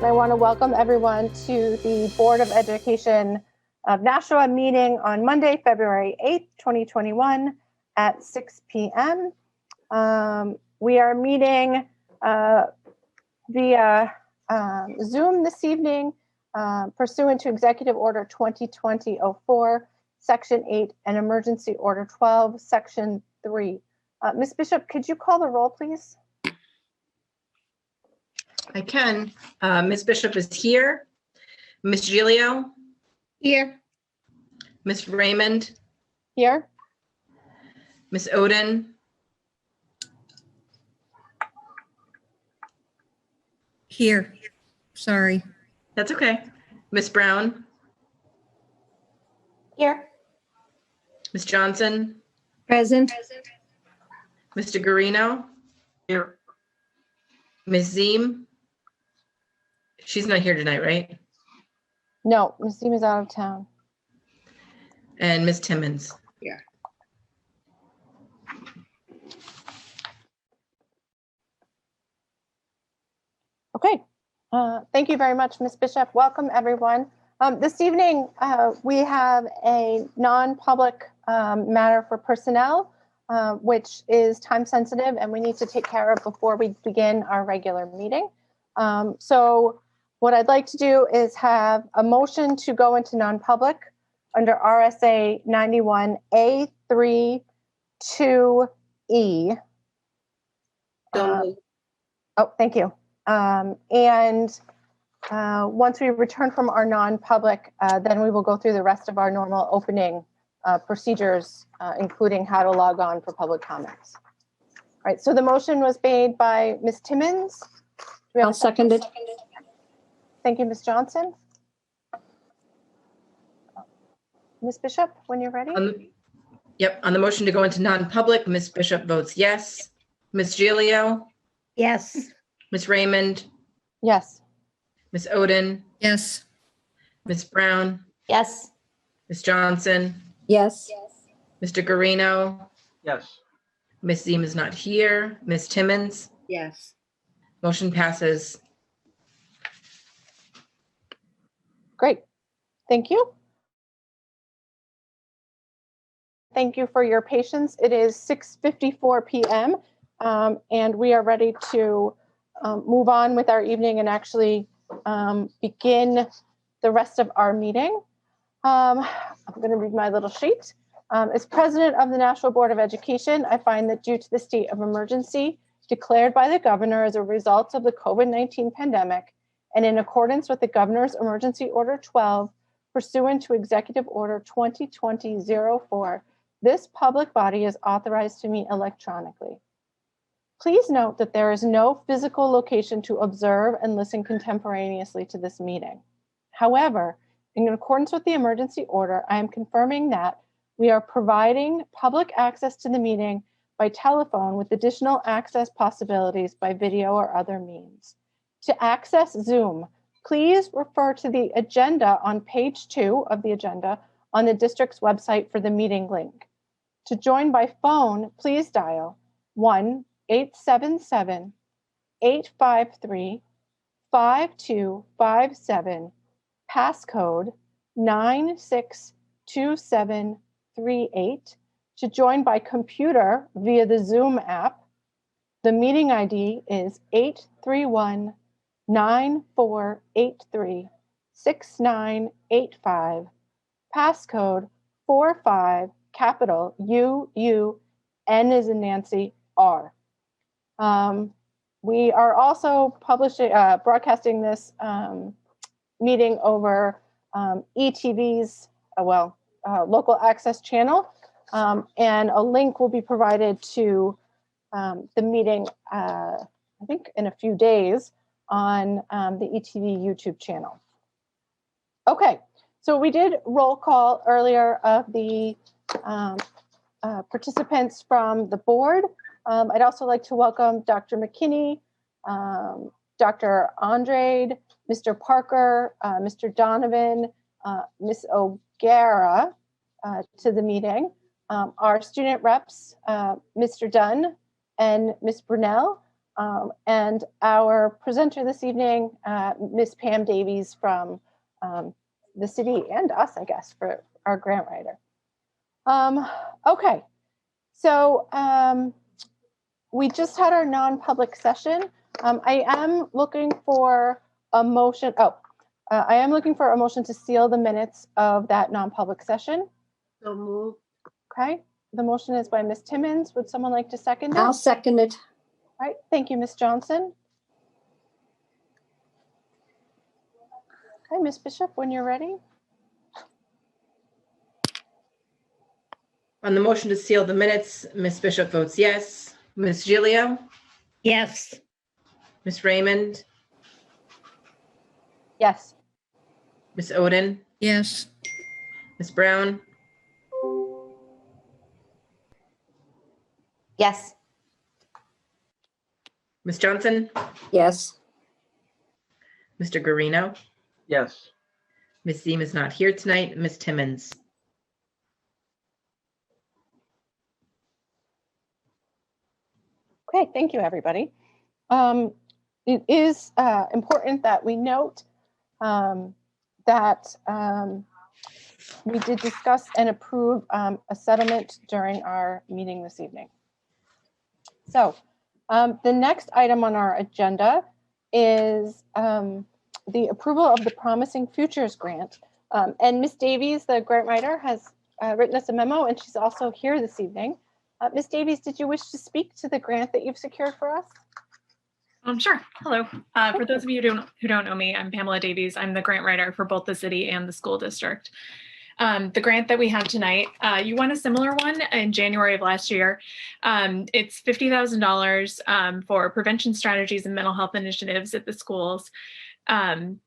I want to welcome everyone to the Board of Education of Nashua meeting on Monday, February 8th, 2021 at 6 p.m. We are meeting via Zoom this evening pursuant to Executive Order 2020-04, Section 8, and Emergency Order 12, Section 3. Ms. Bishop, could you call the roll, please? I can. Ms. Bishop is here. Ms. Giglio? Here. Ms. Raymond? Here. Ms. Oden? Here. Sorry. That's okay. Ms. Brown? Here. Ms. Johnson? Present. Mr. Garino? Here. Ms. Ziem? She's not here tonight, right? No, Ms. Ziem is out of town. And Ms. Timmons? Here. Okay. Thank you very much, Ms. Bishop. Welcome, everyone. This evening, we have a non-public matter for personnel, which is time sensitive and we need to take care of before we begin our regular meeting. So what I'd like to do is have a motion to go into non-public under RSA 91A3 2E. Oh, thank you. And once we return from our non-public, then we will go through the rest of our normal opening procedures, including how to log on for public comments. All right, so the motion was made by Ms. Timmons. I'll second it. Thank you, Ms. Johnson. Ms. Bishop, when you're ready. Yep, on the motion to go into non-public, Ms. Bishop votes yes. Ms. Giglio? Yes. Ms. Raymond? Yes. Ms. Oden? Yes. Ms. Brown? Yes. Ms. Johnson? Yes. Mr. Garino? Yes. Ms. Ziem is not here. Ms. Timmons? Yes. Motion passes. Great. Thank you. Thank you for your patience. It is 6:54 p.m. And we are ready to move on with our evening and actually begin the rest of our meeting. I'm going to read my little sheet. As president of the Nashua Board of Education, I find that due to the state of emergency declared by the governor as a result of the COVID-19 pandemic, and in accordance with the governor's emergency order 12, pursuant to Executive Order 2020-04, this public body is authorized to meet electronically. Please note that there is no physical location to observe and listen contemporaneously to this meeting. However, in accordance with the emergency order, I am confirming that we are providing public access to the meeting by telephone with additional access possibilities by video or other means. To access Zoom, please refer to the agenda on page 2 of the agenda on the district's website for the meeting link. To join by phone, please dial 1-877-853-5257, passcode 962738. To join by computer via the Zoom app, the meeting ID is 831-9483-6985, passcode 45 capital UUN as in Nancy R. We are also broadcasting this meeting over ETV's local access channel, and a link will be provided to the meeting, I think in a few days, on the ETV YouTube channel. Okay, so we did roll call earlier of the participants from the board. I'd also like to welcome Dr. McKinney, Dr. Andrade, Mr. Parker, Mr. Donovan, Ms. O'Gara to the meeting. Our student reps, Mr. Dunn and Ms. Brunel, And our presenter this evening, Ms. Pam Davies from the city and us, I guess, for our grant writer. Okay, so we just had our non-public session. I am looking for a motion. I am looking for a motion to seal the minutes of that non-public session. So moved. Okay, the motion is by Ms. Timmons. Would someone like to second it? I'll second it. All right, thank you, Ms. Johnson. Okay, Ms. Bishop, when you're ready. On the motion to seal the minutes, Ms. Bishop votes yes. Ms. Gilio, Yes. Ms. Raymond, Yes. Ms. Oden, Yes. Ms. Brown, Yes. Ms. Johnson, Yes. Mr. Guarino. Yes. Ms. Ziem is not here tonight. Ms. Timmons. Okay, thank you, everybody. It is important that we note that we did discuss and approve a settlement during our meeting this evening. So the next item on our agenda is the approval of the Promising Futures Grant. And Ms. Davies, the grant writer, has written us a memo, and she's also here this evening. Ms. Davies, did you wish to speak to the grant that you've secured for us? Sure. Hello. For those of you who don't know me, I'm Pamela Davies. I'm the grant writer for both the city and the school district. The grant that we have tonight, you won a similar one in January of last year. It's $50,000 for prevention strategies and mental health initiatives at the schools. I've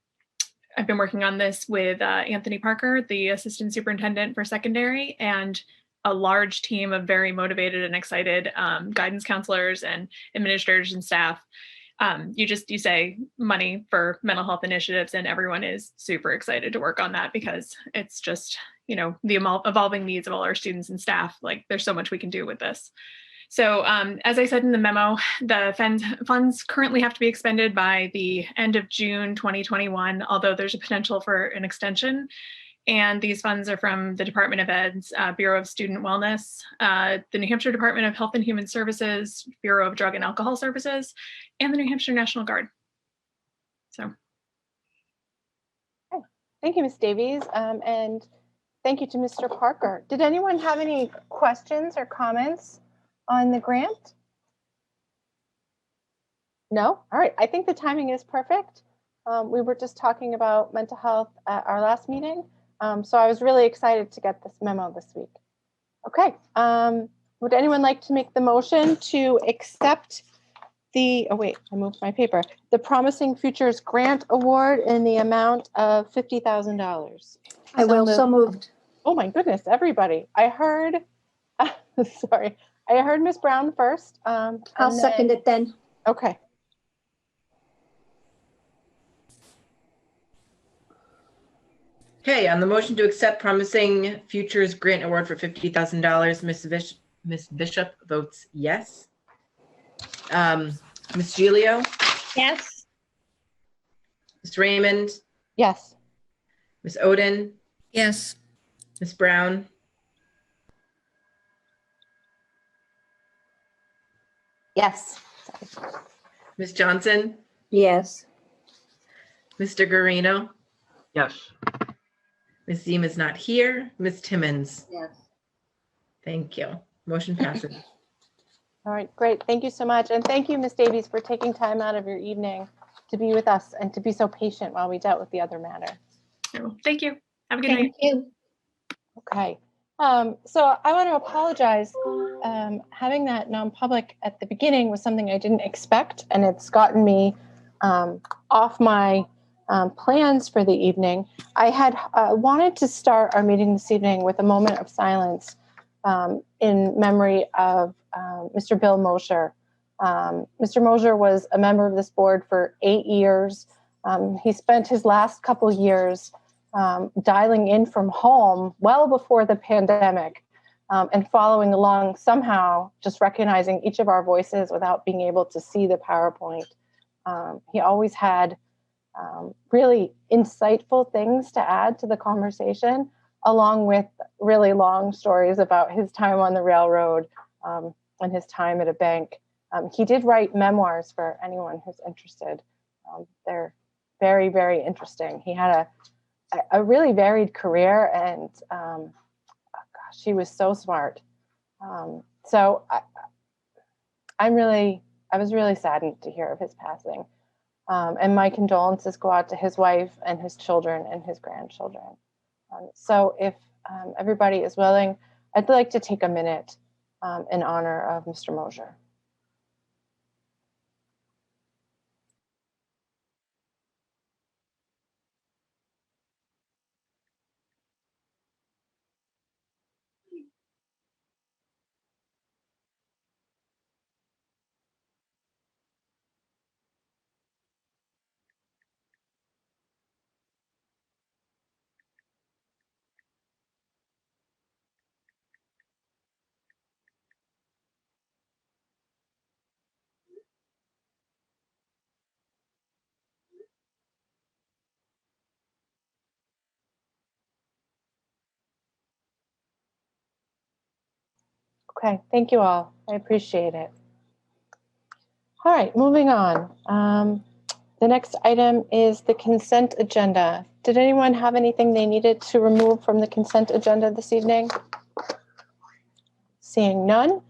been working on this with Anthony Parker, the assistant superintendent for secondary, and a large team of very motivated and excited guidance counselors and administrators and staff. You say money for mental health initiatives, and everyone is super excited to work on that because it's just, the evolving needs of all our students and staff. Like, there's so much we can do with this. So as I said in the memo, the funds currently have to be expended by the end of June 2021, although there's a potential for an extension. And these funds are from the Department of Ed's Bureau of Student Wellness, the New Hampshire Department of Health and Human Services, Bureau of Drug and Alcohol Services, and the New Hampshire National Guard. So. Okay. Thank you, Ms. Davies, and thank you to Mr. Parker. Did anyone have any questions or comments on the grant? No? All right, I think the timing is perfect. We were just talking about mental health at our last meeting. So I was really excited to get this memo this week. Okay, would anyone like to make the motion to accept the, oh wait, I moved my paper, the Promising Futures Grant Award in the amount of $50,000? I will. So moved. Oh my goodness, everybody. I heard, sorry, I heard Ms. Brown first. I'll second it then. Okay. Okay, on the motion to accept Promising Futures Grant Award for $50,000, Ms. Bishop votes yes. Ms. Gilio, Yes. Ms. Raymond, Yes. Ms. Oden, Yes. Ms. Brown, Yes. Ms. Johnson, Yes. Mr. Guarino. Yes. Ms. Ziem is not here. Ms. Timmons. Yes. Thank you. Motion passes. All right, great. Thank you so much. And thank you, Ms. Davies, for taking time out of your evening to be with us and to be so patient while we dealt with the other matter. Thank you. Have a good night. Thank you. Okay. So I want to apologize. Having that non-public at the beginning was something I didn't expect, and it's gotten me off my plans for the evening. I had wanted to start our meeting this evening with a moment of silence in memory of Mr. Bill Mosher. Mr. Mosher was a member of this board for 8 years. He spent his last couple years dialing in from home well before the pandemic. and following along somehow, just recognizing each of our voices without being able to see the PowerPoint. He always had really insightful things to add to the conversation, along with really long stories about his time on the railroad and his time at a bank. He did write memoirs for anyone who's interested. They're very, very interesting. He had a really varied career, and gosh, he was so smart. So I was really saddened to hear of his passing. And my condolences go out to his wife and his children and his grandchildren. So if everybody is willing, I'd like to take a minute in honor of Mr. Mosier. Okay, thank you all. I appreciate it. All right, moving on. The next item is the consent agenda. Did anyone have anything they needed to remove from the consent agenda this evening? Seeing none,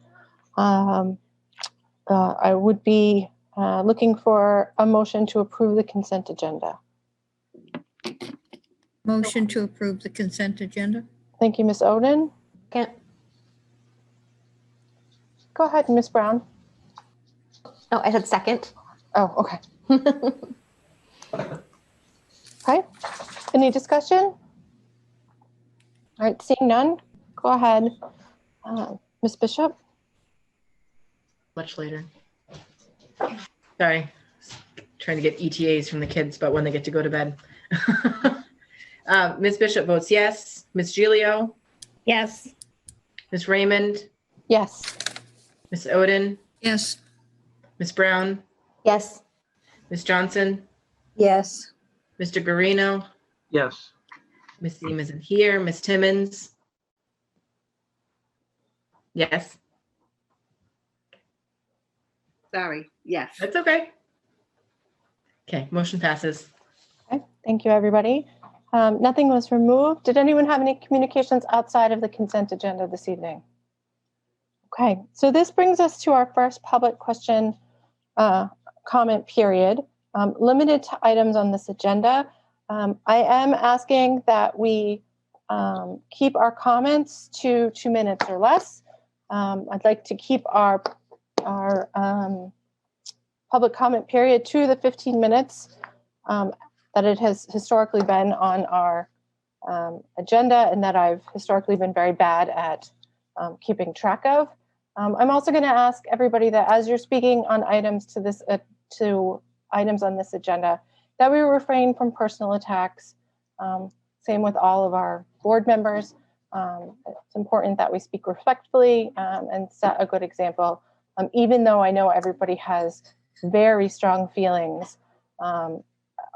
I would be looking for a motion to approve the consent agenda. Motion to approve the consent agenda? Thank you, Ms. Oden. Second. Go ahead, Ms. Brown. No, I said second. Oh, okay. Okay. Any discussion? All right, seeing none, go ahead. Ms. Bishop? Much later. Sorry, trying to get ETAs from the kids about when they get to go to bed. Ms. Bishop votes yes. Ms. Gilio, Yes. Ms. Raymond, Yes. Ms. Oden, Yes. Ms. Brown, Yes. Ms. Johnson, Yes. Mr. Guarino, Yes. Ms. Seam isn't here. Ms. Timmons? Yes, Sorry, yes. that's okay. Okay, motion passes. Okay, thank you, everybody. Nothing was removed. Did anyone have any communications outside of the consent agenda this evening? Okay, so this brings us to our first public question comment period, limited to items on this agenda. I am asking that we keep our comments to 2 minutes or less. I'd like to keep our public comment period to the 15 minutes that it has historically been on our agenda, and that I've historically been very bad at keeping track of. I'm also going to ask everybody that as you're speaking on items to items on this agenda, that we refrain from personal attacks. Same with all of our board members. It's important that we speak respectfully and set a good example, even though I know everybody has very strong feelings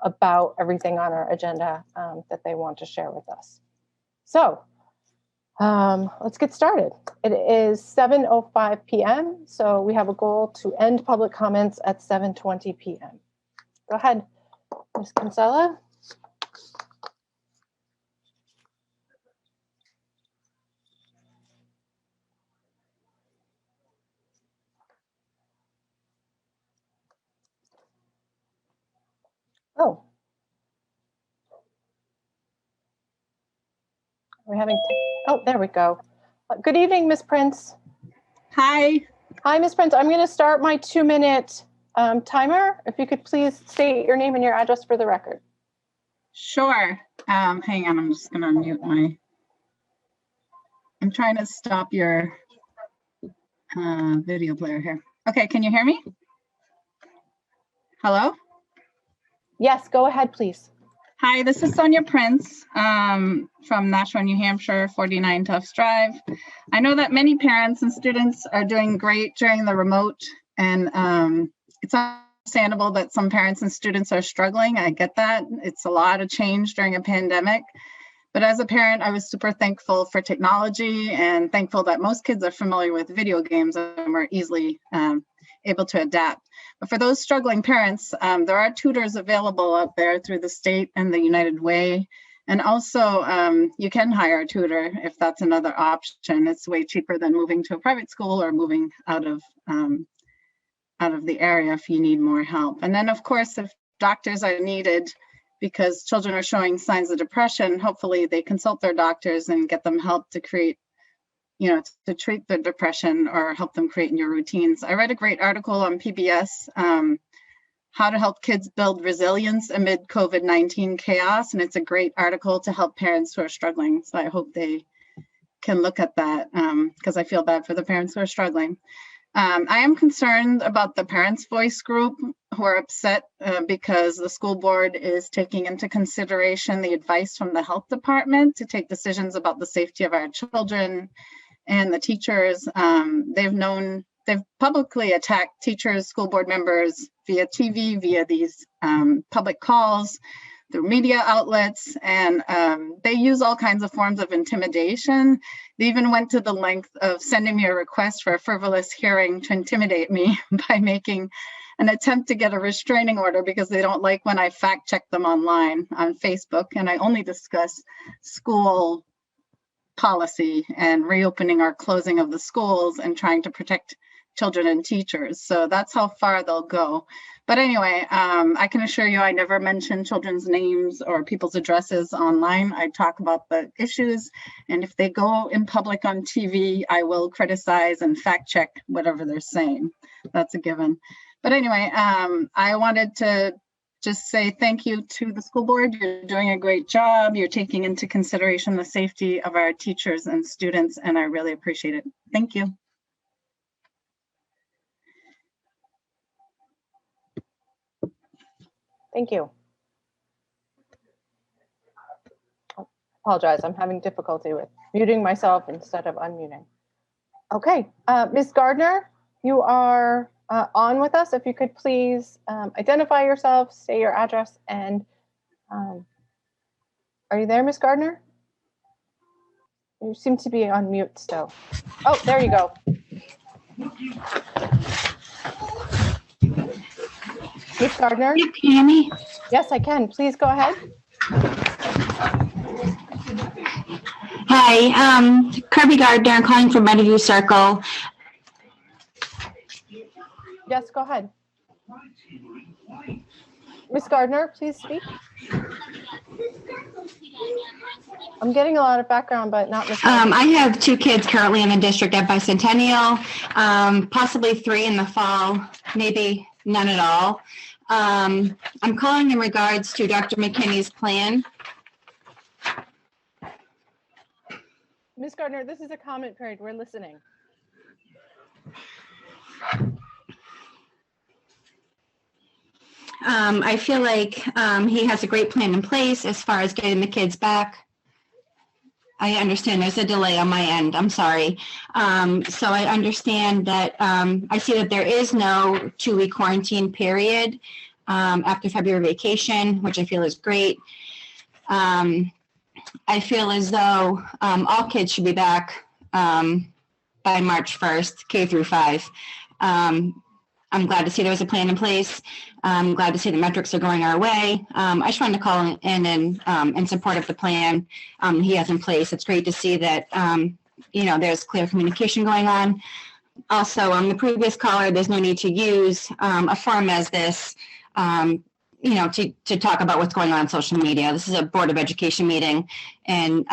about everything on our agenda that they want to share with us. So let's get started. It is 7:05 p.m. So we have a goal to end public comments at 7:20 p.m. Go ahead, Ms. Kinsella. Oh. We're having, oh, there we go. Good evening, Ms. Prince. Hi. Hi, Ms. Prince. I'm going to start my 2-minute timer. If you could please state your name and your address for the record. Sure. Hang on, I'm just gonna mute I'm trying to stop your video player here. Okay, can you hear me? Hello? Yes, go ahead, please. Hi, this is Sonia Prince from Nashua, New Hampshire, 49 Tufts Drive. I know that many parents and students are doing great during the remote, and it's understandable that some parents and students are struggling. I get that. It's a lot of change during a pandemic. But as a parent, I was super thankful for technology and thankful that most kids are familiar with video games and were easily able to adapt. But for those struggling parents, there are tutors available out there through the state and the United Way. And also you can hire a tutor if that's another option. It's way cheaper than moving to a private school or moving out of the area if you need more help. And then of course, if doctors are needed because children are showing signs of depression, hopefully they consult their doctors and get them help to create, to treat the depression or help them create new routines. I read a great article on PBS, how to help kids build resilience amid COVID-19 chaos. And it's a great article to help parents who are struggling. So I hope they can look at that because I feel bad for the parents who are struggling. I am concerned about the Parents' Voice group who are upset because the school board is taking into consideration the advice from the health department to take decisions about the safety of our children and the teachers. They've publicly attacked teachers, school board members via TV, via these public calls, through media outlets, and they use all kinds of forms of intimidation. They even went to the length of sending me a request for a frivolous hearing to intimidate me by making an attempt to get a restraining order because they don't like when I fact check them online on Facebook, and I only discuss school policy and reopening or closing of the schools and trying to protect children and teachers. So that's how far they'll go. But anyway, I can assure you I never mention children's names or people's addresses online. I talk about the issues, and if they go in public on TV, I will criticize and fact check whatever they're saying. That's a given. But anyway, I wanted to just say thank you to the school board. You're doing a great job. You're taking into consideration the safety of our teachers and students, and I really appreciate it. Thank you. Thank you. Oh, apologize, I'm having difficulty with muting myself instead of unmuting. Okay, Ms. Gardner, you are on with us. If you could please identify yourself, say your address, and are you there, Ms. Gardner? You seem to be on mute still. Oh, there you go. Ms. Gardner? Can you hear me? Yes, I can. Please go ahead. Hi, Kirby Gardner. I'm calling from Meadowview Circle. Yes, go ahead. Ms. Gardner, please speak. I'm getting a lot of background, but not Ms. Gardner. I have 2 kids currently in the district at Bicentennial, possibly 3 in the fall, maybe none at all. I'm calling in regards to Dr. McKinney's plan. Ms. Gardner, this is a comment period. We're listening. I feel like he has a great plan in place as far as getting the kids back. I understand there's a delay on my end. I'm sorry. So I understand that I see that there is no 2-week quarantine period after February vacation, which I feel is great. I feel as though all kids should be back by March 1st, K through 5. I'm glad to see there was a plan in place. I'm glad to see the metrics are going our way. I just wanted to call in and support of the plan he has in place. It's great to see that, there's clear communication going on. Also, on the previous caller, there's no need to use a forum as this, to talk about what's going on social media. This is a Board of Education meeting, and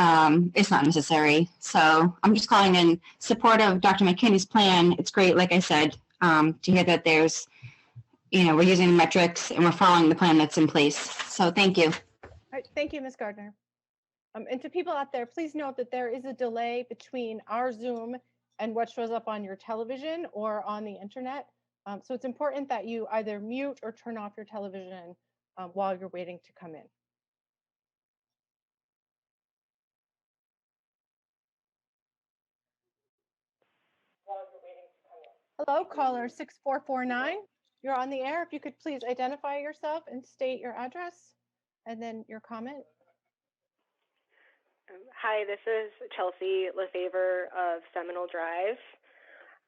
it's not necessary. So I'm just calling in support of Dr. McKinney's plan. It's great, like I said, to hear that there's, we're using the metrics and we're following the plan that's in place. So thank you. All right, thank you, Ms. Gardner. And to people out there, please note that there is a delay between our Zoom and what shows up on your television or on the internet. So it's important that you either mute or turn off your television while you're waiting to come in. Hello, caller 6449. You're on the air. If you could please identify yourself and state your address and then your comment. Hi, this is Chelsea Lefevre of Seminole Drive.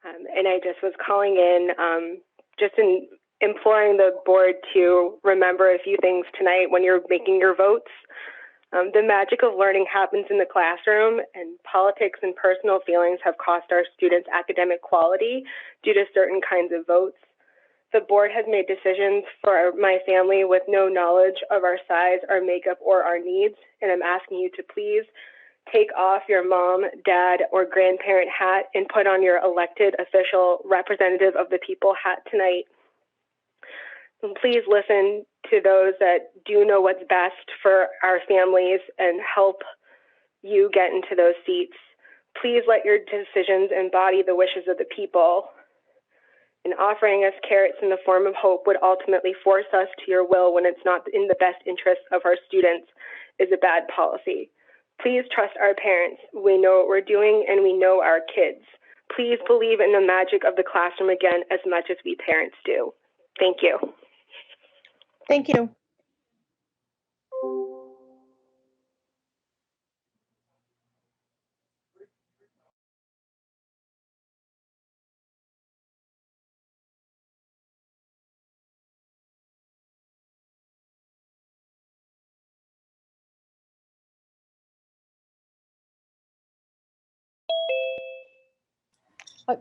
And I just was calling in imploring the board to remember a few things tonight when you're making your votes. The magic of learning happens in the classroom, and politics and personal feelings have cost our students academic quality due to certain kinds of votes. The board has made decisions for my family with no knowledge of our size, our makeup, or our needs, and I'm asking you to please take off your mom, dad, or grandparent hat and put on your elected official representative of the people hat tonight. And please listen to those that do know what's best for our families and help you get into those seats. Please let your decisions embody the wishes of the people. And offering us carrots in the form of hope would ultimately force us to your will when it's not in the best interest of our students is a bad policy. Please trust our parents. We know what we're doing and we know our kids. Please believe in the magic of the classroom again as much as we parents do. Thank you. Thank you.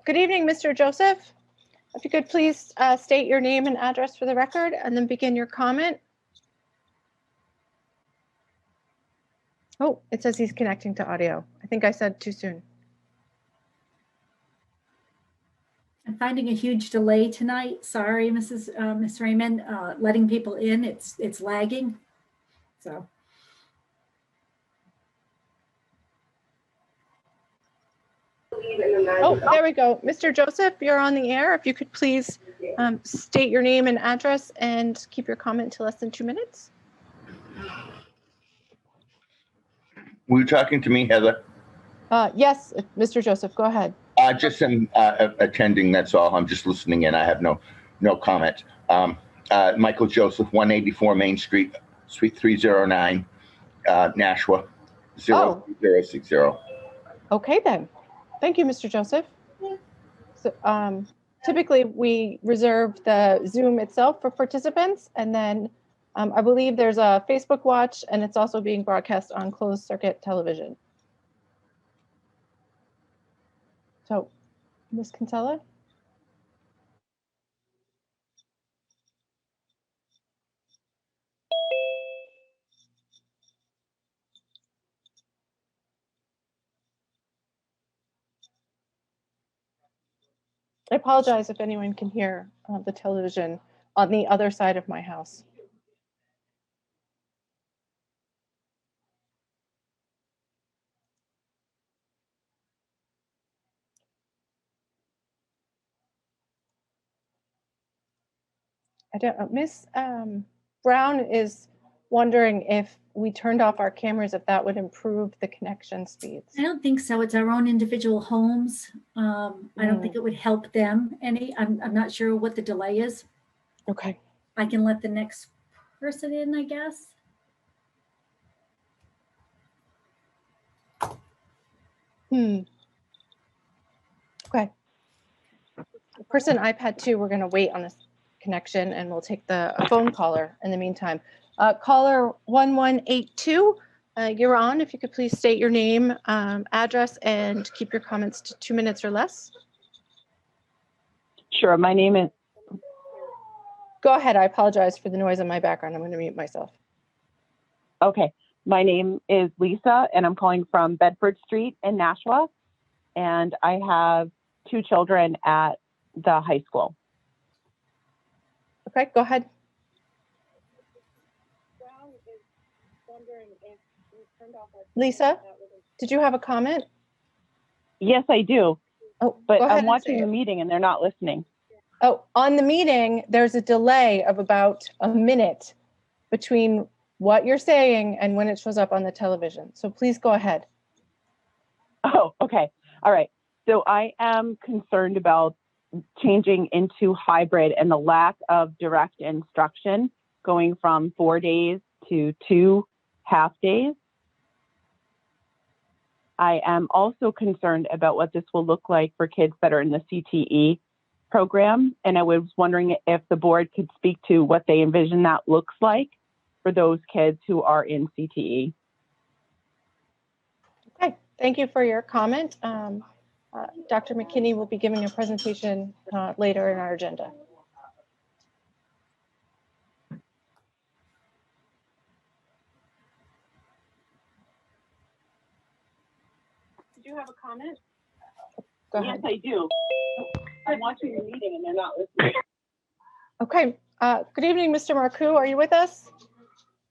Good evening, Mr. Joseph. If you could please state your name and address for the record and then begin your comment. Oh, it says he's connecting to audio. I think I said too soon. I'm finding a huge delay tonight. Sorry, Miss Raymond. Letting people in, it's lagging. So. Oh, there we go. Mr. Joseph, you're on the air. If you could please state your name and address and keep your comment to less than 2 minutes. Were you talking to me, Heather? Yes, Mr. Joseph, go ahead. Just attending, that's all. I'm just listening in. I have no comment. Michael Joseph, 184 Main Street, Suite 309, Nashua, 060. Okay, then. Thank you, Mr. Joseph. So, typically, we reserve the Zoom itself for participants, and then I believe there's a Facebook watch, and it's also being broadcast on closed circuit television. So, Ms. Kinsella? I apologize if anyone can hear the television on the other side of my house. I don't know. Miss Brown is wondering if we turned off our cameras, if that would improve the connection speeds. I don't think so. It's our own individual homes. I don't think it would help them any. I'm not sure what the delay is. Okay. I can let the next person in, I guess. Okay. Person iPad 2, we're going to wait on this connection and we'll take a phone caller in the meantime. Caller 1182, you're on. If you could please state your name, address, and keep your comments to 2 minutes or less. Sure. My name is. Go ahead. I apologize for the noise in my background. I'm going to mute myself. Okay. My name is Lisa, and I'm calling from Bedford Street in Nashua. And I have 2 children at the high school. Okay, go ahead. Lisa, did you have a comment? Yes, I do. Oh, but I'm watching the meeting and they're not listening. Oh, on the meeting, there's a delay of about a minute between what you're saying and when it shows up on the television. So please go ahead. Oh, okay. All right. So I am concerned about changing into hybrid and the lack of direct instruction going from 4 days to 2 half days. I am also concerned about what this will look like for kids that are in the CTE program. And I was wondering if the board could speak to what they envision that looks like for those kids who are in CTE. Okay, thank you for your comment. Dr. McKinney will be giving a presentation later in our agenda. Did you have a comment? Go ahead. Yes, I do. I'm watching the meeting and they're not listening. Okay, good evening, Mr. Marcoux. Are you with us?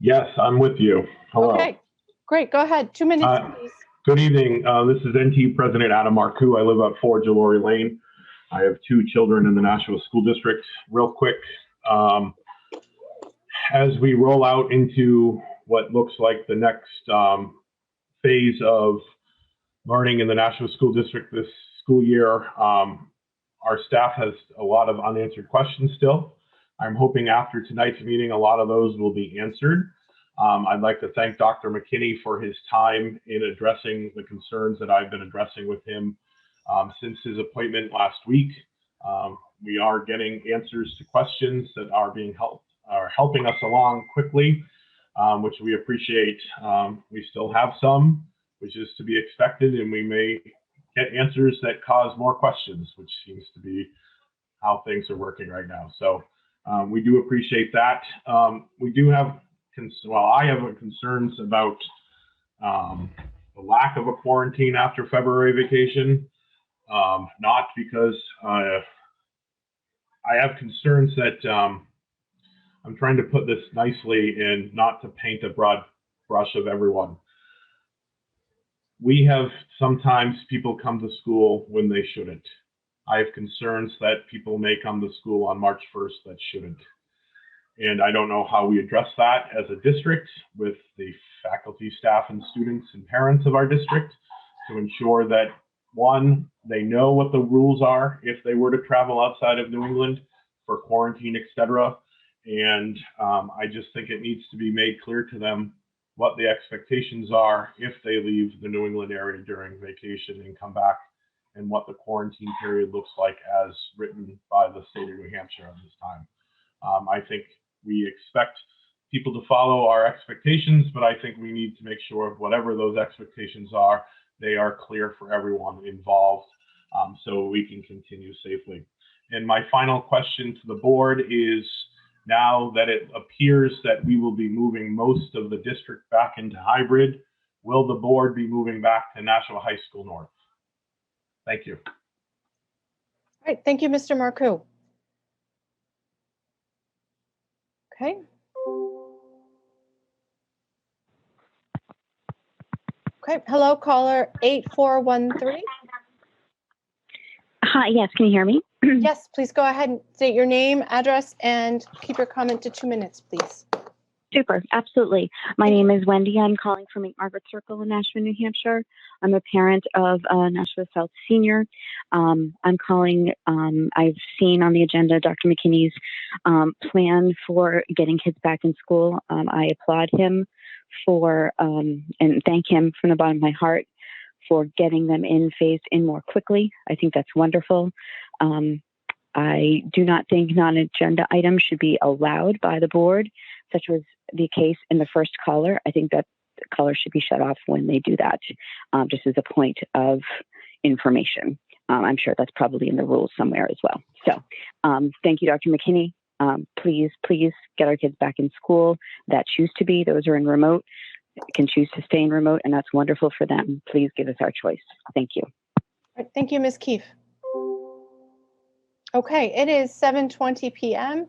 Yes, I'm with you. Hello. Okay, great. Go ahead. 2 minutes, please. Good evening. This is NT President Adam Marcoux. I live at 4 Jalori Lane. I have 2 children in the Nashua School District. Real quick, as we roll out into what looks like the next phase of learning in the Nashua School District this school year, our staff has a lot of unanswered questions still. I'm hoping after tonight's meeting, a lot of those will be answered. I'd like to thank Dr. McKinney for his time in addressing the concerns that I've been addressing with him since his appointment last week. We are getting answers to questions that are helping us along quickly, which we appreciate. We still have some, which is to be expected, and we may get answers that cause more questions, which seems to be how things are working right now. So we do appreciate that. We do have I have concerns about the lack of a quarantine after February vacation, not because I have concerns that I'm trying to put this nicely and not to paint a broad brush of everyone. We have sometimes people come to school when they shouldn't. I have concerns that people may come to school on March 1st that shouldn't. And I don't know how we address that as a district with the faculty, staff, and students and parents of our district to ensure that, one, they know what the rules are if they were to travel outside of New England for quarantine, etc. And I just think it needs to be made clear to them what the expectations are if they leave the New England area during vacation and come back, and what the quarantine period looks like as written by the state of New Hampshire at this time. I think we expect people to follow our expectations, but I think we need to make sure whatever those expectations are, they are clear for everyone involved, so we can continue safely. And my final question to the board is, now that it appears that we will be moving most of the district back into hybrid, will the board be moving back to Nashua High School North? Thank you. All right, thank you, Mr. Marcoux. Okay. Okay, hello, caller 8413. Hi, yes, can you hear me? Yes, please go ahead and state your name, address, and keep your comment to 2 minutes, please. Super, absolutely. My name is Wendy. I'm calling from 8 Margaret Circle in Nashua, New Hampshire. I'm a parent of Nashua South Senior. I'm calling, I've seen on the agenda Dr. McKinney's plan for getting kids back in school. I applaud him for, and thank him from the bottom of my heart for getting them phased in more quickly. I think that's wonderful. I do not think non-agenda items should be allowed by the board, such was the case in the first caller. I think that the caller should be shut off when they do that, just as a point of information. I'm sure that's probably in the rules somewhere as well. So thank you, Dr. McKinney. Please get our kids back in school that choose to be. Those are in remote, can choose to stay in remote, and that's wonderful for them. Please give us our choice. Thank you. All right, thank you, Ms. Keefe. Okay, it is 7:20 p.m.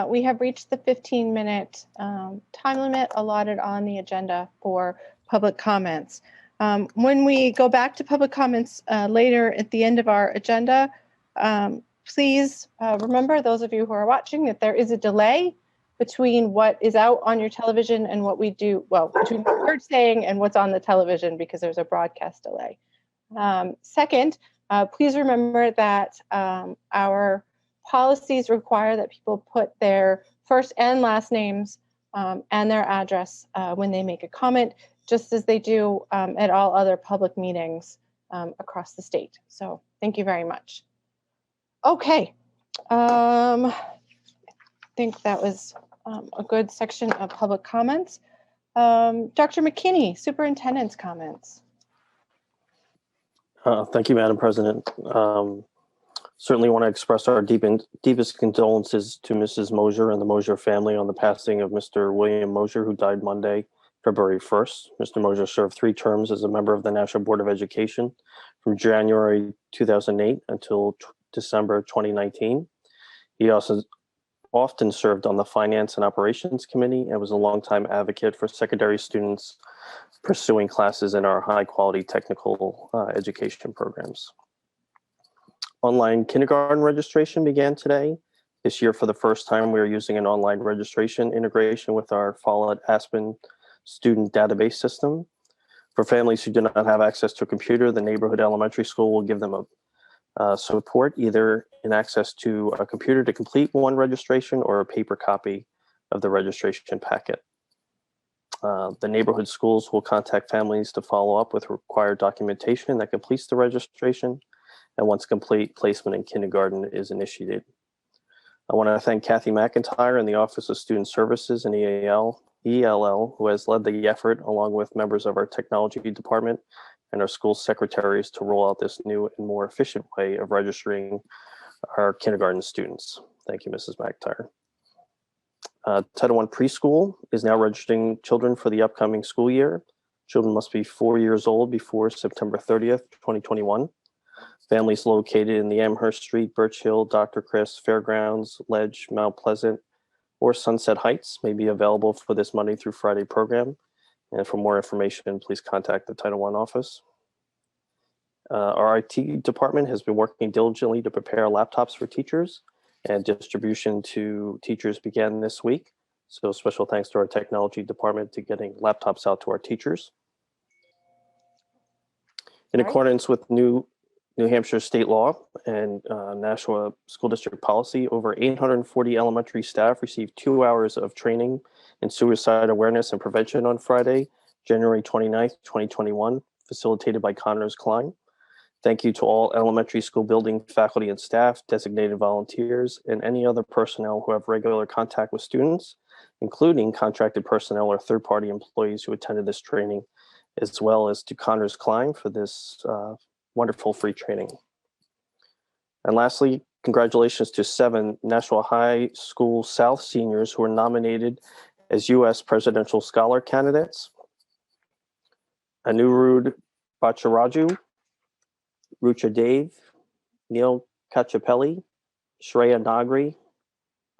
We have reached the 15-minute time limit allotted on the agenda for public comments. When we go back to public comments later at the end of our agenda, please remember, those of you who are watching, that there is a delay between what is out on your television and what we do, well, between what we're saying and what's on the television, because there's a broadcast delay. Second, Please remember that our policies require that people put their first and last names and their address when they make a comment, just as they do at all other public meetings across the state. So thank you very much. Okay. I think that was a good section of public comments. Dr. McKinney, superintendent's comments. Thank you, Madam President. Certainly want to express our deepest condolences to Mrs. Mosier and the Mosier family on the passing of Mr. William Mosier, who died Monday, February 1st. Mr. Mosier served 3 terms as a member of the Nashua Board of Education from January 2008 until December 2019. He also often served on the Finance and Operations Committee and was a longtime advocate for secondary students pursuing classes in our high-quality technical education programs. Online kindergarten registration began today. This year, for the first time, we are using an online registration integration with our Follett Aspen student database system. For families who do not have access to a computer, the neighborhood elementary school will give them support either in access to a computer to complete one registration or a paper copy of the registration packet. The neighborhood schools will contact families to follow up with required documentation that completes the registration, and once complete, placement in kindergarten is initiated. I want to thank Kathy McIntyre and the Office of Student Services and ELL, who has led the effort along with members of our technology department and our school secretaries to roll out this new and more efficient way of registering our kindergarten students. Thank you, Mrs. McIntyre. Title I Preschool is now registering children for the upcoming school year. Children must be 4 years old before September 30th, 2021. Families located in the Amherst Street, Birch Hill, Dr. Chris, Fairgrounds, Ledge, Mount Pleasant, or Sunset Heights may be available for this Monday through Friday program. And for more information, please contact the Title I office. Our IT department has been working diligently to prepare laptops for teachers, and distribution to teachers began this week. So special thanks to our technology department to getting laptops out to our teachers. In accordance with New Hampshire state law and Nashua School District policy, over 840 elementary staff received 2 hours of training in suicide awareness and prevention on Friday, January 29th, 2021, facilitated by Connors Klein. Thank you to all elementary school building faculty and staff, designated volunteers, and any other personnel who have regular contact with students, including contracted personnel or third-party employees who attended this training, as well as to Connors Klein for this wonderful free training. And lastly, congratulations to 7 Nashua High School South seniors who were nominated as U.S. Presidential Scholar candidates. Anirudh Bacharaju, Rucha Dave, Neil Kachapelli, Shreya Nagri,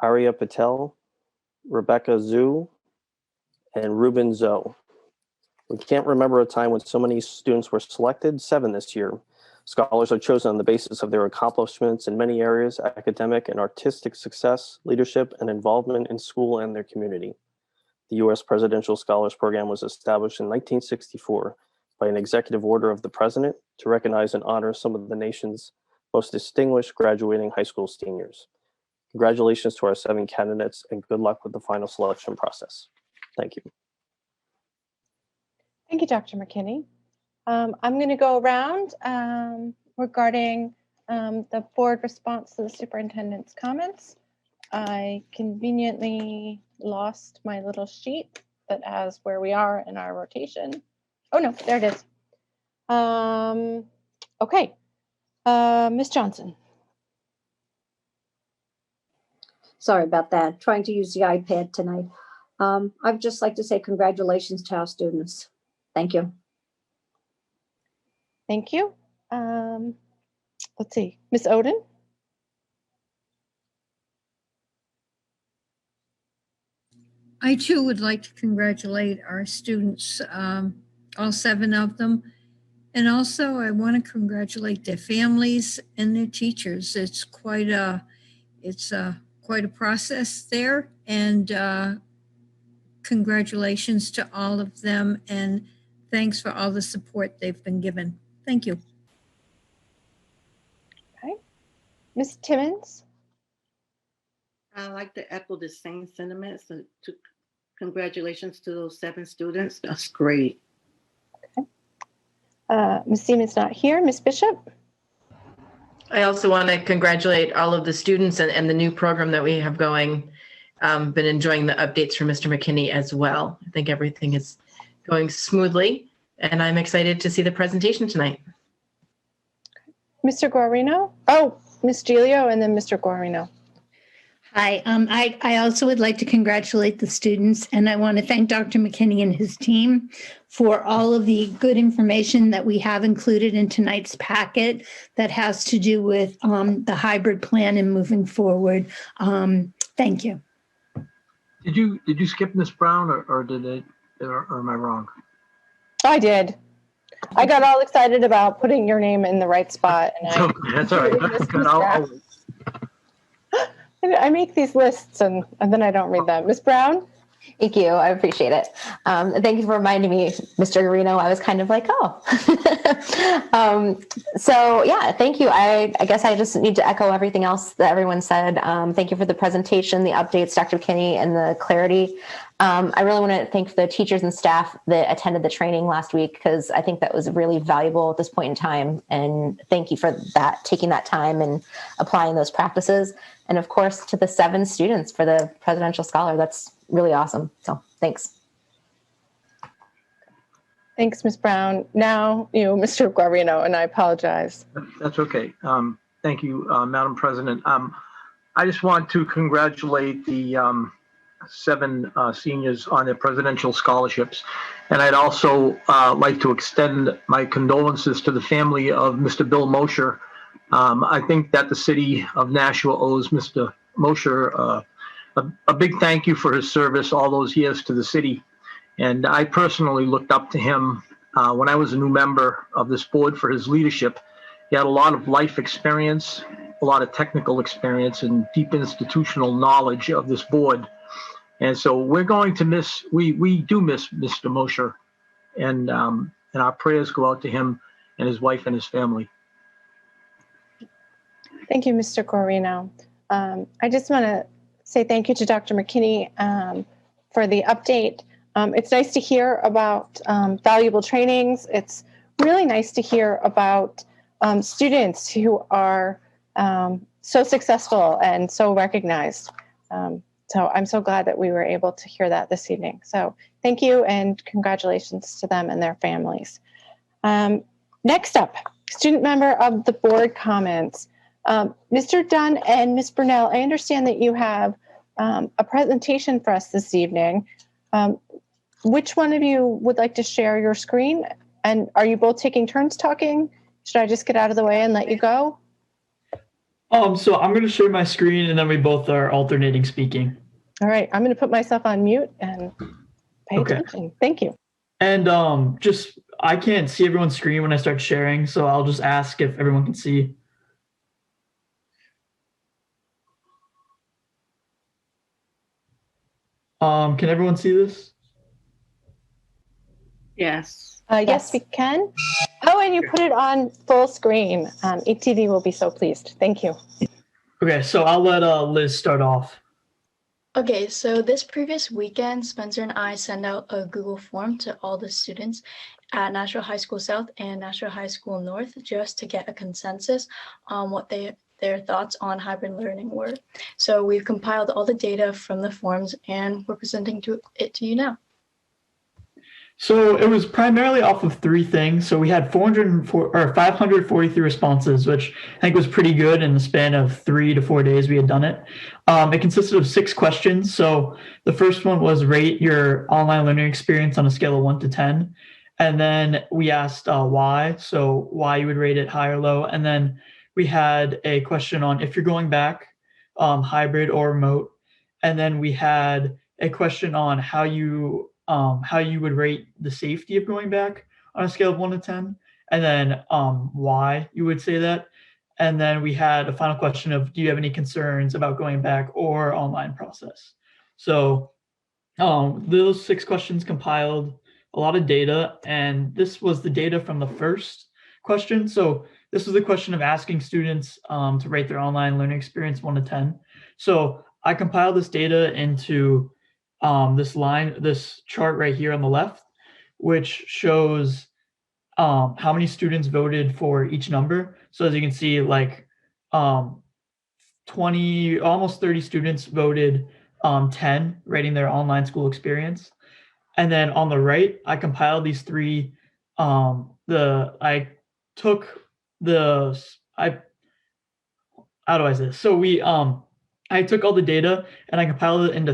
Arya Patel, Rebecca Zhu, and Ruben Zoe. We can't remember a time when so many students were selected, 7 this year. Scholars are chosen on the basis of their accomplishments in many areas, academic and artistic success, leadership, and involvement in school and their community. The U.S. Presidential Scholars Program was established in 1964 by an executive order of the president to recognize and honor some of the nation's most distinguished graduating high school seniors. Congratulations to our 7 candidates and good luck with the final selection process. Thank you. Thank you, Dr. McKinney. I'm going to go around regarding the board response to the superintendent's comments. I conveniently lost my little sheet that has where we are in our rotation. Oh no, there it is. Okay, Ms. Johnson. Sorry about that. Trying to use the iPad tonight. I'd just like to say congratulations to our students. Thank you. Thank you. Let's see, Ms. Oden. I too would like to congratulate our students, all 7 of them. And also I want to congratulate their families and their teachers. It's quite a process there, and congratulations to all of them, and thanks for all the support they've been given. Thank you. Ms. Timmons? I'd like to echo the same sentiments and to congratulations to those 7 students. That's great. Ms. Seaman's not here. Ms. Bishop? I also want to congratulate all of the students and the new program that we have going. Been enjoying the updates from Mr. McKinney as well. I think everything is going smoothly, and I'm excited to see the presentation tonight. Mr. Guarino? Oh, Ms. Gilio and then Mr. Guarino. Hi, I also would like to congratulate the students, and I want to thank Dr. McKinney and his team for all of the good information that we have included in tonight's packet that has to do with the hybrid plan and moving forward. Thank you. Did you skip Miss Brown or am I wrong? I did. I got all excited about putting your name in the right spot. And That's all right. I make these lists and then I don't read them. Ms. Brown? Thank you. I appreciate it. Thank you for reminding me, Mr. Garino. I was kind of like, oh. So yeah, thank you. I guess I just need to echo everything else that everyone said. Thank you for the presentation, the updates, Dr. McKinney, and the clarity. I really want to thank the teachers and staff that attended the training last week, because I think that was really valuable at this point in time. And thank you for that, taking that time and applying those practices. And of course, to the 7 students for the Presidential Scholar. That's really awesome. So thanks. Thanks, Ms. Brown. Now, Mr. Guarino, and I apologize. That's okay. Thank you, Madam President. I just want to congratulate the 7 seniors on their presidential scholarships. And I'd also like to extend my condolences to the family of Mr. Bill Mosher. I think that the city of Nashua owes Mr. Mosher a big thank you for his service all those years to the city. And I personally looked up to him when I was a new member of this board for his leadership. He had a lot of life experience, a lot of technical experience, and deep institutional knowledge of this board. And so we're going to miss, we do miss Mr. Mosher, and our prayers go out to him and his wife and his family. Thank you, Mr. Guarino. I just want to say thank you to Dr. McKinney for the update. It's nice to hear about valuable trainings. It's really nice to hear about students who are so successful and so recognized. So I'm so glad that we were able to hear that this evening. So thank you and congratulations to them and their families. Next up, student member of the board comments. Mr. Dunn and Ms. Burnell, I understand that you have a presentation for us this evening. Which one of you would like to share your screen? And are you both taking turns talking? Should I just get out of the way and let you go? So I'm going to share my screen and then we both are alternating speaking. All right, I'm going to put myself on mute and pay attention. Thank you. And I can't see everyone's screen when I start sharing, so I'll just ask if everyone can see. Can everyone see this? Yes. Yes, we can. Oh, and you put it on full screen. ETV will be so pleased. Thank you. Okay, so I'll let Liz start off. Okay, so this previous weekend, Spencer and I sent out a Google form to all the students at Nashua High School South and Nashua High School North just to get a consensus on what their thoughts on hybrid learning were. So we've compiled all the data from the forms and we're presenting it to you now. So it was primarily off of 3 things. So we had 543 responses, which I think was pretty good in the span of 3 to 4 days we had done it. It consisted of 6 questions. So the first one was rate your online learning experience on a scale of 1 to 10. And then we asked why, so why you would rate it high or low. And then we had a question on if you're going back, hybrid or remote. And then we had a question on how you would rate the safety of going back on a scale of 1 to 10, and then why you would say that. And then we had a final question of, do you have any concerns about going back or online process? So those 6 questions compiled a lot of data, and this was the data from the first question. So this was a question of asking students to rate their online learning experience 1 to 10. So I compiled this data into this chart right here on the left, which shows how many students voted for each number. So as you can see, like 20, almost 30 students voted 10, rating their online school experience. And then on the right, I compiled these three. How do I say this? So I took all the data and I compiled it into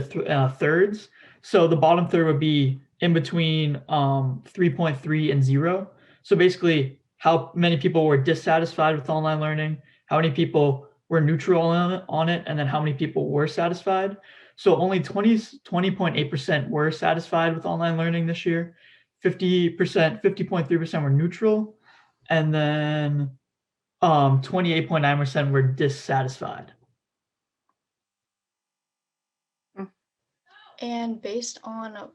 thirds. So the bottom third would be in between 3.3 and 0. So basically, how many people were dissatisfied with online learning, how many people were neutral on it, and then how many people were satisfied. So only 20.8% were satisfied with online learning this year. 50.3% were neutral, and then 28.9% were dissatisfied. And based on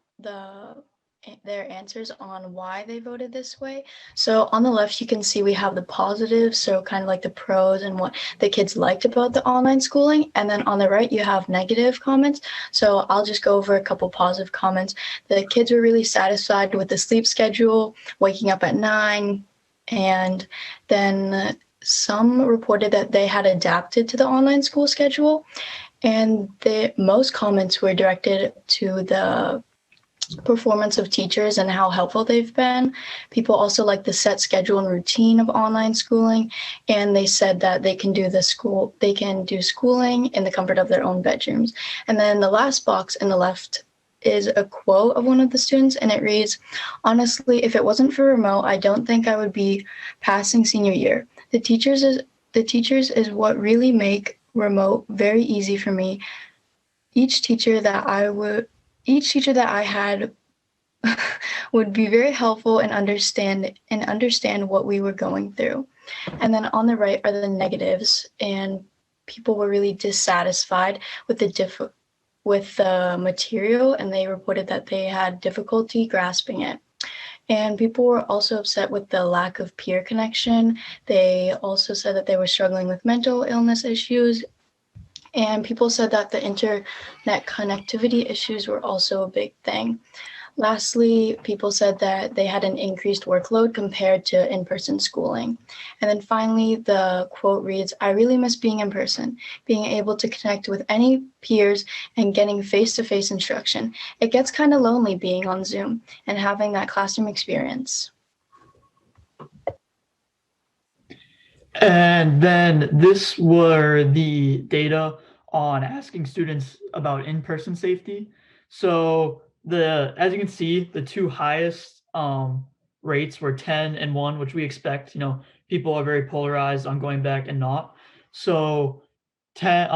their answers on why they voted this way. So on the left, you can see we have the positives, so kind of like the pros and what the kids liked about the online schooling. And then on the right, you have negative comments. So I'll just go over a couple positive comments. The kids were really satisfied with the sleep schedule, waking up at 9. And then some reported that they had adapted to the online school schedule. And most comments were directed to the performance of teachers and how helpful they've been. People also like the set schedule and routine of online schooling, and they said that they can do schooling in the comfort of their own bedrooms. And then the last box in the left is a quote of one of the students, and it reads, "Honestly, if it wasn't for remote, I don't think I would be passing senior year. The teachers is what really make remote very easy for me. Each teacher that I had would be very helpful and understand what we were going through." And then on the right are the negatives, and people were really dissatisfied with the material, and they reported that they had difficulty grasping it. And people were also upset with the lack of peer connection. They also said that they were struggling with mental illness issues. And people said that the internet connectivity issues were also a big thing. Lastly, people said that they had an increased workload compared to in-person schooling. And then finally, the quote reads, "I really miss being in person, being able to connect with any peers and getting face-to-face instruction. It gets kind of lonely being on Zoom and having that classroom experience." And then this were the data on asking students about in-person safety. So as you can see, the two highest rates were 10 and 1, which we expect. People are very polarized on going back and not. So 10,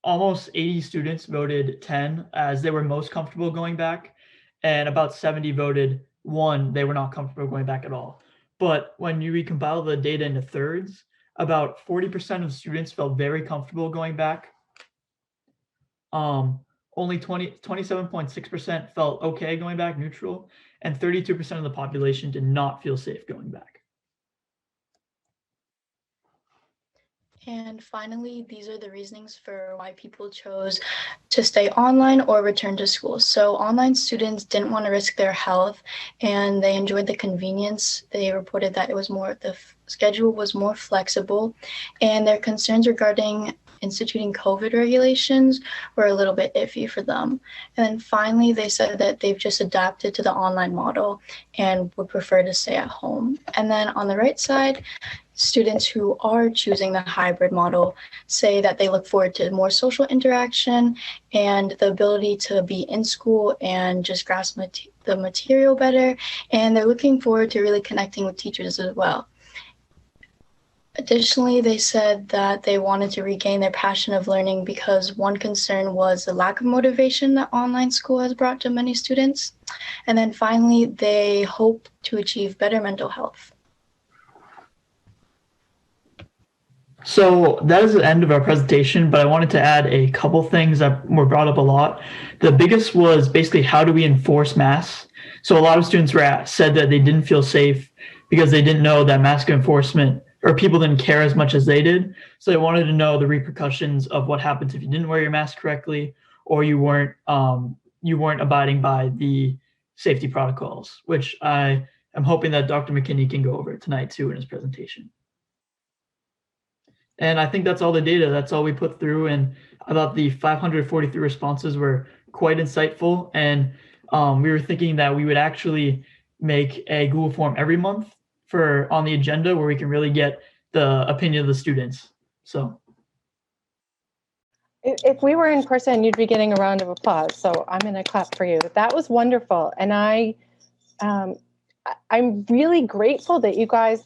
almost 80 students voted 10 as they were most comfortable going back, and about 70 voted 1, they were not comfortable going back at all. But when you recompile the data into thirds, about 40% of students felt very comfortable going back. Only 27.6% felt okay going back, neutral, and 32% of the population did not feel safe going back. And finally, these are the reasonings for why people chose to stay online or return to school. So online students didn't want to risk their health, and they enjoyed the convenience. They reported that the schedule was more flexible, and their concerns regarding instituting COVID regulations were a little bit iffy for them. And then finally, they said that they've just adapted to the online model and would prefer to stay at home. And then on the right side, students who are choosing the hybrid model say that they look forward to more social interaction and the ability to be in school and just grasp the material better. And they're looking forward to really connecting with teachers as well. Additionally, they said that they wanted to regain their passion of learning because one concern was the lack of motivation that online school has brought to many students. And then finally, they hope to achieve better mental health. So that is the end of our presentation, but I wanted to add a couple things that were brought up a lot. The biggest was basically how do we enforce masks? So a lot of students said that they didn't feel safe because they didn't know that mask enforcement or people didn't care as much as they did. So they wanted to know the repercussions of what happens if you didn't wear your mask correctly or you weren't abiding by the safety protocols, which I am hoping that Dr. McKinney can go over tonight too in his presentation. And I think that's all the data. That's all we put through. And I thought the 543 responses were quite insightful. And we were thinking that we would actually make a Google form every month on the agenda where we can really get the opinion of the students. So if we were in person, you'd be getting a round of applause. So I'm going to clap for you. That was wonderful. And I'm really grateful that you guys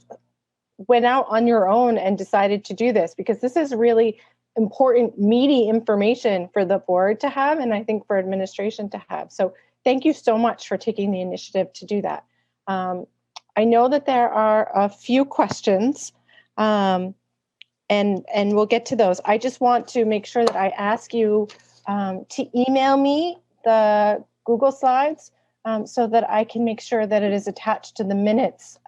went out on your own and decided to do this, because this is really important, meaty information for the board to have, and I think for administration to have. So thank you so much for taking the initiative to do that. I know that there are a few questions, and we'll get to those. I just want to make sure that I ask you to email me the Google Slides so that I can make sure that it is attached to the minutes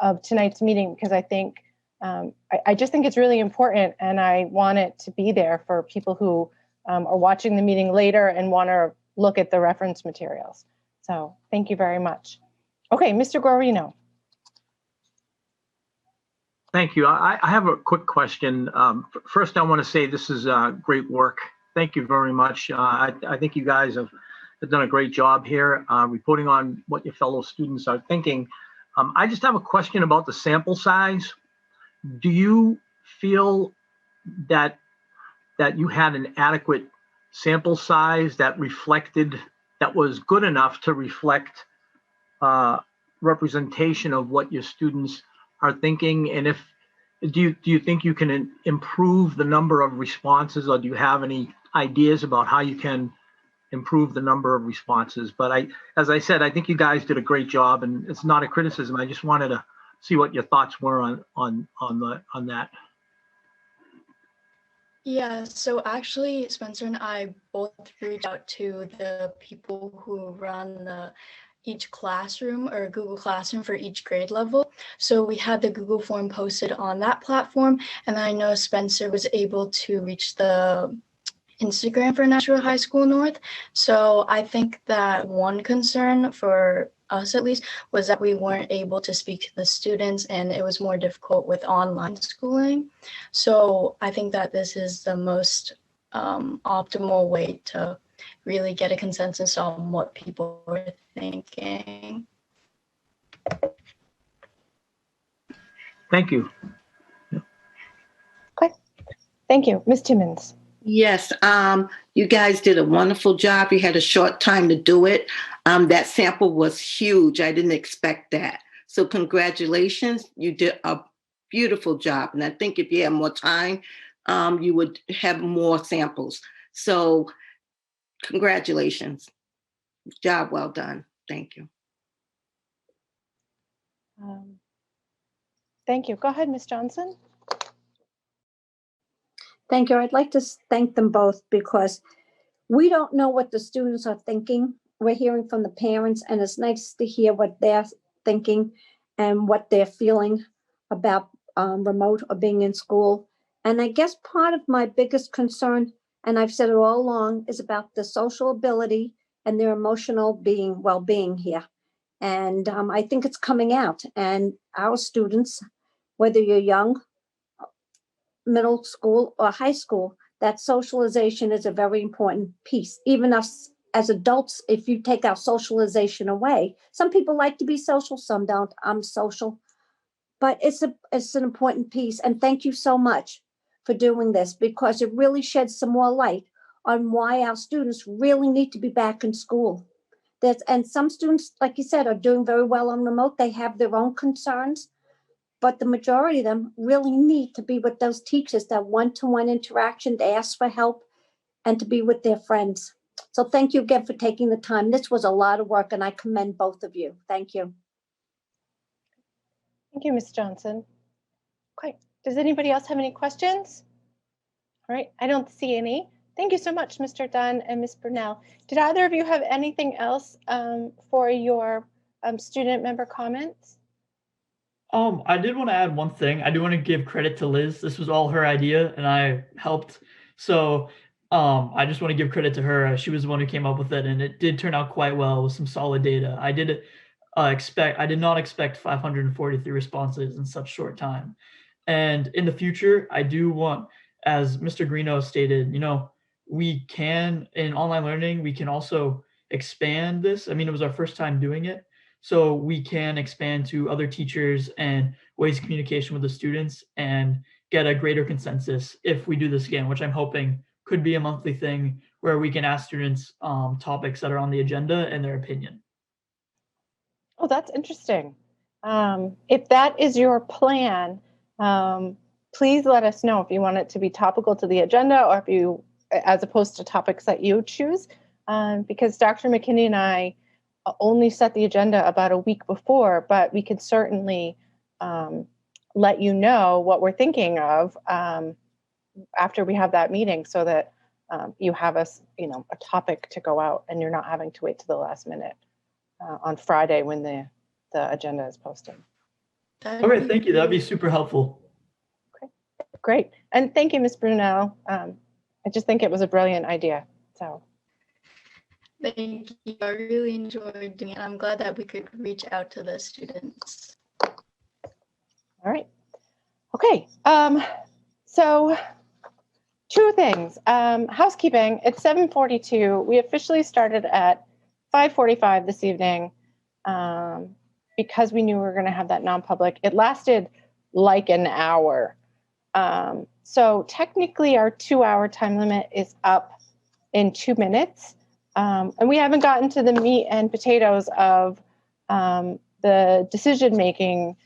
of tonight's meeting, because I think I just think it's really important, and I want it to be there for people who are watching the meeting later and want to look at the reference materials. So thank you very much. Okay, Mr. Guarino. Thank you. I have a quick question. First, I want to say this is great work. Thank you very much. I think you guys have done a great job here reporting on what your fellow students are thinking. I just have a question about the sample size. Do you feel that you had an adequate sample size that was good enough to reflect representation of what your students are thinking? And do you think you can improve the number of responses, or do you have any ideas about how you can improve the number of responses? But as I said, I think you guys did a great job, and it's not a criticism. I just wanted to see what your thoughts were on that. Yeah, so actually Spencer and I both reached out to the people who run each classroom or Google Classroom for each grade level. So we had the Google form posted on that platform, and I know Spencer was able to reach the Instagram for Nashua High School North. So I think that one concern for us, at least, was that we weren't able to speak to the students, and it was more difficult with online schooling. So I think that this is the most optimal way to really get a consensus on what people are thinking. Thank you. Okay, thank you. Ms. Timmons. Yes, you guys did a wonderful job. You had a short time to do it. That sample was huge. I didn't expect that. So congratulations. You did a beautiful job. And I think if you had more time, you would have more samples. So congratulations. Job well done. Thank you. Thank you. Go ahead, Ms. Johnson. Thank you. I'd like to thank them both, because we don't know what the students are thinking. We're hearing from the parents, and it's nice to hear what they're thinking and what they're feeling about remote or being in school. And I guess part of my biggest concern, and I've said it all along, is about the social ability and their emotional well-being here. And I think it's coming out. And our students, whether you're young, middle school or high school, that socialization is a very important piece. Even us as adults, if you take our socialization away, some people like to be social, some don't. I'm social, but it's an important piece. And thank you so much for doing this, because it really sheds some more light on why our students really need to be back in school. And some students, like you said, are doing very well on remote. They have their own concerns, but the majority of them really need to be with those teachers, that one-to-one interaction, to ask for help and to be with their friends. So thank you again for taking the time. This was a lot of work, and I commend both of you. Thank you. Thank you, Ms. Johnson. Okay, does anybody else have any questions? All right, I don't see any. Thank you so much, Mr. Dunn and Ms. Brunel. Did either of you have anything else for your student member comments? I did want to add one thing. I do want to give credit to Liz. This was all her idea and I helped. So I just want to give credit to her. She was the one who came up with it and it did turn out quite well with some solid data. I did not expect 543 responses in such short time. And in the future, I do want, as Mr. Greeno stated, we can, in online learning, we can also expand this. I mean, it was our first time doing it. So we can expand to other teachers and ways of communication with the students and get a greater consensus if we do this again, which I'm hoping could be a monthly thing where we can ask students topics that are on the agenda and their opinion. Oh, that's interesting. If that is your plan, please let us know if you want it to be topical to the agenda or if you, as opposed to topics that you choose, because Dr. McKinney and I only set the agenda about a week before, but we could certainly let you know what we're thinking of after we have that meeting so that you have a topic to go out and you're not having to wait to the last minute on Friday when the agenda is posted. Okay, thank you. That'd be super helpful. Okay, great. And thank you, Ms. Brunel. I just think it was a brilliant idea. So. Thank you. I really enjoyed doing it. I'm glad that we could reach out to the students. All right. Okay. So two things. Housekeeping. It's 7:42. We officially started at 5:45 this evening because we knew we were going to have that non-public. It lasted like an hour. So technically our 2-hour time limit is up in 2 minutes. And we haven't gotten to the meat and potatoes of the decision-making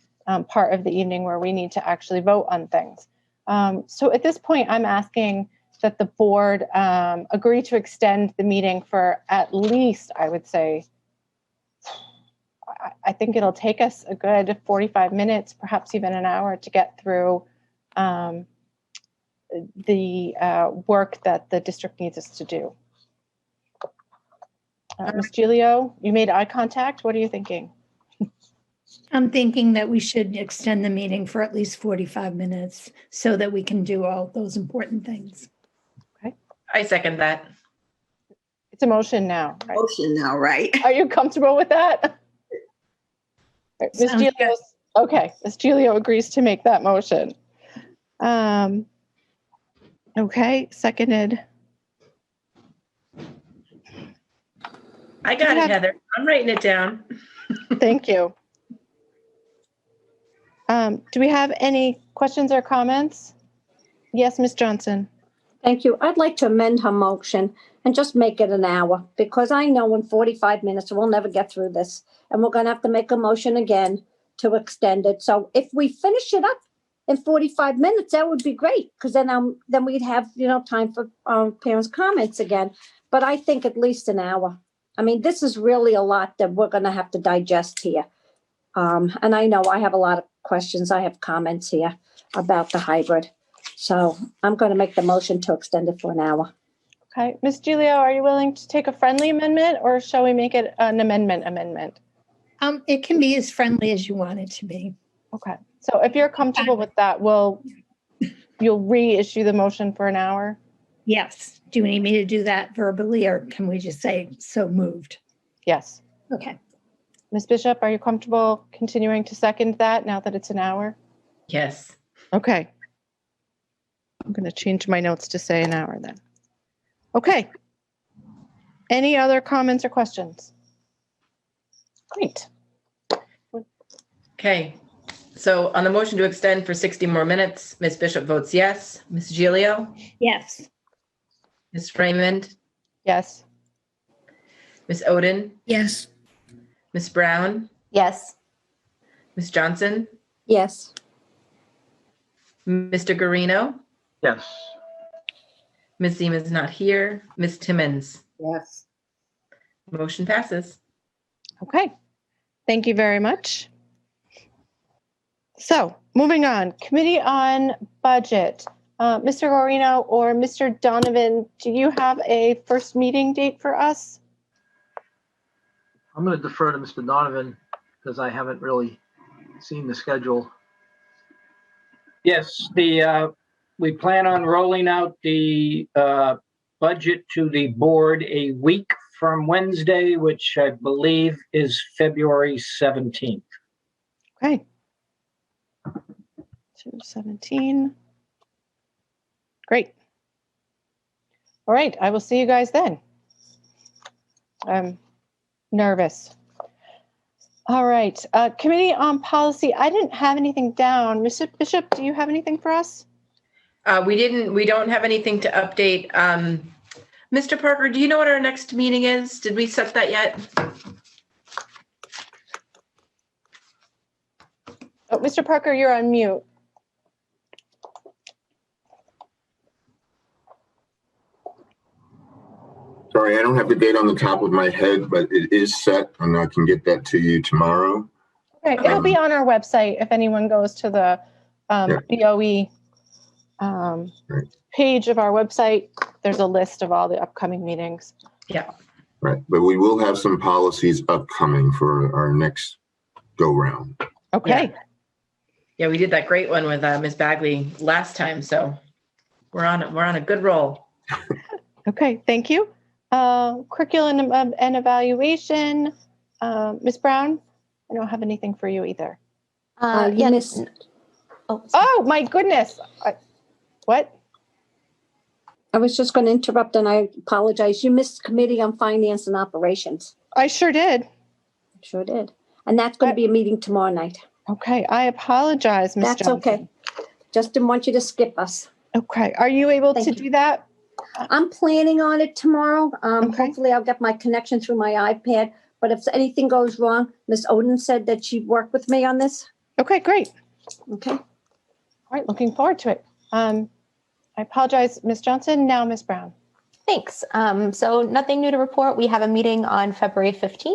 part of the evening where we need to actually vote on things. So at this point, I'm asking that the board agree to extend the meeting for at least, I would say, I think it'll take us a good 45 minutes, perhaps even an hour to get through the work that the district needs us to do. Ms. Giglio, you made eye contact. What are you thinking? I'm thinking that we should extend the meeting for at least 45 minutes so that we can do all those important things. Okay. I second that. It's a motion now. Right? Motion now, right? Are you comfortable with that? Right, Ms. Giglio, okay, Ms. Giglio agrees to make that motion. Okay, seconded. I got it, Heather. I'm writing it down. Thank you. Do we have any questions or comments? Yes, Ms. Johnson. Thank you. I'd like to amend her motion and just make it an hour because I know in 45 minutes we'll never get through this and we're going to have to make a motion again to extend it. So if we finish it up in 45 minutes, that would be great because then we'd have, time for parents' comments again. But I think at least an hour. I mean, this is really a lot that we're going to have to digest here. And I know I have a lot of questions. I have comments here about the hybrid. So I'm going to make the motion to extend it for an hour. Okay. Ms. Giglio, are you willing to take a friendly amendment or shall we make it an amendment? It can be as friendly as you want it to be. Okay. So if you're comfortable with that, you'll reissue the motion for an hour? Yes. Do you need me to do that verbally or can we just say so moved? Yes. Okay. Ms. Bishop, are you comfortable continuing to second that now that it's an hour? Yes. Okay. I'm going to change my notes to say an hour then. Okay. Any other comments or questions? Great. Okay. So on the motion to extend for 60 more minutes, Ms. Bishop votes yes. Ms. Giglio? Yes. Ms. Raymond? Yes. Ms. Oden? Yes. Ms. Brown? Yes. Ms. Johnson? Yes. Mr. Guarino? Yes. Ms. Zima is not here. Ms. Timmons? Yes. Motion passes. Okay. Thank you very much. So moving on, Committee on Budget. Mr. Guarino or Mr. Donovan, do you have a first meeting date for us? I'm going to defer to Mr. Donovan because I haven't really seen the schedule. Yes, we plan on rolling out the budget to the board a week from Wednesday, which I believe is February 17th. Okay. 2/17. Great. All right, I will see you guys then. I'm nervous. All right, Committee on Policy. I didn't have anything down. Mr. Bishop, do you have anything for us? We don't have anything to update. Mr. Parker, do you know what our next meeting is? Did we set that yet? Oh, Mr. Parker, you're on mute. Sorry, I don't have the date on the top of my head, but it is set, and I can get that to you tomorrow. Okay, it'll be on our website if anyone goes to the BOE page of our website. There's a list of all the upcoming meetings. Yeah. Right, but we will have some policies upcoming for our next go round. Okay. Yeah, we did that great one with Ms. Bagley last time, so we're on a good roll. Okay, thank you. Curriculum and evaluation. Ms. Brown, I don't have anything for you either. Yes. Oh my goodness. What? I was just going to interrupt and I apologize. You missed Committee on Finance and Operations. I sure did. Sure did. And that's going to be a meeting tomorrow night. Okay, I apologize, Ms. That's Johnson. okay. Just didn't want you to skip us. Okay, are you able to do that? I'm planning on it tomorrow. Hopefully I'll get my connection through my iPad. But if anything goes wrong, Ms. Oden said that she'd work with me on this. Okay, great. Okay. All right, looking forward to it. I apologize, Ms. Johnson. Now, Ms. Brown. Thanks. So nothing new to report. We have a meeting on February 15th.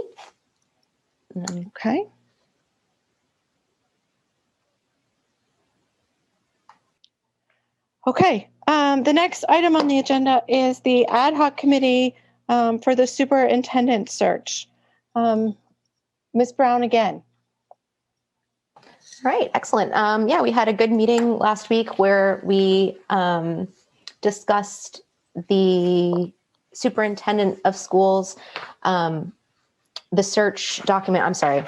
Okay. Okay, the next item on the agenda is the ad hoc committee for the superintendent search. Ms. Brown again. All right, excellent. Yeah, we had a good meeting last week where we discussed the superintendent of schools, the search document. I'm sorry,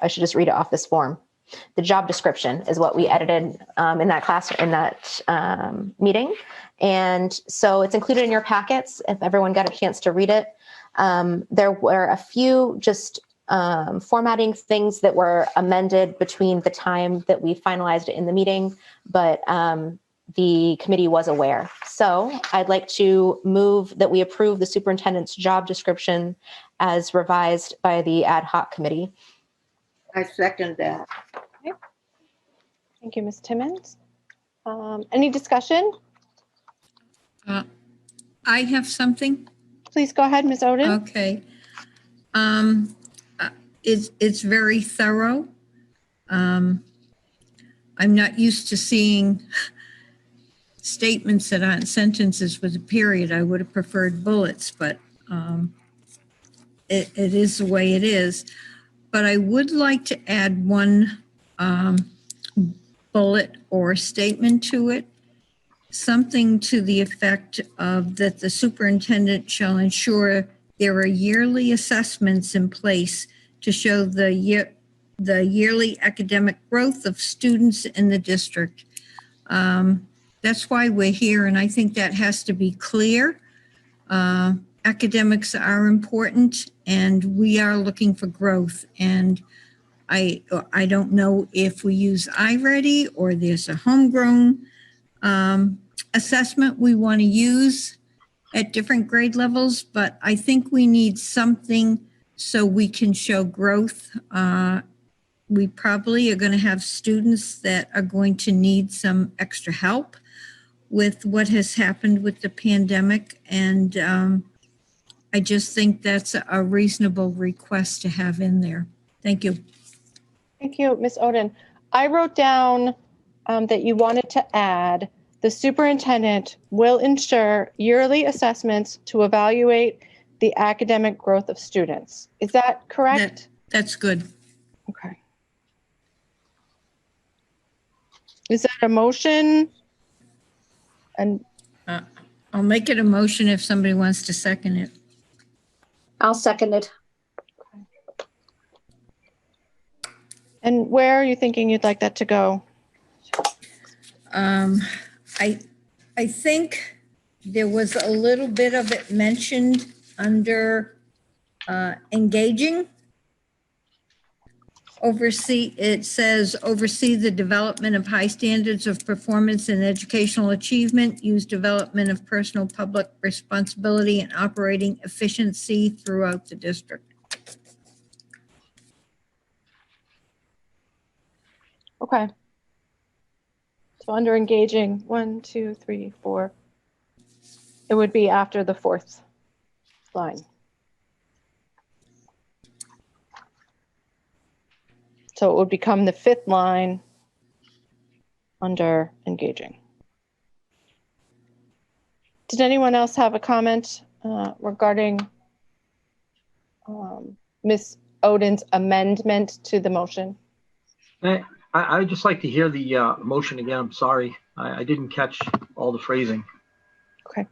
I should just read it off this form. The job description is what we edited in that meeting. And so it's included in your packets if everyone got a chance to read it. There were a few just formatting things that were amended between the time that we finalized it in the meeting, but the committee was aware. So I'd like to move that we approve the superintendent's job description as revised by the ad hoc committee. I second that. Okay. Thank you, Ms. Timmons. Any discussion? I have something. Please go ahead, Ms. Oden. Okay. It's very thorough. I'm not used to seeing statements that aren't sentences with a period. I would have preferred bullets, but it is the way it is. But I would like to add one bullet or statement to it, something to the effect of that the superintendent shall ensure there are yearly assessments in place to show the yearly academic growth of students in the district. That's why we're here, and I think that has to be clear. Academics are important, and we are looking for growth. And I don't know if we use iReady or there's a homegrown assessment we want to use at different grade levels, but I think we need something so we can show growth. We probably are going to have students that are going to need some extra help with what has happened with the pandemic, and I just think that's a reasonable request to have in there. Thank you. Thank you, Ms. Oden. I wrote down that you wanted to add the superintendent will ensure yearly assessments to evaluate the academic growth of students. Is that correct? That's good. Okay. Is that a motion? And I'll make it a motion if somebody wants to second it. I'll second it. and where are you thinking you'd like that to go? I think there was a little bit of it mentioned under engaging. It says oversee the development of high standards of performance and educational achievement, use development of personal public responsibility and operating efficiency throughout the district. Okay. So under engaging, 1, 2, 3, 4. It would be after the fourth line. So it would become the fifth line under engaging. Did anyone else have a comment regarding Ms. Oden's amendment to the motion? I'd just like to hear the motion again. I'm sorry. I didn't catch all the phrasing. Okay.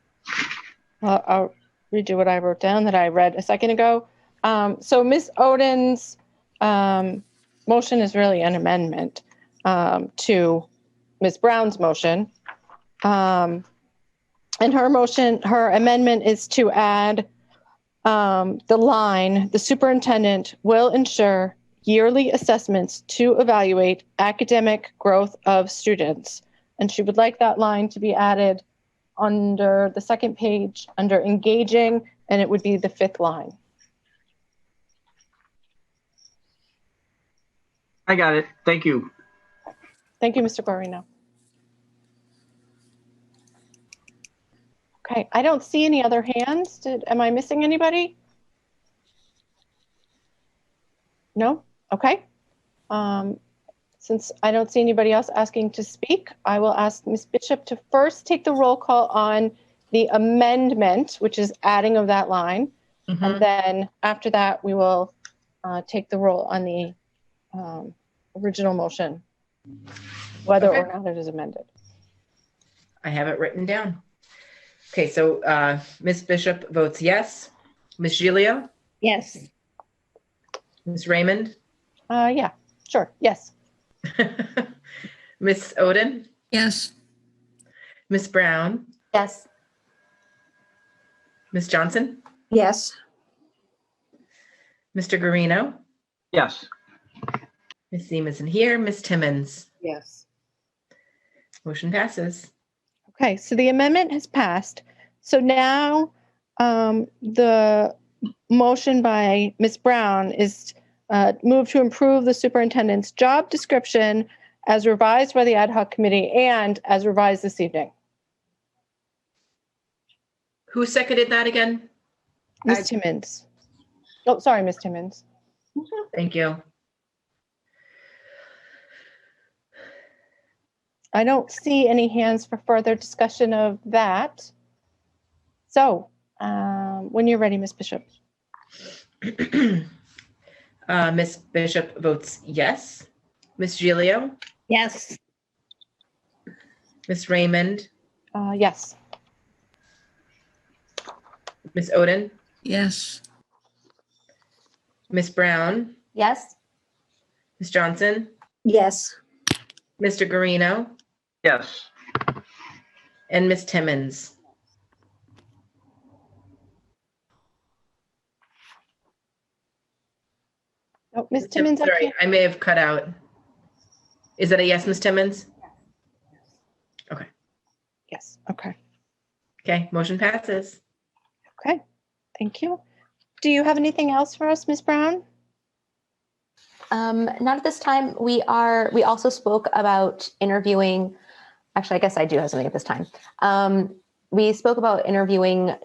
I'll redo what I wrote down that I read a second ago. So Ms. Oden's motion is really an amendment to Ms. Brown's motion. And her amendment is to add the line, the superintendent will ensure yearly assessments to evaluate academic growth of students. And she would like that line to be added under the second page under engaging, and it would be the fifth line. I got it. Thank you. Thank you, Mr. Guarino. Okay, I don't see any other hands. Am I missing anybody? No? Okay. Since I don't see anybody else asking to speak, I will ask Ms. Bishop to first take the roll call on the amendment, which is adding of that line. Mm-hmm. And then after that, we will take the roll on the original motion, whether or not it is amended. I have it written down. Okay, so Ms. Bishop votes yes. Ms. Giglio? Yes. Ms. Raymond? Yeah, sure, yes. Ms. Oden? Yes. Ms. Brown? Yes. Ms. Johnson? Yes. Mr. Guarino? Yes. Ms. Seam isn't here. Ms. Timmons? Yes. Motion passes. Okay, so the amendment has passed. So now the motion by Ms. Brown is move to improve the superintendent's job description as revised by the ad hoc committee and as revised this evening. Who seconded that again? Ms. Timmons. Oh, sorry, Ms. Timmons. Thank you. I don't see any hands for further discussion of that. So when you're ready, Ms. Bishop. Ms. Bishop votes yes. Ms. Giglio? Yes. Ms. Raymond? Yes. Ms. Oden? Yes. Ms. Brown? Yes. Ms. Johnson? Yes. Mr. Guarino? Yes. And Ms. Timmons? Oh, Ms. Timmons. Sorry, I may have cut out. Is that a yes, Ms. Timmons? Okay. Yes. Okay. Okay, motion passes. Okay. Thank you. Do you have anything else for us, Ms. Brown? Not at this time. We also spoke about interviewing. Actually, I guess I do have something at this time. We spoke about interviewing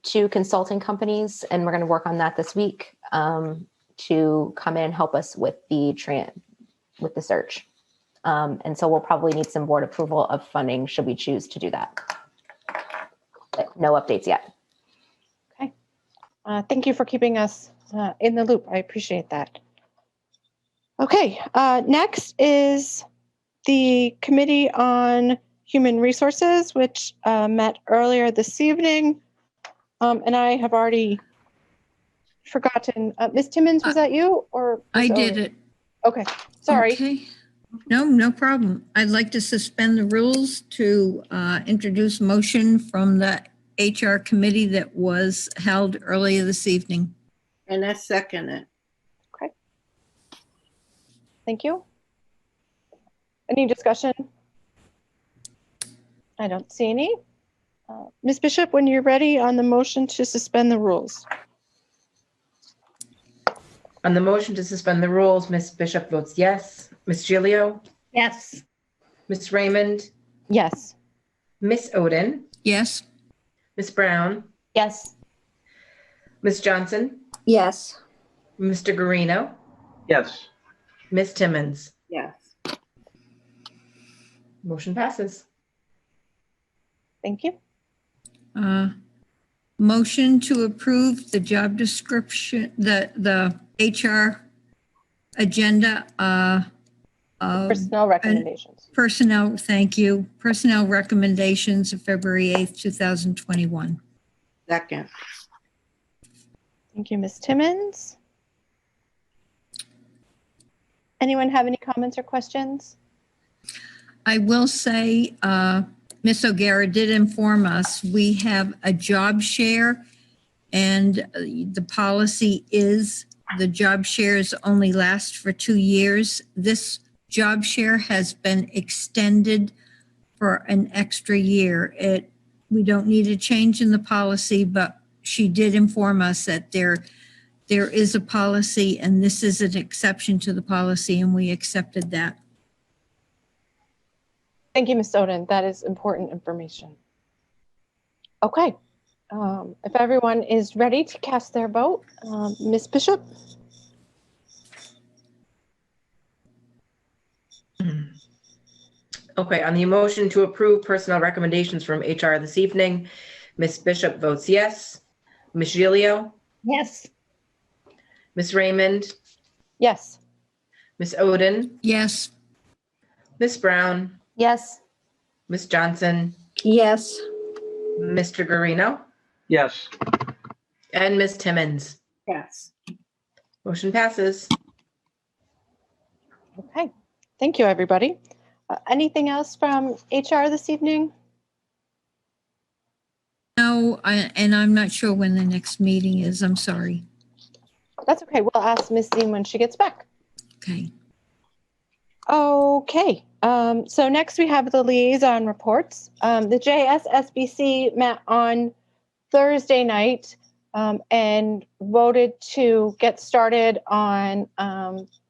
2 consulting companies, and we're going to work on that this week to come in and help us with the search. And so we'll probably need some board approval of funding should we choose to do that. But no updates yet. Okay. Thank you for keeping us in the loop. I appreciate that. Okay. Next is the Committee on Human Resources, which met earlier this evening. And I have already forgotten. Ms. Timmons, was that you or? I did it. Okay, sorry. Okay. No problem. I'd like to suspend the rules to introduce motion from the HR committee that was held earlier this evening. And I second it. Okay. Thank you. Any discussion? I don't see any. Ms. Bishop, when you're ready on the motion to suspend the rules. On the motion to suspend the rules, Ms. Bishop votes yes. Ms. Gilio? Yes. Ms. Raymond? Yes. Ms. Oden? Yes. Ms. Brown? Yes. Ms. Johnson? Yes. Mr. Guarino? Yes. Ms. Timmons? Yes. Motion passes. Thank you. Motion to approve the job description, the HR agenda. Personnel recommendations. Personnel, thank you. Personnel recommendations of February 8th, 2021. Second. Thank you, Ms. Timmons. Anyone have any comments or questions? I will say, Ms. O'Gara did inform us, we have a job share, and the policy is the job shares only last for 2 years. This job share has been extended for an extra year. We don't need a change in the policy, but she did inform us that there is a policy and this is an exception to the policy, and we accepted that. Thank you, Ms. Oden. That is important information. Okay. If everyone is ready to cast their vote, Ms. Bishop? Okay, on the motion to approve personnel recommendations from HR this evening, Ms. Bishop votes yes. Ms. Gilio? Yes. Ms. Raymond? Yes. Ms. Oden? Yes. Ms. Brown? Yes. Ms. Johnson? Yes. Mr. Guarino? Yes. And Ms. Timmons? Yes. Motion passes. Okay. Thank you, everybody. Anything else from HR this evening? No, and I'm not sure when the next meeting is. I'm sorry. That's okay. We'll ask Ms. Dean when she gets back. Okay. Okay. So next we have the liaison reports. The JSSBC met on Thursday night and voted to get started on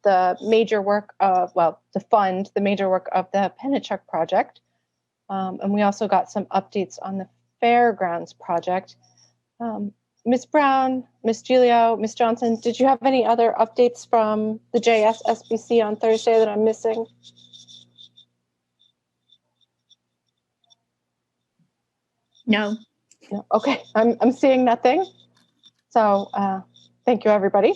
the major work of, the major work of the Penachuk project. And we also got some updates on the Fairgrounds project. Ms. Brown, Ms. Gilio, Ms. Johnson, did you have any other updates from the JSSBC on Thursday that I'm missing? No. No. Okay, I'm seeing nothing. So thank you, everybody.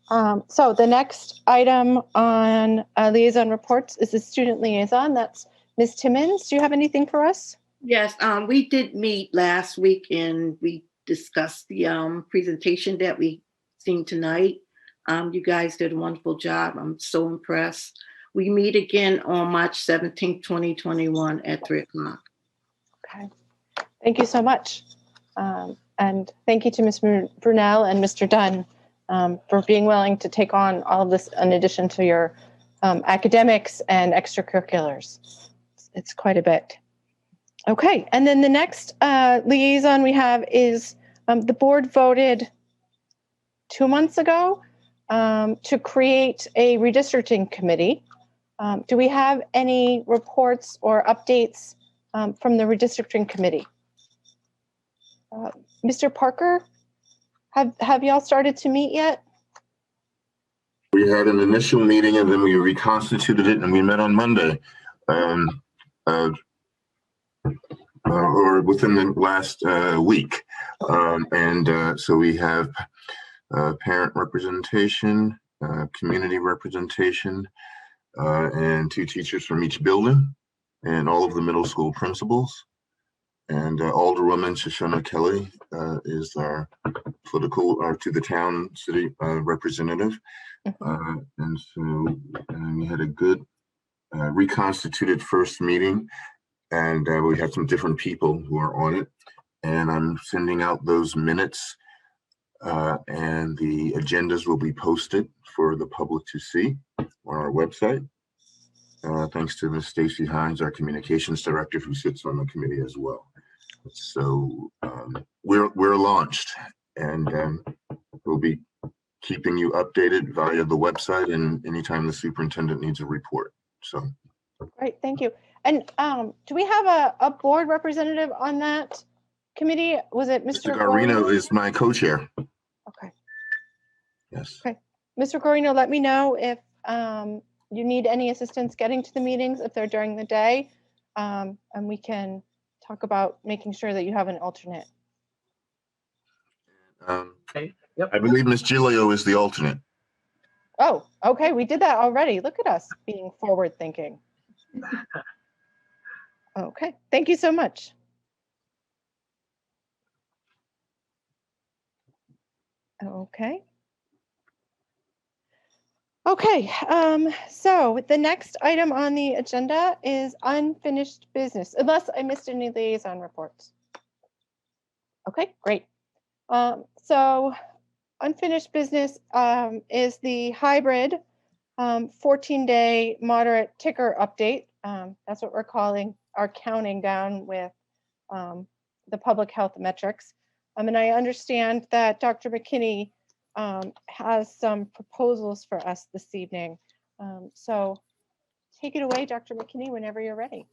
So the next item on liaison reports is the student liaison. That's Ms. Timmons. Do you have anything for us? Yes, we did meet last week and we discussed the presentation that we seen tonight. You guys did a wonderful job. I'm so impressed. We meet again on March 17th, 2021 at 3:00. Okay. Thank you so much. And thank you to Ms. Brunel and Mr. Dunn for being willing to take on all of this in addition to your academics and extracurriculars. It's quite a bit. Okay, and then the next liaison we have is the board voted 2 months ago to create a redistricting committee. Do we have any reports or updates from the redistricting committee? Mr. Parker, have y'all started to meet yet? We had an initial meeting and then we reconstituted it and we met on Monday. Or within the last week. So we have parent representation, community representation, and 2 teachers from each building, and all of the middle school principals. And Alderwoman Shoshana Kelly is our to the town city representative. And so we had a good reconstituted first meeting, and we had some different people who are on it. And I'm sending out those minutes, and the agendas will be posted for the public to see on our website. Thanks to Ms. Stacy Hines, our communications director, who sits on the committee as well. So we're launched, and we'll be keeping you updated via the website and anytime the superintendent needs a report. So. Great, thank you. And do we have a board representative on that committee? Was it Mr. Garino is my co-chair. Okay. Yes. Okay. Mr. Garino, let me know if you need any assistance getting to the meetings, if they're during the day, and we can talk about making sure that you have an alternate. Okay. Yep. I believe Ms. Giglio is the alternate. Oh, okay. We did that already. Look at us being forward thinking. Okay. Thank you so much. Okay. Okay. So the next item on the agenda is unfinished business, unless I missed any liaison reports. Okay, great. So unfinished business is the hybrid 14-day moderate ticker update. That's what we're calling our counting down with the public health metrics. And I understand that Dr. McKinney has some proposals for us this evening. So take it away, Dr. McKinney, whenever you're ready.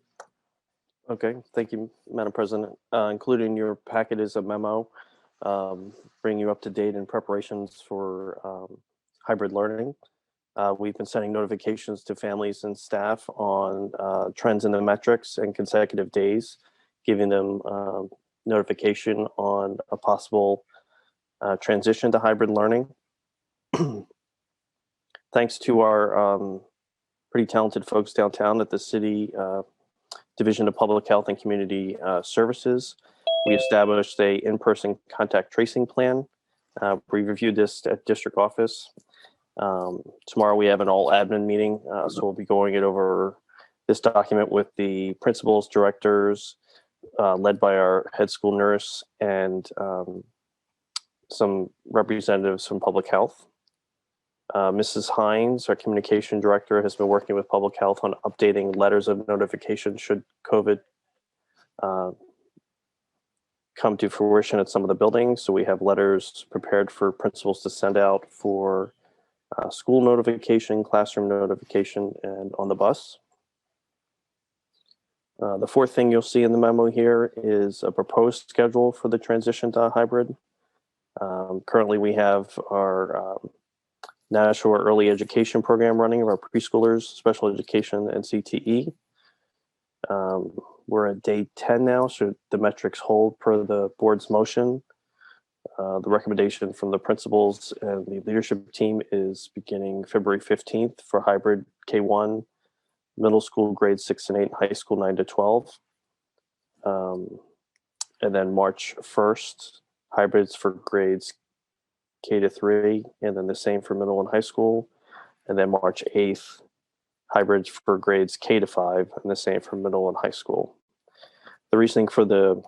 Okay, thank you, Madam President. Included in your packet is a memo bringing you up to date in preparations for hybrid learning. We've been sending notifications to families and staff on trends in the metrics and consecutive days, giving them notification on a possible transition to hybrid learning. Thanks to our pretty talented folks downtown at the city Division of Public Health and Community Services, we established a in-person contact tracing plan. We reviewed this at district office. Tomorrow we have an all admin meeting, so we'll be going it over this document with the principals, directors, led by our head school nurse, and some representatives from public health. Mrs. Hines, our communication director, has been working with public health on updating letters of notification should COVID come to fruition at some of the buildings. So we have letters prepared for principals to send out for school notification, classroom notification, and on the bus. The fourth thing you'll see in the memo here is a proposed schedule for the transition to hybrid. Currently, we have our Nashua Early Education program running of our preschoolers, special education, and CTE. We're at day 10 now, so the metrics hold per the board's motion. The recommendation from the principals and the leadership team is beginning February 15th for hybrid K1, middle school grades 6 and 8, high school 9 to 12. And then March 1st, hybrids for grades K to 3, and then the same for middle and high school. And then March 8th, hybrids for grades K to 5, and the same for middle and high school. The reasoning for the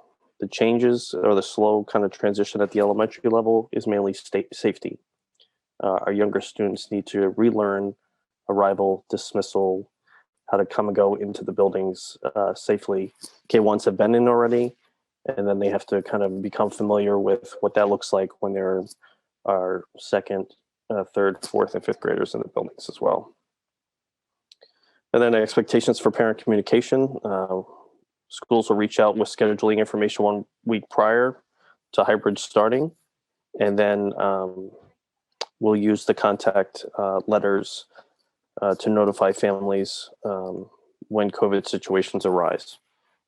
changes or the slow kind of transition at the elementary level is mainly safety. Our younger students need to relearn arrival, dismissal, how to come and go into the buildings safely. K1s have been in already, and then they have to kind of become familiar with what that looks like when they're our second, third, fourth, and fifth graders in the buildings as well. And then expectations for parent communication. Schools will reach out with scheduling information 1 week prior to hybrid starting. And then we'll use the contact letters to notify families when COVID situations arise.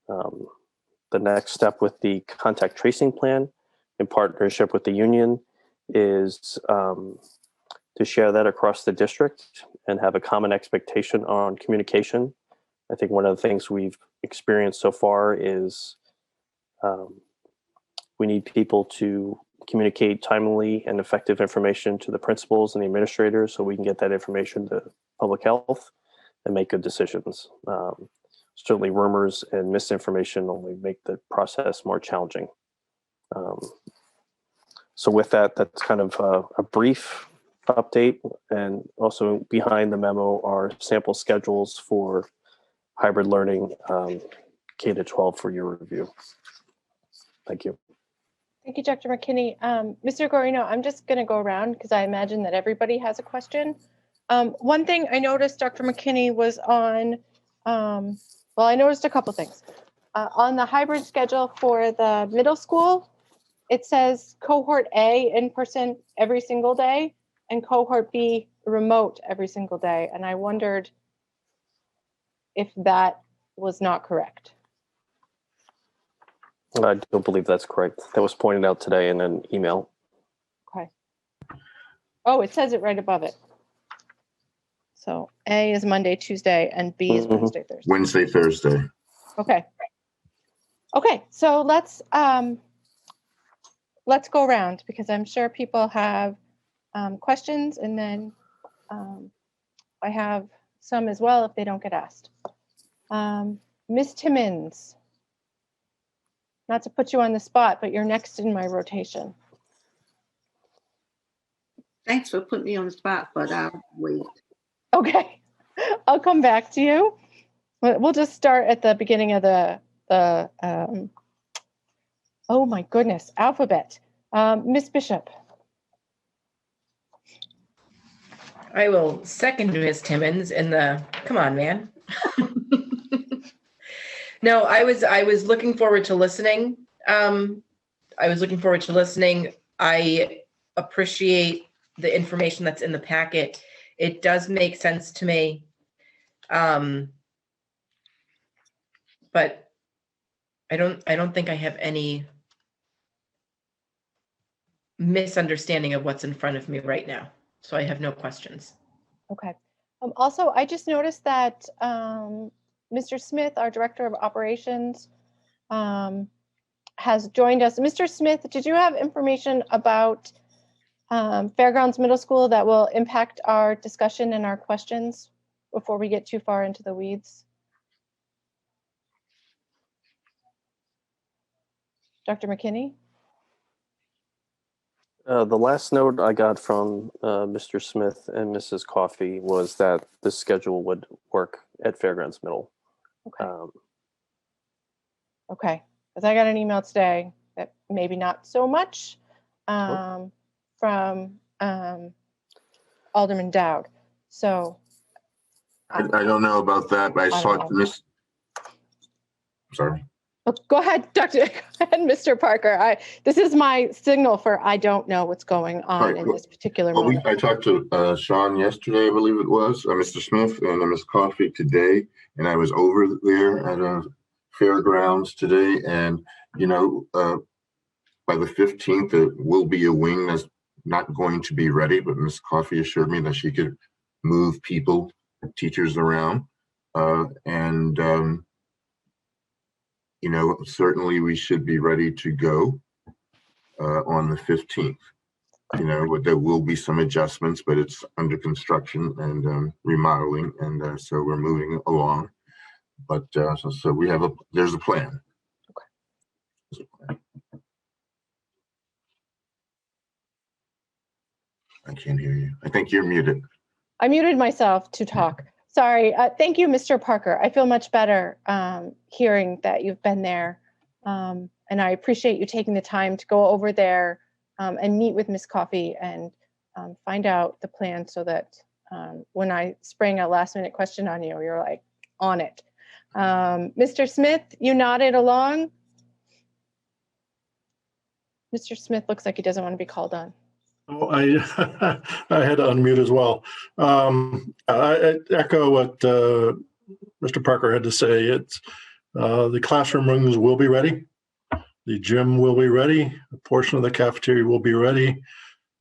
The next step with the contact tracing plan in partnership with the union is to share that across the district and have a common expectation on communication. I think one of the things we've experienced so far is we need people to communicate timely and effective information to the principals and the administrators so we can get that information to public health and make good decisions. Certainly rumors and misinformation only make the process more challenging. So with that, that's kind of a brief update, and also behind the memo are sample schedules for hybrid learning K-12 for your review. Thank you. Thank you, Dr. McKinney. Mr. Guarino, I'm just going to go around because I imagine that everybody has a question. One thing I noticed Dr. McKinney was on, well, I noticed a couple things. On the hybrid schedule for the middle school, it says cohort A in person every single day and cohort B remote every single day. And I wondered if that was not correct. I don't believe that's correct. That was pointed out today in an email. Okay. Oh, it says it right above it. So A is Monday, Tuesday, and B is Wednesday, Thursday. Wednesday, Thursday. Okay. Okay, so let's go around because I'm sure people have questions, and then I have some as well if they don't get asked. Ms. Timmons, not to put you on the spot, but you're next in my rotation. Thanks for putting me on the spot, but I'll wait. Okay, I'll come back to you. We'll just start at the beginning of the oh my goodness, alphabet. Ms. Bishop. I will second Ms. Timmons in the, come on, man. No, I was looking forward to listening. I appreciate the information that's in the packet. It does make sense to me. But I don't think I have any misunderstanding of what's in front of me right now. So I have no questions. Okay. Also, I just noticed that Mr. Smith, our Director of Operations, has joined us. Mr. Smith, did you have information about Fairgrounds Middle School that will impact our discussion and our questions before we get too far into the weeds? Dr. McKinney? The last note I got from Mr. Smith and Mrs. Coffey was that the schedule would work at Fairgrounds Middle. Okay. Okay, because I got an email today that maybe not so much from Alderman Dowd. So I don't know about that, but I saw Miss. Sorry. Oh, go ahead, Mr. Parker. This is my signal for I don't know what's going on in this particular moment. I talked to Sean yesterday, I believe it was, Mr. Smith and Ms. Coffey today, and I was over there at Fairgrounds today, and by the 15th, it will be a wing that's not going to be ready, but Ms. Coffey assured me that she could move people, teachers around, certainly we should be ready to go on the 15th. There will be some adjustments, but it's under construction and remodeling, and so we're moving along. But so we have there's a plan. Okay. I can't hear you. I think you're muted. I muted myself to talk. Sorry. Thank you, Mr. Parker. I feel much better hearing that you've been there. And I appreciate you taking the time to go over there and meet with Ms. Coffey and find out the plan so that when I sprang a last minute question on you, you're like on it. Mr. Smith, you nodded along. Mr. Smith looks like he doesn't want to be called on. Oh, I had to unmute as well. I echo what Mr. Parker had to say. It's the classroom rooms will be ready. The gym will be ready. A portion of the cafeteria will be ready.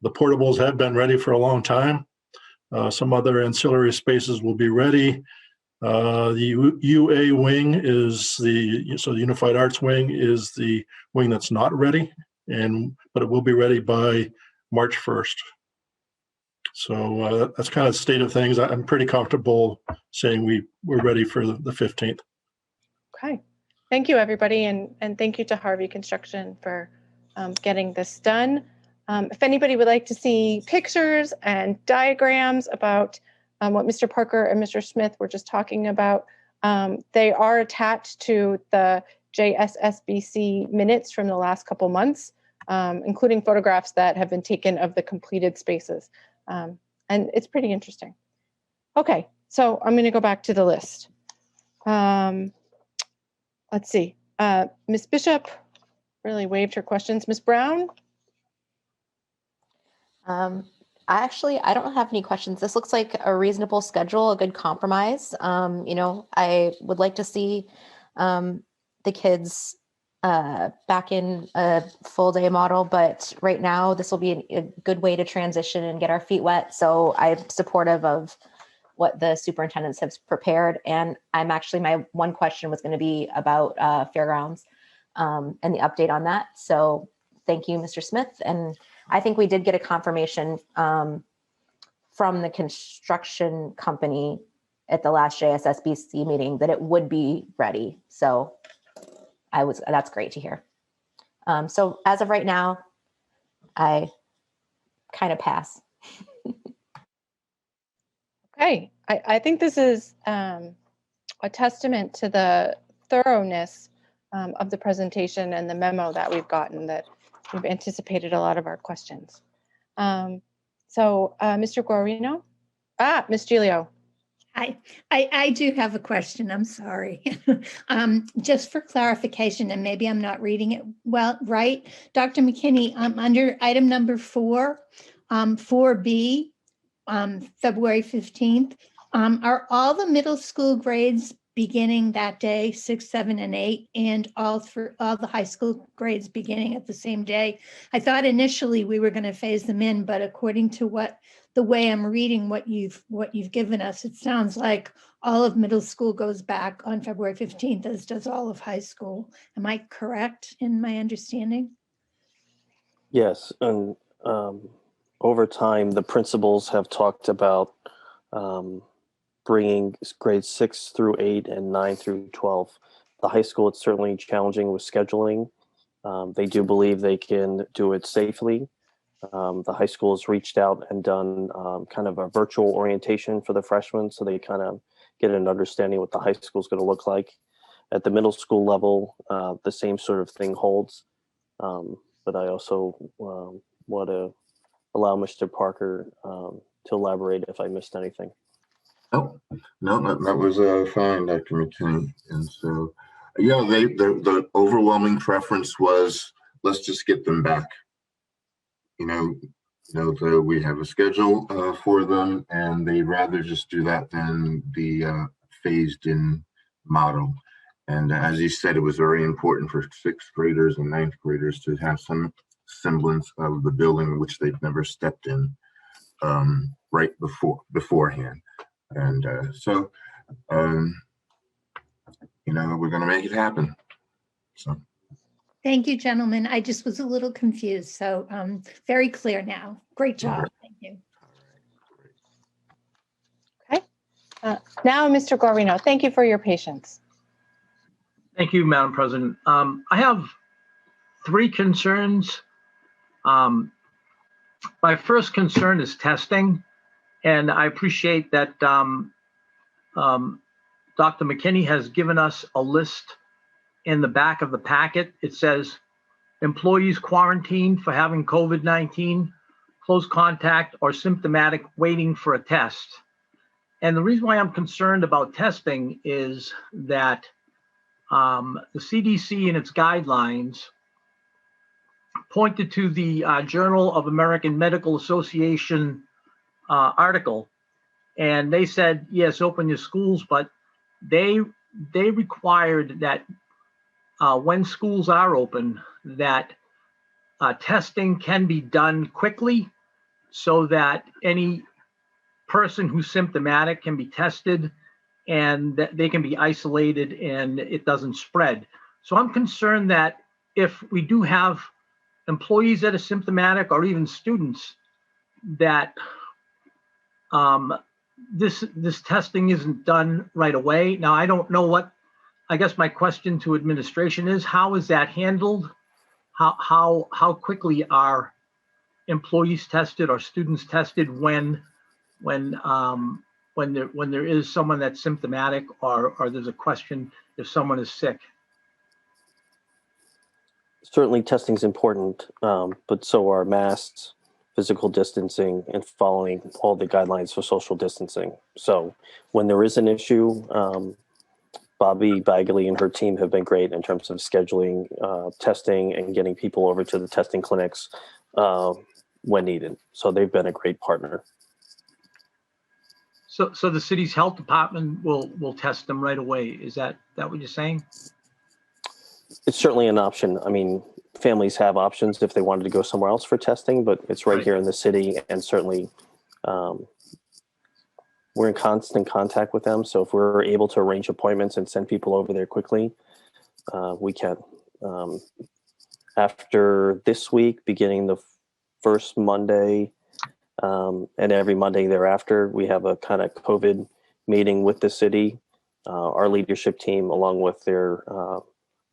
The portables have been ready for a long time. Some other ancillary spaces will be ready. The UA wing is the Unified Arts wing is the wing that's not ready, but it will be ready by March 1st. So that's kind of the state of things. I'm pretty comfortable saying we're ready for the 15th. Okay. Thank you, everybody. And thank you to Harvey Construction for getting this done. If anybody would like to see pictures and diagrams about what Mr. Parker and Mr. Smith were just talking about, they are attached to the JSSBC minutes from the last couple months, including photographs that have been taken of the completed spaces. And it's pretty interesting. Okay, so I'm going to go back to the list. Let's see. Ms. Bishop really waved her questions. Ms. Brown? I don't have any questions. This looks like a reasonable schedule, a good compromise. I would like to see the kids back in a full day model, but right now this will be a good way to transition and get our feet wet. So I'm supportive of what the superintendents have prepared. And my one question was going to be about fairgrounds and the update on that. So thank you, Mr. Smith. And I think we did get a confirmation from the construction company at the last JSSBC meeting that it would be ready. So that's great to hear. So as of right now, I kind of pass. Okay, I think this is a testament to the thoroughness of the presentation and the memo that we've gotten, that we've anticipated a lot of our questions. So Mr. Guarino? Ms. Giglio. Hi, I do have a question. I'm sorry. Just for clarification, and maybe I'm not reading it well, right? Dr. McKinney, under item number 4, 4B, February 15th, are all the middle school grades beginning that day, 6, 7, and 8, and all the high school grades beginning at the same day? I thought initially we were going to phase them in, but according to the way I'm reading what you've given us, it sounds like all of middle school goes back on February 15th, as does all of high school. Am I correct in my understanding? Yes, and over time, the principals have talked about bringing grades 6 through 8 and 9 through 12. The high school, it's certainly challenging with scheduling. They do believe they can do it safely. The high school has reached out and done kind of a virtual orientation for the freshmen, so they kind of get an understanding what the high school is going to look like. At the middle school level, the same sort of thing holds. But I also want to allow Mr. Parker to elaborate if I missed anything. Oh, no, that was fine, Dr. McKinney. And so, yeah, the overwhelming preference was, let's just get them back. We have a schedule for them, and they'd rather just do that than the phased-in model. And as you said, it was very important for 6th graders and 9th graders to have some semblance of the building which they've never stepped in right beforehand. And so, we're going to make it happen. So. Thank you, gentlemen. I just was a little confused, so very clear now. Great job. Thank you. Okay. Now, Mr. Guarino, thank you for your patience. Thank you, Madam President. I have 3 concerns. My first concern is testing, and I appreciate that Dr. McKinney has given us a list in the back of the packet. It says employees quarantined for having COVID-19, close contact, or symptomatic waiting for a test. And the reason why I'm concerned about testing is that the CDC in its guidelines pointed to the Journal of American Medical Association article, and they said, yes, open your schools, but they required that when schools are open, that testing can be done quickly so that any person who's symptomatic can be tested and that they can be isolated and it doesn't spread. So I'm concerned that if we do have employees that are symptomatic or even students, that this testing isn't done right away. Now, I don't know what, I guess my question to administration is, how is that handled? How quickly are employees tested or students tested when there is someone that's symptomatic or there's a question if someone is sick? Certainly testing is important, but so are masks, physical distancing, and following all the guidelines for social distancing. So when there is an issue, Bobby Bagley and her team have been great in terms of scheduling testing and getting people over to the testing clinics when needed. So they've been a great partner. So the city's health department will test them right away. Is that what you're saying? It's certainly an option. I mean, families have options if they wanted to go somewhere else for testing, but it's right here in the city, and certainly we're in constant contact with them. So if we're able to arrange appointments and send people over there quickly, we can. After this week, beginning the first Monday and every Monday thereafter, we have a kind of COVID meeting with the city, our leadership team, along with their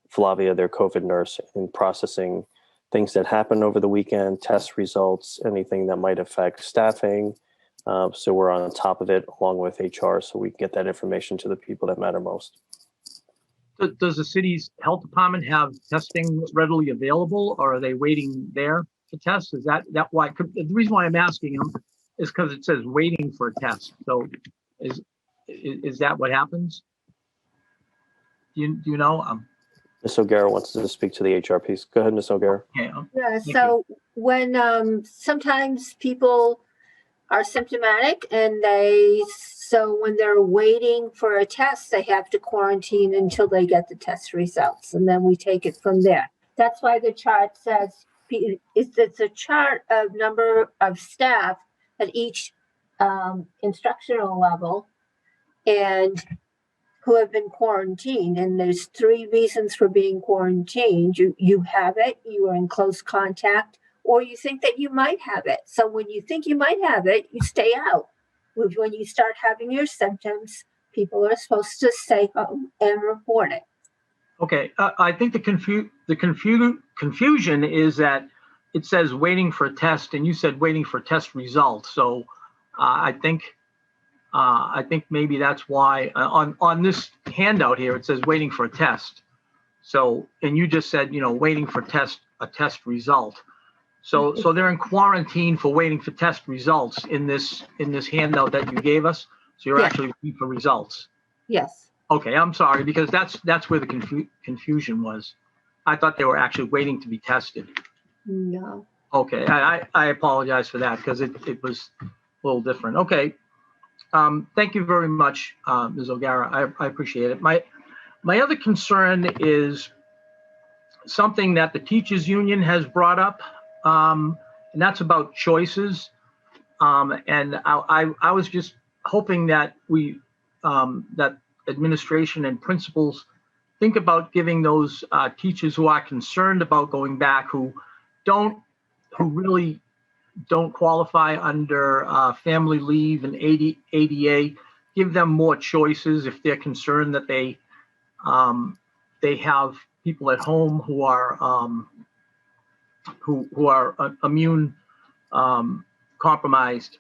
Flavia, their COVID nurse, in processing things that happened over the weekend, test results, anything that might affect staffing. So we're on top of it along with HR so we can get that information to the people that matter most. Does the city's health department have testing readily available, or are they waiting there to test? Is that why? The reason why I'm asking them is because it says waiting for a test. So is that what happens? Do you know? Ms. O'Gara wants to speak to the HR piece. Go ahead, Ms. O'Gara. Yeah, so when sometimes people are symptomatic and when they're waiting for a test, they have to quarantine until they get the test results, and then we take it from there. That's why the chart says it's a chart of number of staff at each instructional level and who have been quarantined. And there's 3 reasons for being quarantined. You have it, you are in close contact, or you think that you might have it. So when you think you might have it, you stay out. When you start having your symptoms, people are supposed to stay home and report it. Okay, I think the confusion is that it says waiting for a test, and you said waiting for test results. So I think maybe that's why on this handout here it says waiting for a test. So, and you just said waiting for a test result. So they're in quarantine for waiting for test results in this handout that you gave us. So you're actually waiting for results. Yes. Okay, I'm sorry, because that's where the confusion was. I thought they were actually waiting to be tested. No. Okay, I apologize for that because it was a little different. Okay, thank you very much, Ms. O'Gara. I appreciate it. My other concern is something that the teachers union has brought up, and that's about choices. And I was just hoping that that administration and principals think about giving those teachers who are concerned about going back, who really don't qualify under family leave and ADA, give them more choices if they're concerned that they have people at home who are immune compromised,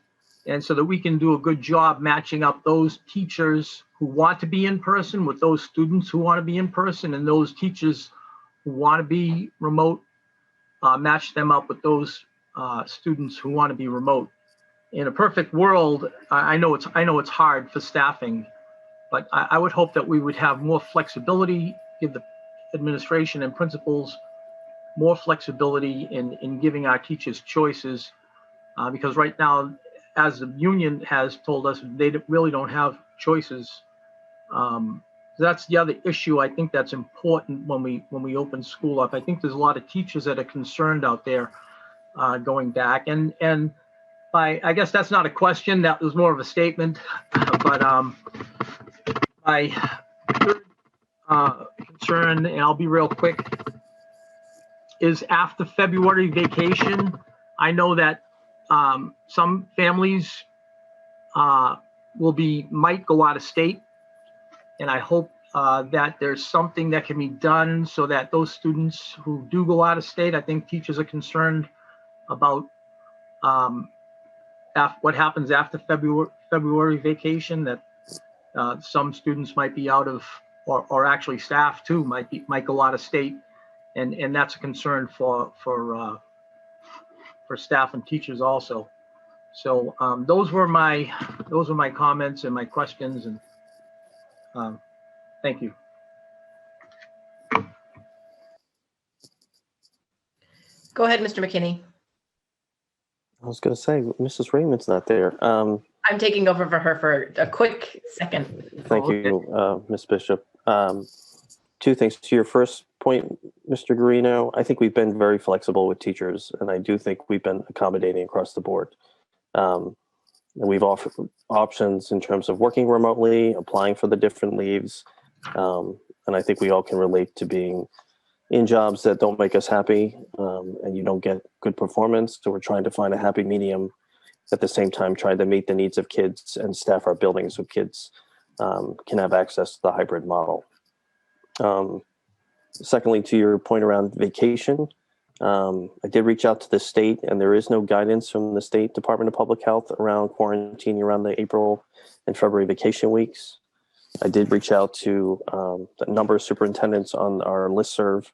and so that we can do a good job matching up those teachers who want to be in person with those students who want to be in person, and those teachers who want to be remote, match them up with those students who want to be remote. In a perfect world, I know it's hard for staffing, but I would hope that we would have more flexibility, give the administration and principals more flexibility in giving our teachers choices, because right now, as the union has told us, they really don't have choices. That's the other issue I think that's important when we open school up. I think there's a lot of teachers that are concerned out there going back, and I guess that's not a question. That was more of a statement. But my third concern, and I'll be real quick, is after February vacation. I know that some families might go out of state, and I hope that there's something that can be done so that those students who do go out of state, I think teachers are concerned about what happens after February vacation, that some students might be out of, or actually staff too might go out of state, and that's a concern for staff and teachers also. So those were my comments and my questions, and thank you. Go ahead, Mr. McKinney. I was going to say, Mrs. Raymond's not there. I'm taking over for her for a quick second. Thank you, Ms. Bishop. Two things. To your first point, Mr. Guarino, I think we've been very flexible with teachers, and I do think we've been accommodating across the board. And we've offered options in terms of working remotely, applying for the different leaves, and I think we all can relate to being in jobs that don't make us happy, and you don't get good performance. So we're trying to find a happy medium, at the same time trying to meet the needs of kids and staff our buildings so kids can have access to the hybrid model. Secondly, to your point around vacation, I did reach out to the state, and there is no guidance from the State Department of Public Health around quarantining around the April and February vacation weeks. I did reach out to a number of superintendents on our listserv,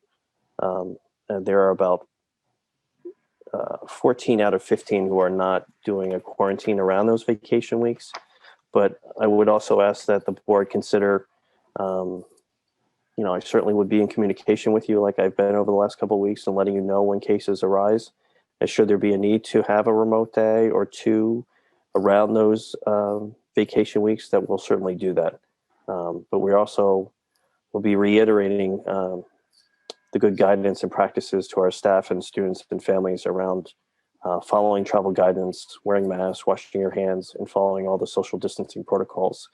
and there are about 14 out of 15 who are not doing a quarantine around those vacation weeks. But I would also ask that the board consider, I certainly would be in communication with you like I've been over the last couple of weeks and letting you know when cases arise. And should there be a need to have a remote day or two around those vacation weeks, that we'll certainly do that. But we also will be reiterating the good guidance and practices to our staff and students and families around following travel guidance, wearing masks, washing your hands, and following all the social distancing protocols.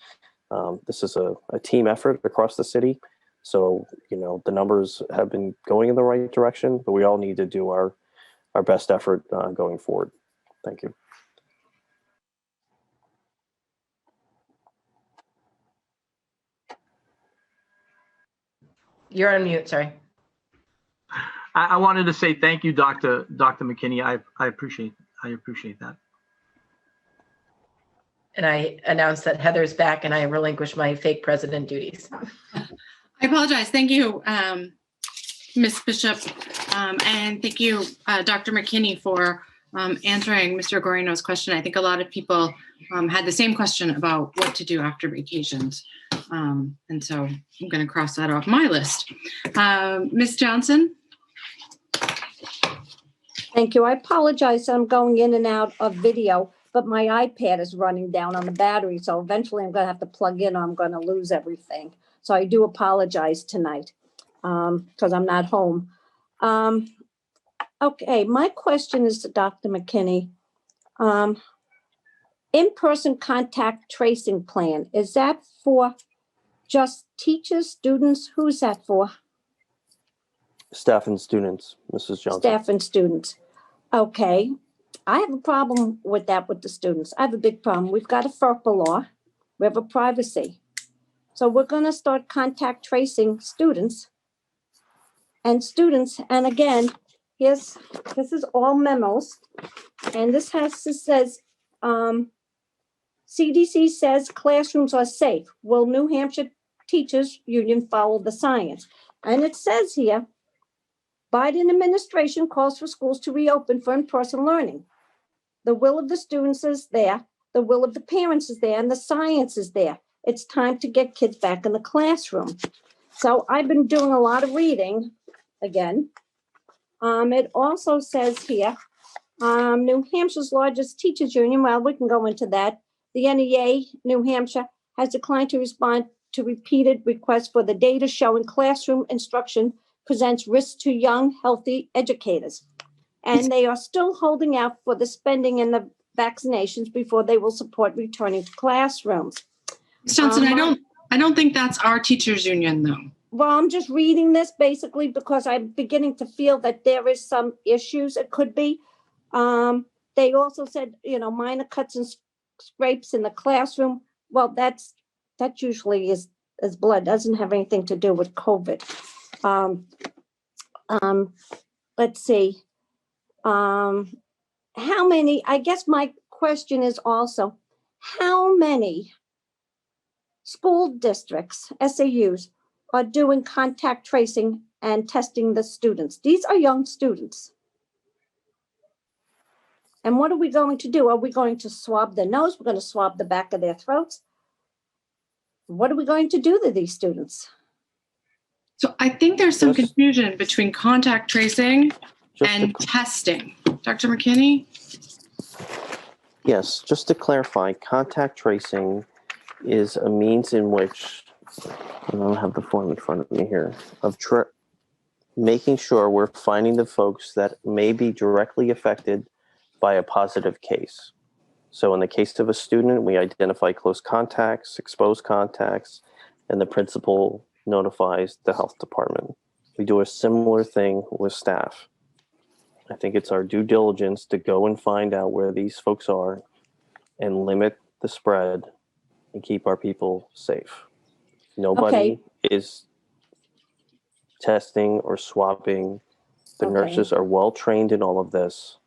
This is a team effort across the city. So, the numbers have been going in the right direction, but we all need to do our best effort going forward. Thank you. You're on mute, sorry. I wanted to say thank you, Dr. McKinney. I appreciate that. And I announced that Heather's back, and I relinquish my fake president duties. I apologize. Thank you, Ms. Bishop, and thank you, Dr. McKinney, for answering Mr. Guarino's question. I think a lot of people had the same question about what to do after vacations. And so I'm going to cross that off my list. Ms. Johnson? Thank you. I apologize. I'm going in and out of video, but my iPad is running down on the battery. So eventually I'm going to have to plug in or I'm going to lose everything. So I do apologize tonight because I'm not home. Okay, my question is to Dr. McKinney. In-person contact tracing plan, is that for just teachers, students? Who's that for? Staff and students, Mrs. Johnson. Staff and students. Okay. I have a problem with that with the students. I have a big problem. We've got a FERPA law. We have a privacy. So we're going to start contact tracing students. And again, this is all memos. And this says, CDC says classrooms are safe. Will New Hampshire Teachers Union follow the science? And it says here, Biden administration calls for schools to reopen for in-person learning. The will of the students is there. The will of the parents is there. And the science is there. It's time to get kids back in the classroom. So I've been doing a lot of reading again. It also says here, New Hampshire's largest teachers union, well, we can go into that. The NEA, New Hampshire, has declined to respond to repeated requests for the data showing classroom instruction presents risks to young, healthy educators. And they are still holding out for the spending in the vaccinations before they will support returning to classrooms. Ms. Johnson, I don't think that's our teachers union though. Well, I'm just reading this basically because I'm beginning to feel that there is some issues. It could be. They also said, minor cuts and scrapes in the classroom. Well, that usually is blood. Doesn't have anything to do with COVID. Let's see. How many? I guess my question is also, how many school districts, SAUs, are doing contact tracing and testing the students? These are young students. And what are we going to do? Are we going to swab their nose? We're going to swab the back of their throats? What are we going to do to these students? So I think there's some confusion between contact tracing and testing. Dr. McKinney? Yes, just to clarify, contact tracing is a means in which, I don't have the form in front of me here, of making sure we're finding the folks that may be directly affected by a positive case. So in the case of a student, we identify close contacts, exposed contacts, and the principal notifies the health department. We do a similar thing with staff. I think it's our due diligence to go and find out where these folks are and limit the spread and keep our people safe. Nobody is testing or swabbing. The nurses are well trained in all of this.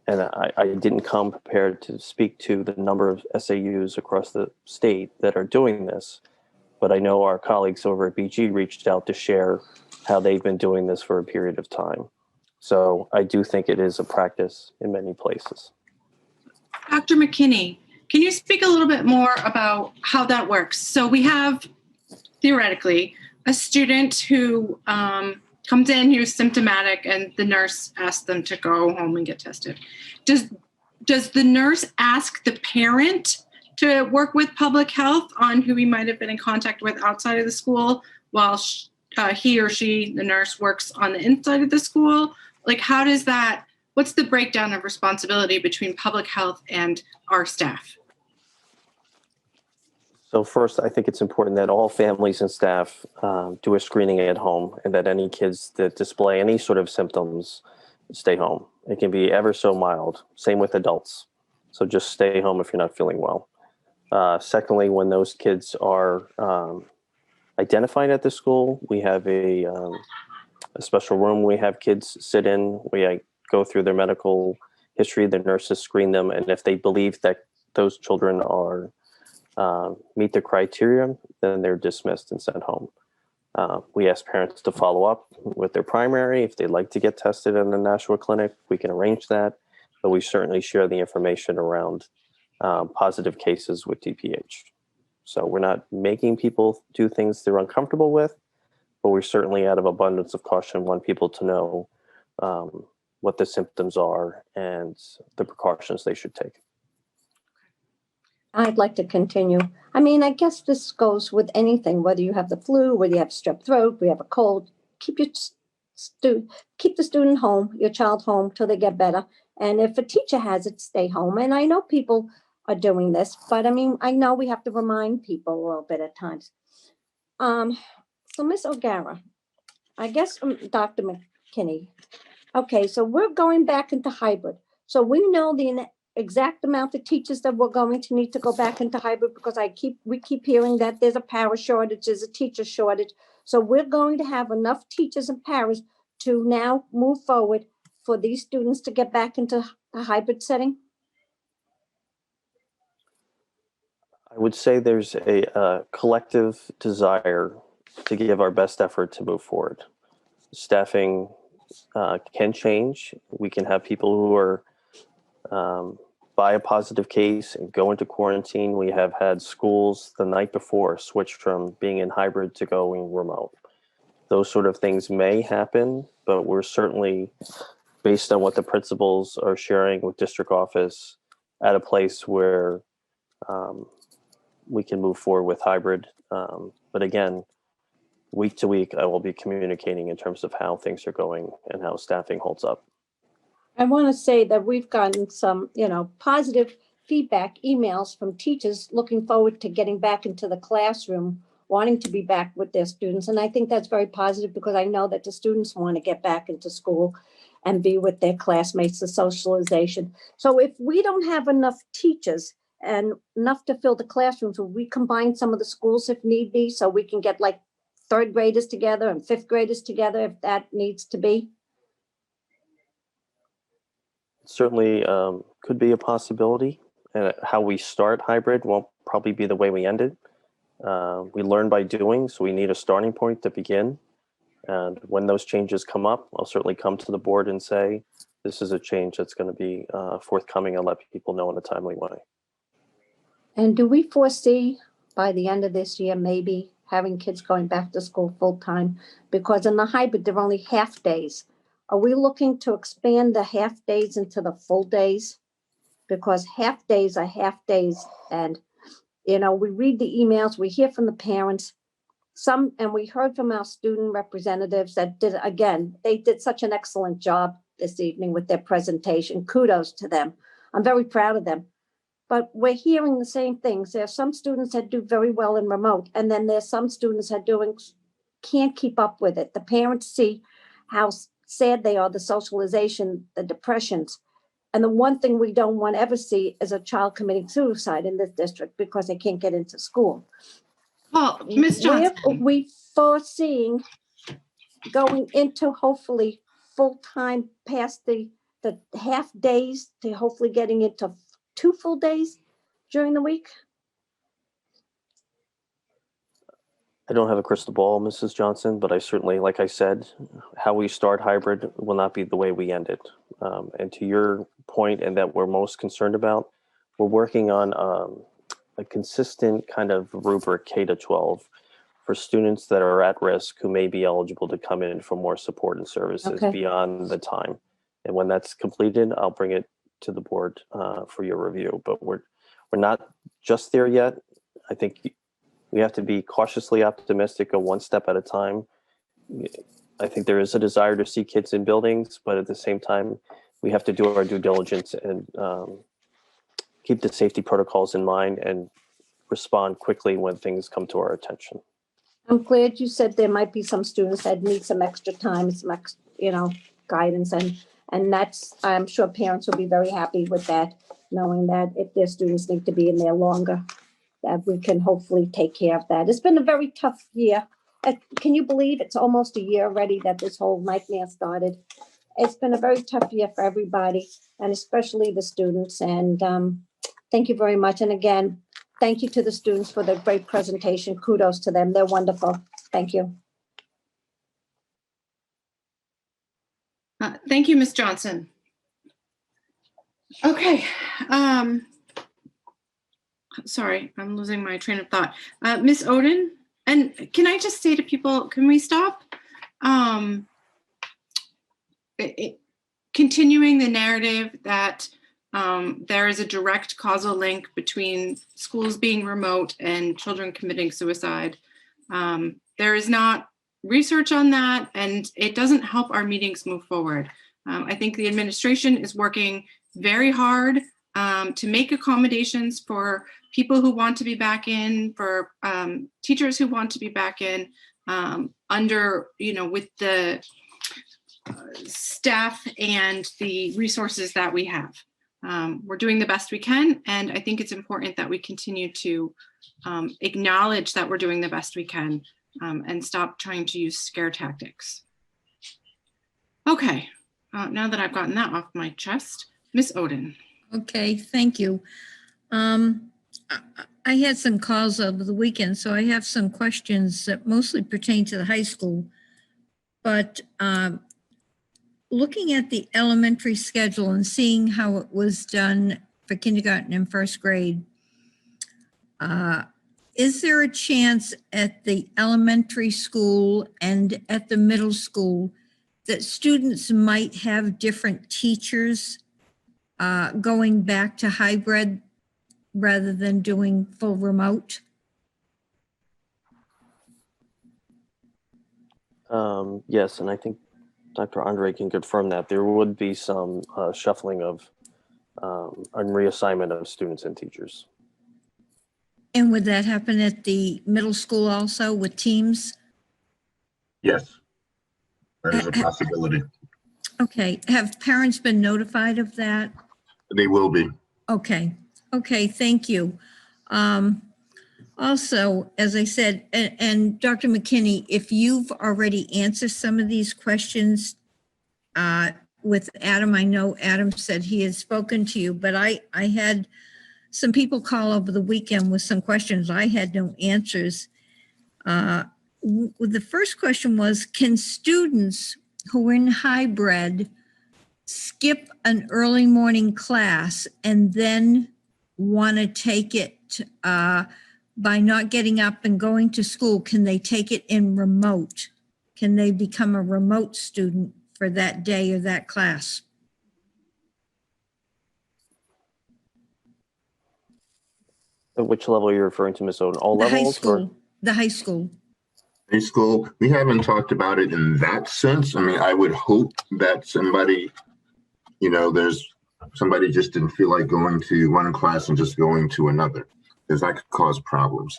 And I didn't come prepared to speak to the number of SAUs across the state that are doing this, but I know our colleagues over at BG reached out to share how they've been doing this for a period of time. So I do think it is a practice in many places. Dr. McKinney, can you speak a little bit more about how that works? So we have, theoretically, a student who comes in who's symptomatic and the nurse asks them to go home and get tested. Does the nurse ask the parent to work with public health on who he might have been in contact with outside of the school while he or she, the nurse, works on the inside of the school? Like, how does that, what's the breakdown of responsibility between public health and our staff? So first, I think it's important that all families and staff do a screening at home, and that any kids that display any sort of symptoms stay home. It can be ever so mild. Same with adults. So just stay home if you're not feeling well. Secondly, when those kids are identified at the school, we have a special room we have kids sit in. We go through their medical history. The nurses screen them, and if they believe that those children are meet the criteria, then they're dismissed and sent home. We ask parents to follow up with their primary. If they'd like to get tested in the Nashua clinic, we can arrange that, but we certainly share the information around positive cases with DPH. So we're not making people do things they're uncomfortable with, but we certainly, out of abundance of caution, want people to know what the symptoms are and the precautions they should take. I'd like to continue. I mean, I guess this goes with anything, whether you have the flu, whether you have strep throat, we have a cold. Keep the student home, your child home till they get better. And if a teacher has it, stay home. And I know people are doing this, but I mean, I know we have to remind people a little bit at times. So Ms. O'Gara, I guess Dr. McKinney. Okay, so we're going back into hybrid. So we know the exact amount of teachers that we're going to need to go back into hybrid, because we keep hearing that there's a para shortage, there's a teacher shortage. So we're going to have enough teachers and paras to now move forward for these students to get back into a hybrid setting? I would say there's a collective desire to give our best effort to move forward. Staffing can change. We can have people who are by a positive case and go into quarantine. We have had schools the night before switch from being in hybrid to going remote. Those sort of things may happen, but we're certainly, based on what the principals are sharing with district office, at a place where we can move forward with hybrid. But again, week to week, I will be communicating in terms of how things are going and how staffing holds up. I want to say that we've gotten some, positive feedback emails from teachers looking forward to getting back into the classroom, wanting to be back with their students. And I think that's very positive because I know that the students want to get back into school and be with their classmates, the socialization. So if we don't have enough teachers and enough to fill the classrooms, will we combine some of the schools if need be, so we can get like third graders together and fifth graders together if that needs to be? Certainly could be a possibility. And how we start hybrid won't probably be the way we end it. We learn by doing, so we need a starting point to begin. And when those changes come up, I'll certainly come to the board and say, this is a change that's going to be forthcoming, and let people know in a timely way. And do we foresee by the end of this year, maybe having kids going back to school full time? Because in the hybrid, they're only half days. Are we looking to expand the half days into the full days? Because half days are half days. And, we read the emails, we hear from the parents. And we heard from our student representatives that they did such an excellent job this evening with their presentation. Kudos to them. I'm very proud of them. But we're hearing the same things. There are some students that do very well in remote, and then there's some students that can't keep up with it. The parents see how sad they are, the socialization, the depressions. And the one thing we don't want to ever see is a child committing suicide in this district because they can't get into school. Well, Ms. Johnson, We foreseeing going into hopefully full-time past the half days to hopefully getting into 2 full days during the week? I don't have a crystal ball, Mrs. Johnson, but I certainly, like I said, how we start hybrid will not be the way we end it. And to your point, and that we're most concerned about, we're working on a consistent kind of rubric K-12 for students that are at risk who may be eligible to come in for more support and services beyond the time. And when that's completed, I'll bring it to the board for your review. But we're not just there yet. I think we have to be cautiously optimistic, go one step at a time. I think there is a desire to see kids in buildings, but at the same time, we have to do our due diligence and keep the safety protocols in mind and respond quickly when things come to our attention. I'm glad you said there might be some students that need some extra time, guidance, and that's, I'm sure parents will be very happy with that, knowing that if their students need to be in there longer, that we can hopefully take care of that. It's been a very tough year. Can you believe it's almost a year already that this whole nightmare started? It's been a very tough year for everybody, and especially the students. And thank you very much. And again, thank you to the students for the great presentation. Kudos to them. They're wonderful. Thank you. thank you, Ms. Johnson. Okay. Sorry, I'm losing my train of thought. Ms. Oden, and can I just say to people, can we stop continuing the narrative that there is a direct causal link between schools being remote and children committing suicide? There is not research on that, and it doesn't help our meetings move forward. I think the administration is working very hard to make accommodations for people who want to be back in, for teachers who want to be back in, under, with the staff and the resources that we have. We're doing the best we can, and I think it's important that we continue to acknowledge that we're doing the best we can and stop trying to use scare tactics. Okay, now that I've gotten that off my chest, Ms. Oden. Okay, thank you. I had some calls over the weekend, so I have some questions that mostly pertain to the high school. But looking at the elementary schedule and seeing how it was done for kindergarten and first grade, is there a chance at the elementary school and at the middle school that students might have different teachers going back to hybrid rather than doing full remote? Yes, and I think Dr. Andre can confirm that there would be some shuffling of and reassignment of students and teachers. And would that happen at the middle school also with teams? Yes, that is a possibility. Okay, have parents been notified of that? They will be. Okay, okay, thank you. Also, as I said, and Dr. McKinney, if you've already answered some of these questions with Adam, I know Adam said he had spoken to you, but I had some people call over the weekend with some questions. I had no answers. The first question was, can students who are in hybrid skip an early morning class and then want to take it by not getting up and going to school? Can they take it in remote? Can they become a remote student for that day or that class? At which level are you referring to, Ms. Oden? All The high levels? school. The high school. High school, we haven't talked about it in that sense. I mean, I would hope that somebody, there's somebody just didn't feel like going to one class and just going to another, because that could cause problems,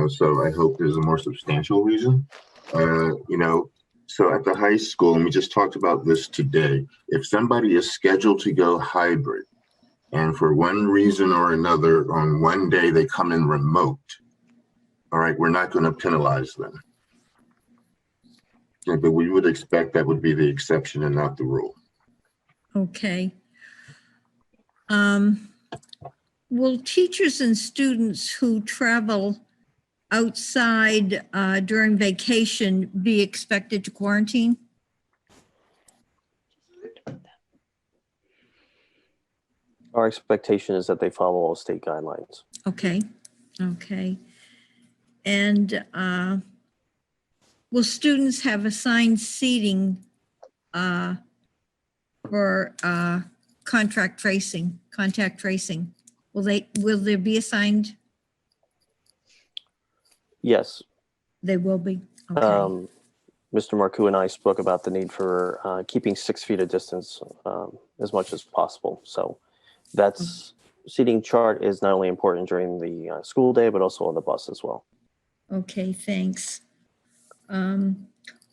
so I hope there's a more substantial reason. So at the high school, and we just talked about this today, if somebody is scheduled to go hybrid and for one reason or another on one day they come in remote, all right, we're not going to penalize them. Yeah, but we would expect that would be the exception and not the rule. Okay. Will teachers and students who travel outside during vacation be expected to quarantine? Our expectation is that they follow all state guidelines. Okay, okay. And will students have assigned seating for contact tracing? Will there be assigned? Yes. They will be. Okay. Mr. Marcoux and I spoke about the need for keeping 6 feet of distance as much as possible. So that's seating chart is not only important during the school day, but also on the bus as well. Okay, thanks.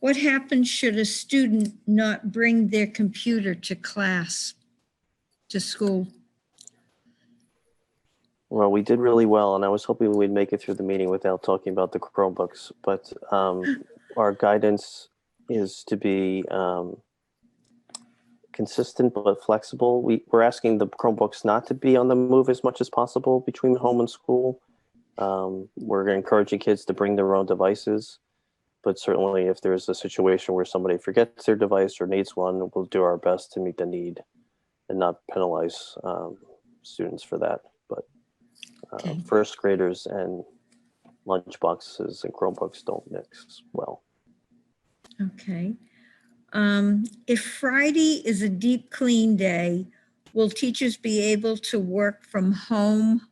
What happens should a student not bring their computer to class, to school? Well, we did really well, and I was hoping we'd make it through the meeting without talking about the Chromebooks, but our guidance is to be consistent but flexible. We're asking the Chromebooks not to be on the move as much as possible between home and school. We're encouraging kids to bring their own devices, but certainly if there's a situation where somebody forgets their device or needs one, we'll do our best to meet the need and not penalize students for that. But first graders and lunch boxes and Chromebooks don't mix well. Okay. If Friday is a deep clean day, will teachers be able to work from home?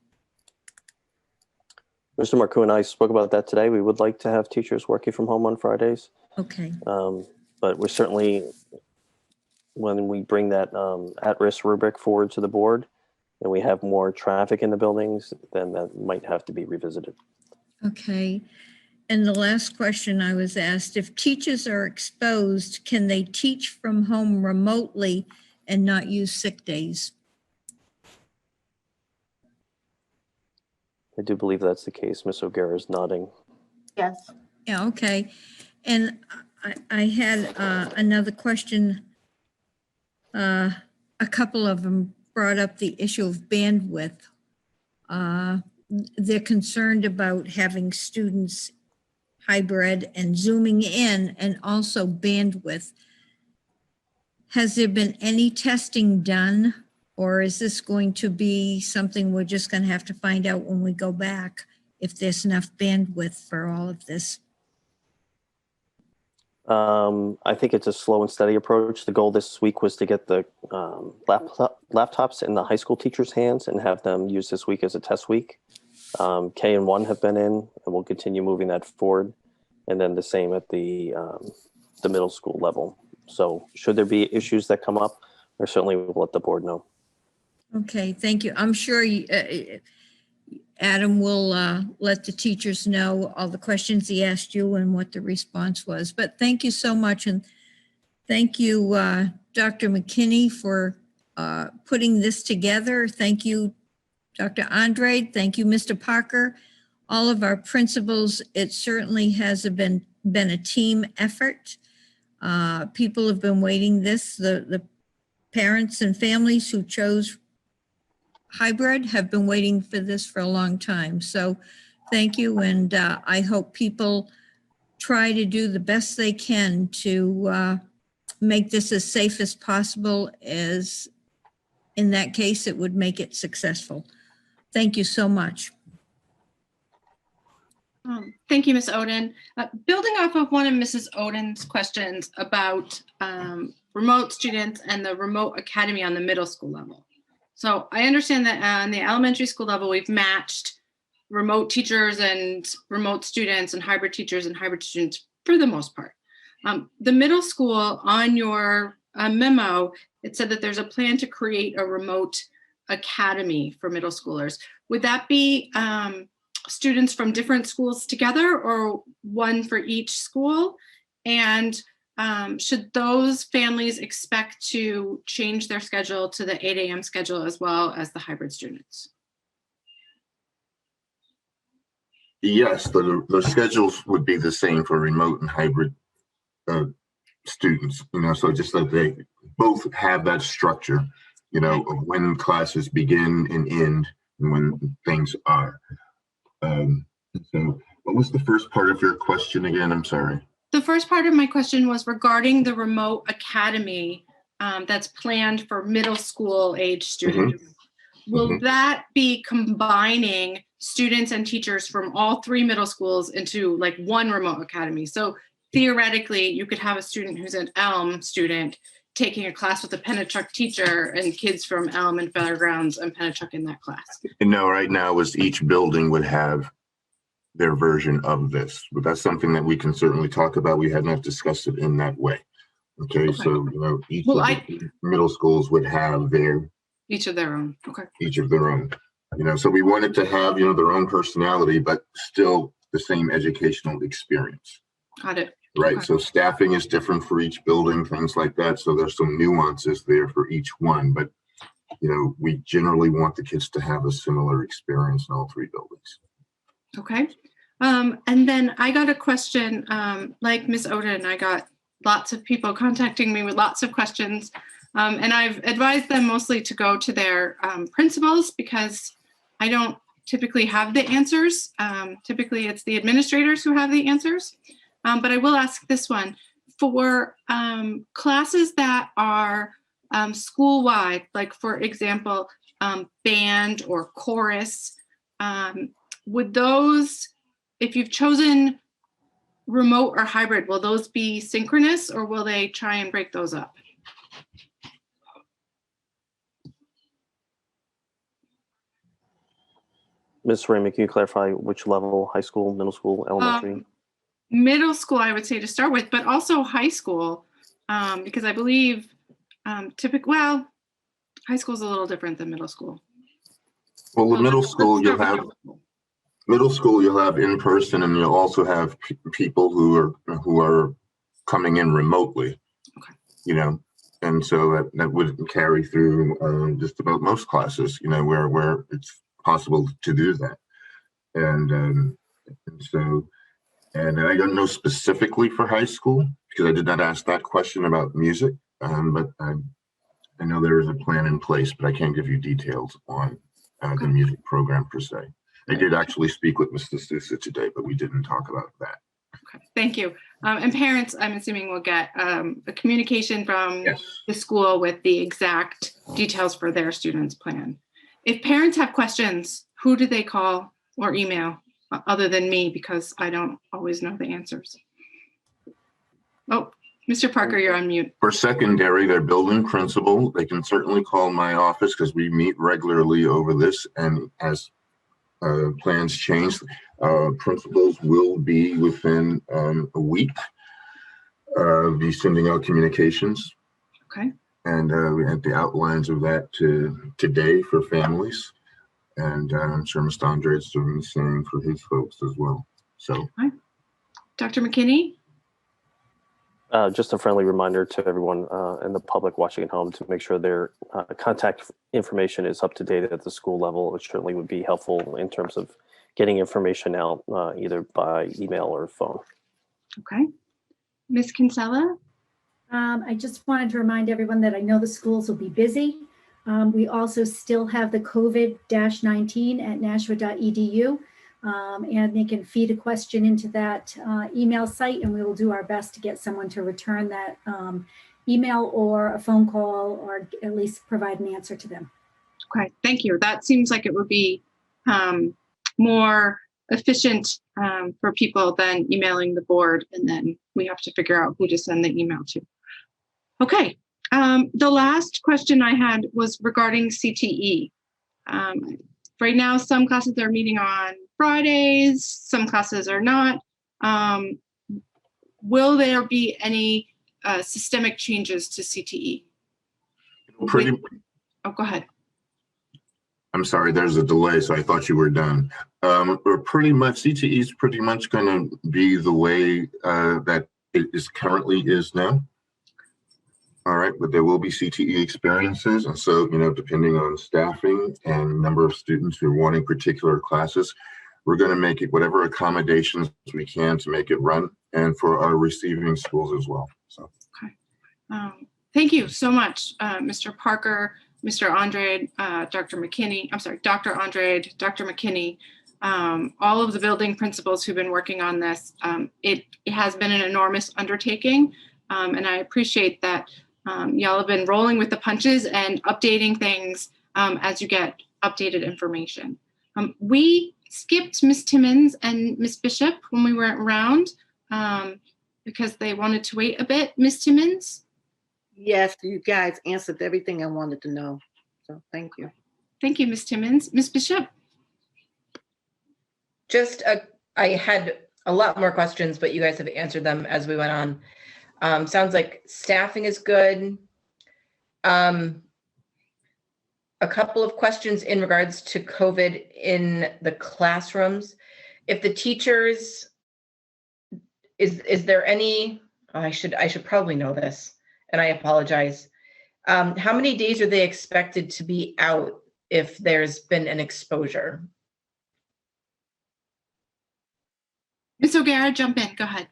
Mr. Marcoux and I spoke about that today. We would like to have teachers working from home on Fridays. Okay. But we're certainly, when we bring that at-risk rubric forward to the board and we have more traffic in the buildings, then that might have to be revisited. Okay. And the last question I was asked, if teachers are exposed, can they teach from home remotely and not use sick days? I do believe that's the case. Ms. O'Gara is nodding. Yes. Yeah, okay. And I had another question. A couple of them brought up the issue of bandwidth. They're concerned about having students hybrid and zooming in, and also bandwidth. Has there been any testing done, or is this going to be something we're just going to have to find out when we go back if there's enough bandwidth for all of this? I think it's a slow and steady approach. The goal this week was to get the laptops in the high school teachers' hands and have them use this week as a test week. K and 1 have been in, and we'll continue moving that forward. And then the same at the middle school level. So should there be issues that come up, I certainly will let the board know. Okay, thank you. I'm sure Adam will let the teachers know all the questions he asked you and what the response was. But thank you so much. And thank you, Dr. McKinney, for putting this together. Thank you, Dr. Andre. Thank you, Mr. Parker. All of our principals, it certainly has been a team effort. People have been waiting this. The parents and families who chose hybrid have been waiting for this for a long time. So thank you. And I hope people try to do the best they can to make this as safe as possible, as in that case, it would make it successful. Thank you so much. Thank you, Ms. Oden. Building off of one of Mrs. Oden's questions about remote students and the remote academy on the middle school level. So I understand that on the elementary school level, we've matched remote teachers and remote students and hybrid teachers and hybrid students for the most part. The middle school, on your memo, it said that there's a plan to create a remote academy for middle schoolers. Would that be students from different schools together, or one for each school? And should those families expect to change their schedule to the 8 a.m. schedule as well as the hybrid students? Yes, the schedules would be the same for remote and hybrid students, so just that they both have that structure, of when classes begin and end and when things are. So what was the first part of your question again? I'm sorry. The first part of my question was regarding the remote academy that's planned for middle school age students. Mm-hmm. Will that be combining students and teachers from all 3 middle schools into like one remote academy? So theoretically, you could have a student who's an Elm student taking a class with a Pennachuck teacher and kids from Elm and Fairgrounds and Pennachuck in that class. And no, right now is each building would have their version of this, but that's something that we can certainly talk about. We had not discussed it in that way. Okay. So, each of the middle schools would have each of their own. Okay. Each of their own, so we wanted to have, their own personality, but still the same educational experience. Got it. Right. Okay. So staffing is different for each building, things like that. So there's some nuances there for each one, but, we generally want the kids to have a similar experience in all 3 buildings. Okay. And then I got a question, like Ms. Oden, I got lots of people contacting me with lots of questions. And I've advised them mostly to go to their principals because I don't typically have the answers. Typically it's the administrators who have the answers. But I will ask this one. For classes that are school-wide, like for example, band or chorus, would those, if you've chosen remote or hybrid, will those be synchronous or will they try and break those up? Ms. Raymond, can you clarify which level, high school, middle school, elementary? Middle school, I would say to start with, but also high school, because I believe high school is a little different than middle school. Well, the middle school, you'll have in person, and you'll also have people who are coming in remotely. Okay. And so that would carry through just about most classes. Where it's possible to do that, and I don't know specifically for high school because I did not ask that question about music, but I know there is a plan in place, but I can't give you details on the music program per se. I did actually speak with Mr. Sousa today, but we didn't talk about that. Okay, thank you. And parents, I'm assuming, will get a communication from the school with the exact details for their students' plan. If parents have questions, who do they call or email other than me, because I don't always know the answers? Oh, Mr. Parker, you're on mute. For secondary, their building principal, they can certainly call my office because we meet regularly over this, and as plans change, principals will be within a week be sending out communications. Okay. And we had the outlines of that today for families. And I'm sure Mr. Andre is doing the same for his folks as well. So, Dr. McKinney? Just a friendly reminder to everyone and the public watching at home to make sure their contact information is up to date at the school level. It certainly would be helpful in terms of getting information out either by email or phone. Okay. Ms. Kinsella? I just wanted to remind everyone that I know the schools will be busy. We also still have the COVID-19 at nashua.edu. And they can feed a question into that email site, and we will do our best to get someone to return that email or a phone call, or at least provide an answer to them. Okay, thank you. That seems like it would be more efficient for people than emailing the board, and then we have to figure out who to send the email to. Okay, the last question I had was regarding CTE. Right now, some classes are meeting on Fridays, some classes are not. Will there be any systemic changes to CTE? Oh, go ahead. I'm sorry, there's a delay, so I thought you were done. We're pretty much, CTE is pretty much going to be the way that it currently is now. All right, but there will be CTE experiences. And so, depending on staffing and number of students who are wanting particular classes, we're going to make it whatever accommodations we can to make it run, and for our receiving schools as well. So, okay. Thank you so much, Mr. Parker, Mr. Andrade, Dr. McKinney. I'm sorry, Dr. Andrade, Dr. McKinney, all of the building principals who've been working on this. It has been an enormous undertaking, and I appreciate that y'all have been rolling with the punches and updating things as you get updated information. We skipped Ms. Timmons and Ms. Bishop when we weren't around because they wanted to wait a bit. Ms. Timmons? Yes, you guys answered everything I wanted to know. So thank you. Thank you, Ms. Timmons. Ms. Bishop? I had a lot more questions, but you guys have answered them as we went on. Sounds like staffing is good. A couple of questions in regards to COVID in the classrooms. If the teachers, is there any, I should probably know this, and I apologize. How many days are they expected to be out if there's been an exposure? Ms. O'Gara, jump in, go ahead.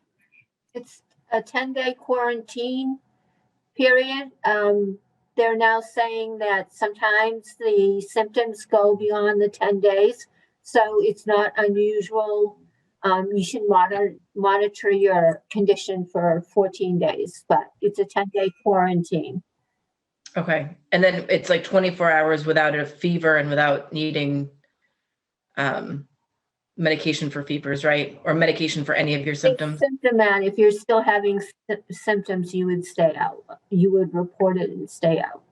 It's a 10-day quarantine period. They're now saying that sometimes the symptoms go beyond the 10 days. So it's not unusual. You should monitor your condition for 14 days, but it's a 10-day quarantine. Okay. And then it's like 24 hours without a fever and without needing medication for fevers, right? Or medication for any of your symptoms? It's symptomatic. If you're still having symptoms, you would stay out. You would report it and stay out.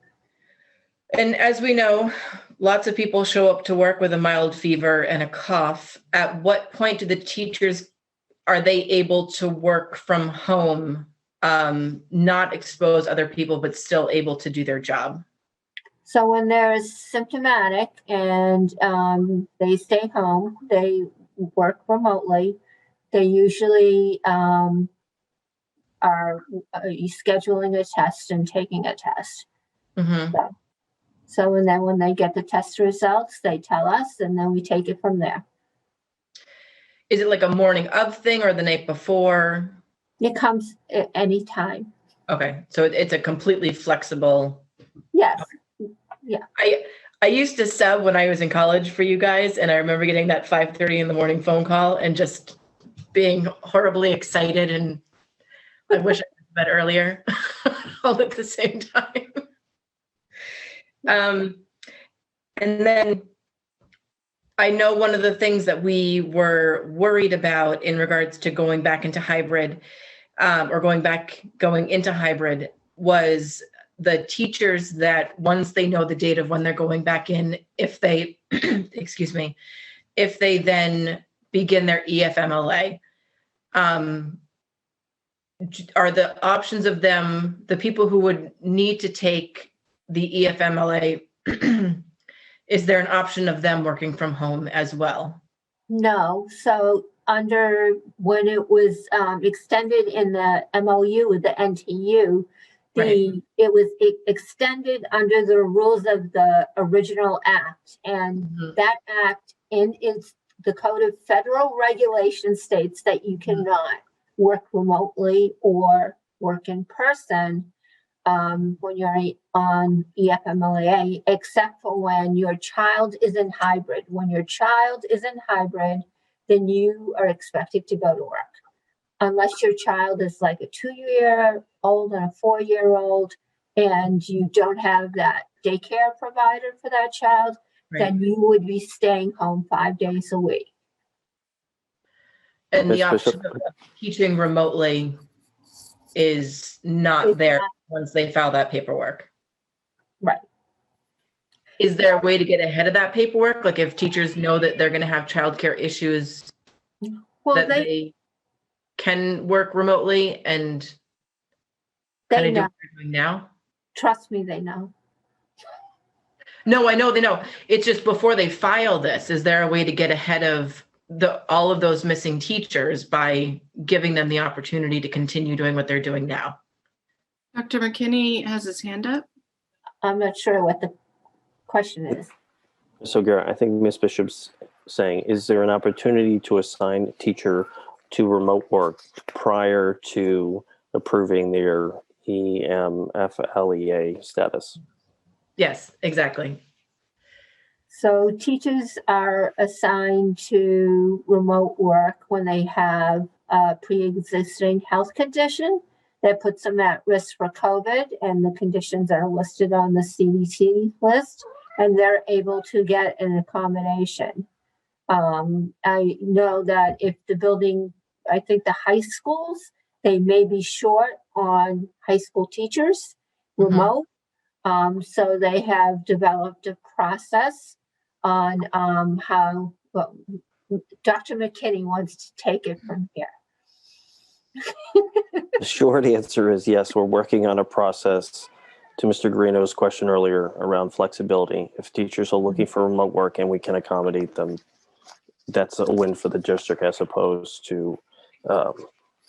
And as we know, lots of people show up to work with a mild fever and a cough. At what point do the teachers, are they able to work from home, not expose other people, but still able to do their job? So when they're symptomatic and they stay home, they work remotely, they usually are scheduling a test and taking a test. Mm-hmm. So and then when they get the test results, they tell us, and then we take it from there. Is it like a morning of thing or the night before? It comes at any time. Okay, so it's a completely flexible. Yes. Yeah. I used to sub when I was in college for you guys, and I remember getting that 5:30 in the morning phone call and just being horribly excited, and I wish I went to bed earlier all at the same time. And then I know one of the things that we were worried about in regards to going back into hybrid going into hybrid was the teachers that once they know the date of when they're going back in, if they, excuse me, if they then begin their EFMLA, are the options of them, the people who would need to take the EFMLA, is there an option of them working from home as well? No, so under, when it was extended in the MOU with the NTU, it was extended under the rules of the original act. And that act the Code of Federal Regulations states that you cannot work remotely or work in person when you're on EFMLA, except for when your child is in hybrid. When your child is in hybrid, then you are expected to go to work. Unless your child is like a 2-year-old and a 4-year-old, and you don't have that daycare provider for that child, then you would be staying home 5 days a week. And the Ms. option Bishop? of teaching remotely is not there once they file that paperwork. Right. Is there a way to get ahead of that paperwork? Like if teachers know that they're going to have childcare issues, that they can work remotely and kind of do what they're doing now? Trust me, they know. No, I know they know. It's just before they file this, is there a way to get ahead of all of those missing teachers by giving them the opportunity to continue doing what they're doing now? Dr. McKinney has his hand up. I'm not sure what the question is. So Garrett, I think Ms. Bishop's saying, is there an opportunity to assign a teacher to remote work prior to approving their EMFLEA status? Yes, exactly. So teachers are assigned to remote work when they have a pre-existing health condition that puts them at risk for COVID, and the conditions are listed on the CDC list, and they're able to get an accommodation. I know that if the building, I think the high schools, they may be short on high school teachers remote. So they have developed a process on how, well, Dr. McKinney wants to take it from here. The short answer is yes, we're working on a process. To Mr. Garino's question earlier around flexibility, if teachers are looking for remote work and we can accommodate them, that's a win for the district as opposed to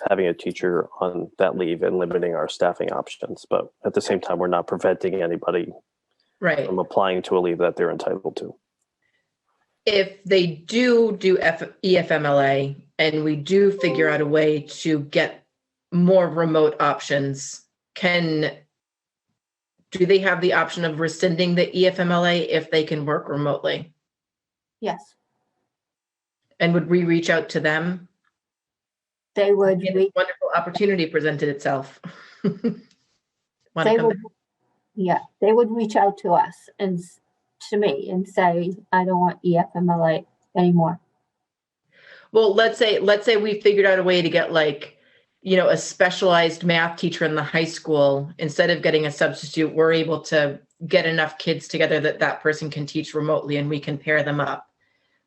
having a teacher on that leave and limiting our staffing options. But at the same time, we're not preventing anybody from applying to a leave that they're entitled to. If they do EFMLA and we do figure out a way to get more remote options, do they have the option of rescinding the EFMLA if they can work remotely? Yes. And would we reach out to them? They would. A wonderful opportunity presented itself. They would reach out to us and to me and say, I don't want EFMLA anymore. Well, let's say we figured out a way to get a specialized math teacher in the high school. Instead of getting a substitute, we're able to get enough kids together that person can teach remotely and we can pair them up.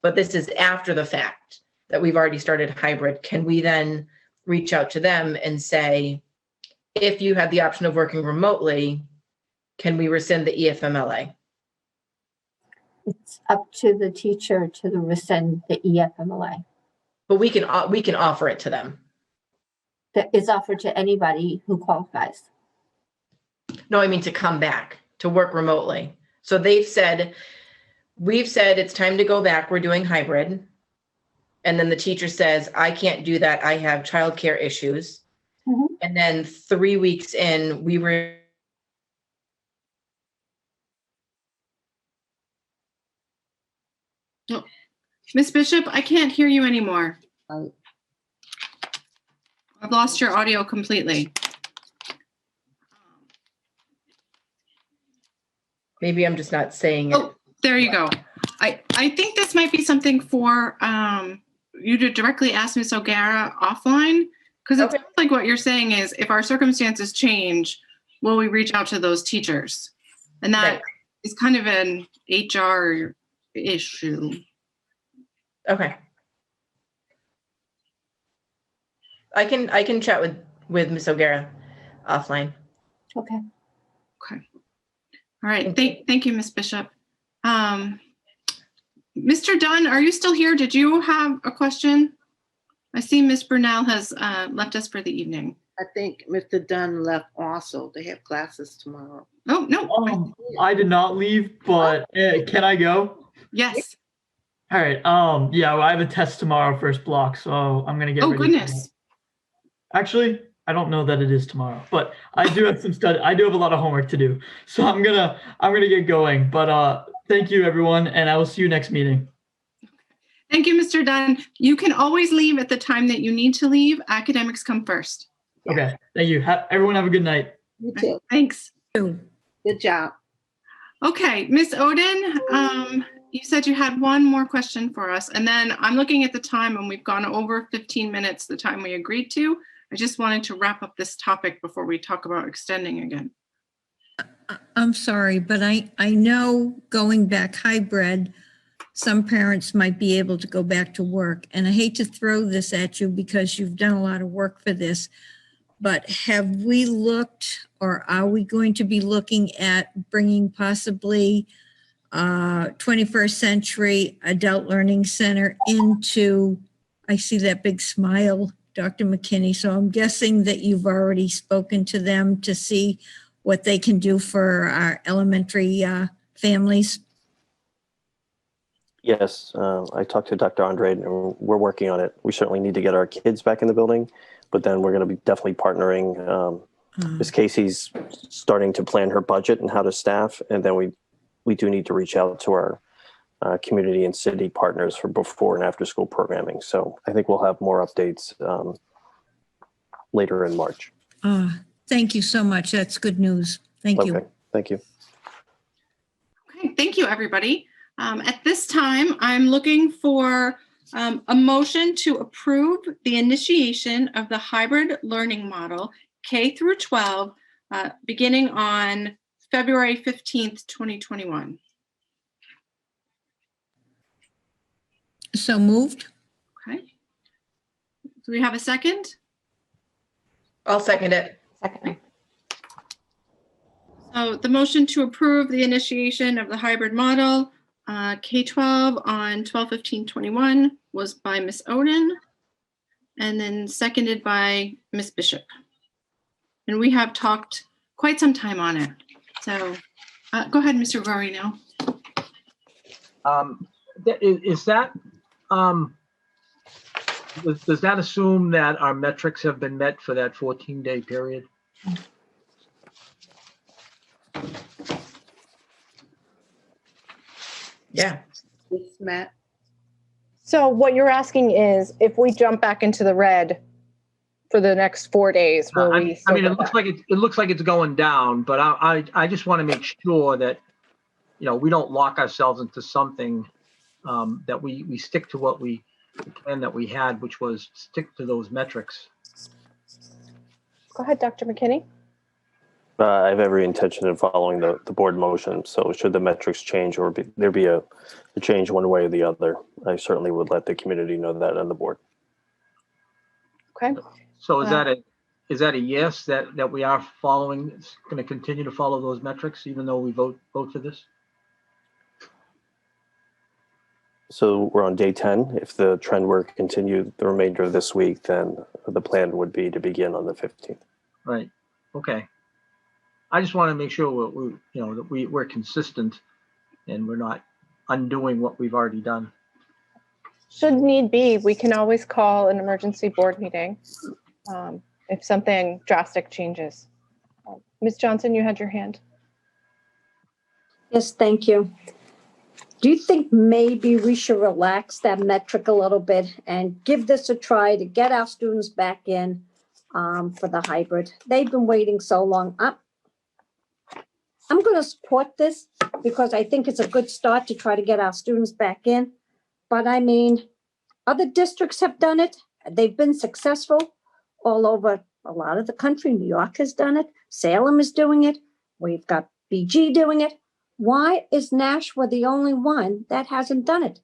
But this is after the fact that we've already started hybrid. Can we then reach out to them and say, if you had the option of working remotely, can we rescind the EFMLA? It's up to the teacher to rescind the EFMLA. But we can offer it to them. That is offered to anybody who qualifies. No, I mean to come back, to work remotely. So we've said it's time to go back. We're doing hybrid. And then the teacher says, I can't do that. I have childcare issues. And then 3 weeks in, we were Ms. Bishop, I can't hear you anymore. I've lost your audio completely. Maybe I'm just not saying it. Oh, there you go. I think this might be something for you to directly ask Ms. O'Gara offline, because it sounds like what you're saying is if our circumstances change, will we reach out to those teachers? And that is kind of an HR issue. Okay. I can chat with Ms. O'Gara offline. Okay. Okay. All right. Thank you, Ms. Bishop. Mr. Dunn, are you still here? Did you have a question? I see Ms. Brunel has left us for the evening. I think Mr. Dunn left also. They have classes tomorrow. Oh, no. I did not leave, but can I go? Yes. All right. Yeah, well, I have a test tomorrow, first block, so I'm gonna get ready. Goodness. Actually, I don't know that it is tomorrow, but I do have some study. I do have a lot of homework to do, so I'm gonna get going. But thank you, everyone, and I will see you next meeting. Thank you, Mr. Dunn. You can always leave at the time that you need to leave. Academics come first. Okay. Thank you. Everyone have a good night. You too. Thanks. Good job. Okay, Ms. Oden, you said you had one more question for us, and then I'm looking at the time and we've gone over 15 minutes, the time we agreed to. I just wanted to wrap up this topic before we talk about extending again. I'm sorry, but I know going back hybrid, some parents might be able to go back to work. And I hate to throw this at you because you've done a lot of work for this, but have we looked, or are we going to be looking at bringing possibly 21st Century Adult Learning Center into, I see that big smile, Dr. McKinney. So I'm guessing that you've already spoken to them to see what they can do for our elementary families. Yes, I talked to Dr. Andre, and we're working on it. We certainly need to get our kids back in the building, but then we're going to be definitely partnering. Ms. Casey's starting to plan her budget and how to staff, and then we do need to reach out to our community and city partners for before and after school programming. So I think we'll have more updates later in March. Thank you so much. That's good news. Thank you. Okay, thank you. Okay, thank you, everybody. At this time, I'm looking for a motion to approve the initiation of the hybrid learning model K through 12, beginning on February 15th, 2021. So moved. Okay. Do we have a second? I'll second it. Second. So the motion to approve the initiation of the hybrid model K-12 on 12/15/21 was by Ms. Oden and then seconded by Ms. Bishop. And we have talked quite some time on it. So go ahead, Mr. Guarino. Does that assume that our metrics have been met for that 14-day period? Yeah. It's Matt. So what you're asking is if we jump back into the red for the next 4 days, will we? I mean, it looks like it's going down, but I just want to make sure that, you know, we don't lock ourselves into something, that we stick to what the plan that we had, which was stick to those metrics. Go ahead, Dr. McKinney. I have every intention of following the board motion. So should the metrics change or there be a change one way or the other, I certainly would let the community know that on the board. Okay. So is that a yes, that we are following, going to continue to follow those metrics even though we vote for this? So we're on day 10. If the trend were to continue the remainder of this week, then the plan would be to begin on the 15th. Right. Okay. I just want to make sure we're consistent and we're not undoing what we've already done. Should need be, we can always call an emergency board meeting if something drastic changes. Ms. Johnson, you had your hand. Yes, thank you. Do you think maybe we should relax that metric a little bit and give this a try to get our students back in for the hybrid? They've been waiting so long. I'm going to support this because I think it's a good start to try to get our students back in. But I mean, other districts have done it. They've been successful all over a lot of the country. New York has done it. Salem is doing it. We've got BG doing it. Why is Nashua the only one that hasn't done it?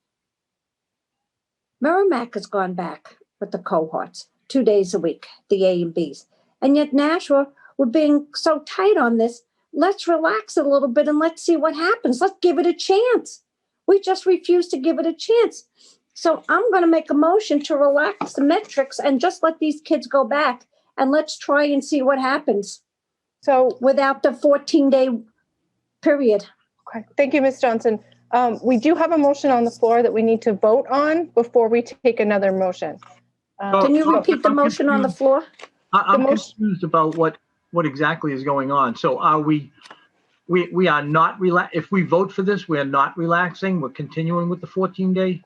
Merrimack has gone back with the cohorts 2 days a week, the A and Bs. And yet Nashua, we're being so tight on this. Let's relax a little bit and let's see what happens. Let's give it a chance. We just refuse to give it a chance. So I'm going to make a motion to relax the metrics and just let these kids go back and let's try and see what happens. So without the 14-day period. Okay, thank you, Ms. Johnson. We do have a motion on the floor that we need to vote on before we take another motion. Can you repeat the motion on the floor? I'm confused about what exactly is going on. So are we are not if we vote for this, we are not relaxing. We're continuing with the 14-day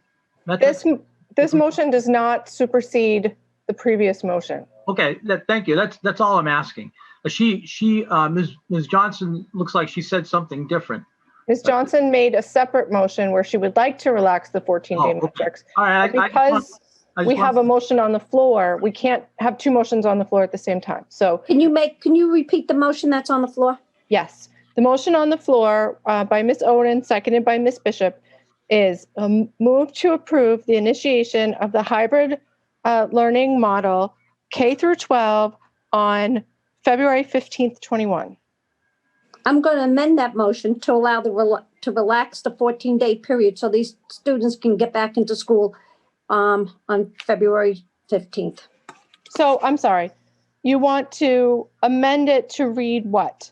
metric? This motion does not supersede the previous motion. Okay, thank you. That's all I'm asking. Ms. Johnson looks like she said something different. Ms. Johnson made a separate motion where she would like to relax the 14-day metrics. All right, because we have a motion on the floor, we can't have two motions on the floor at the same time. So can you repeat the motion that's on the floor? Yes. The motion on the floor by Ms. Oden, seconded by Ms. Bishop, is move to approve the initiation of the hybrid learning model K through 12 on February 15th, 21. I'm going to amend that motion to allow to relax the 14-day period so these students can get back into school on February 15th. So I'm sorry, you want to amend it to read what?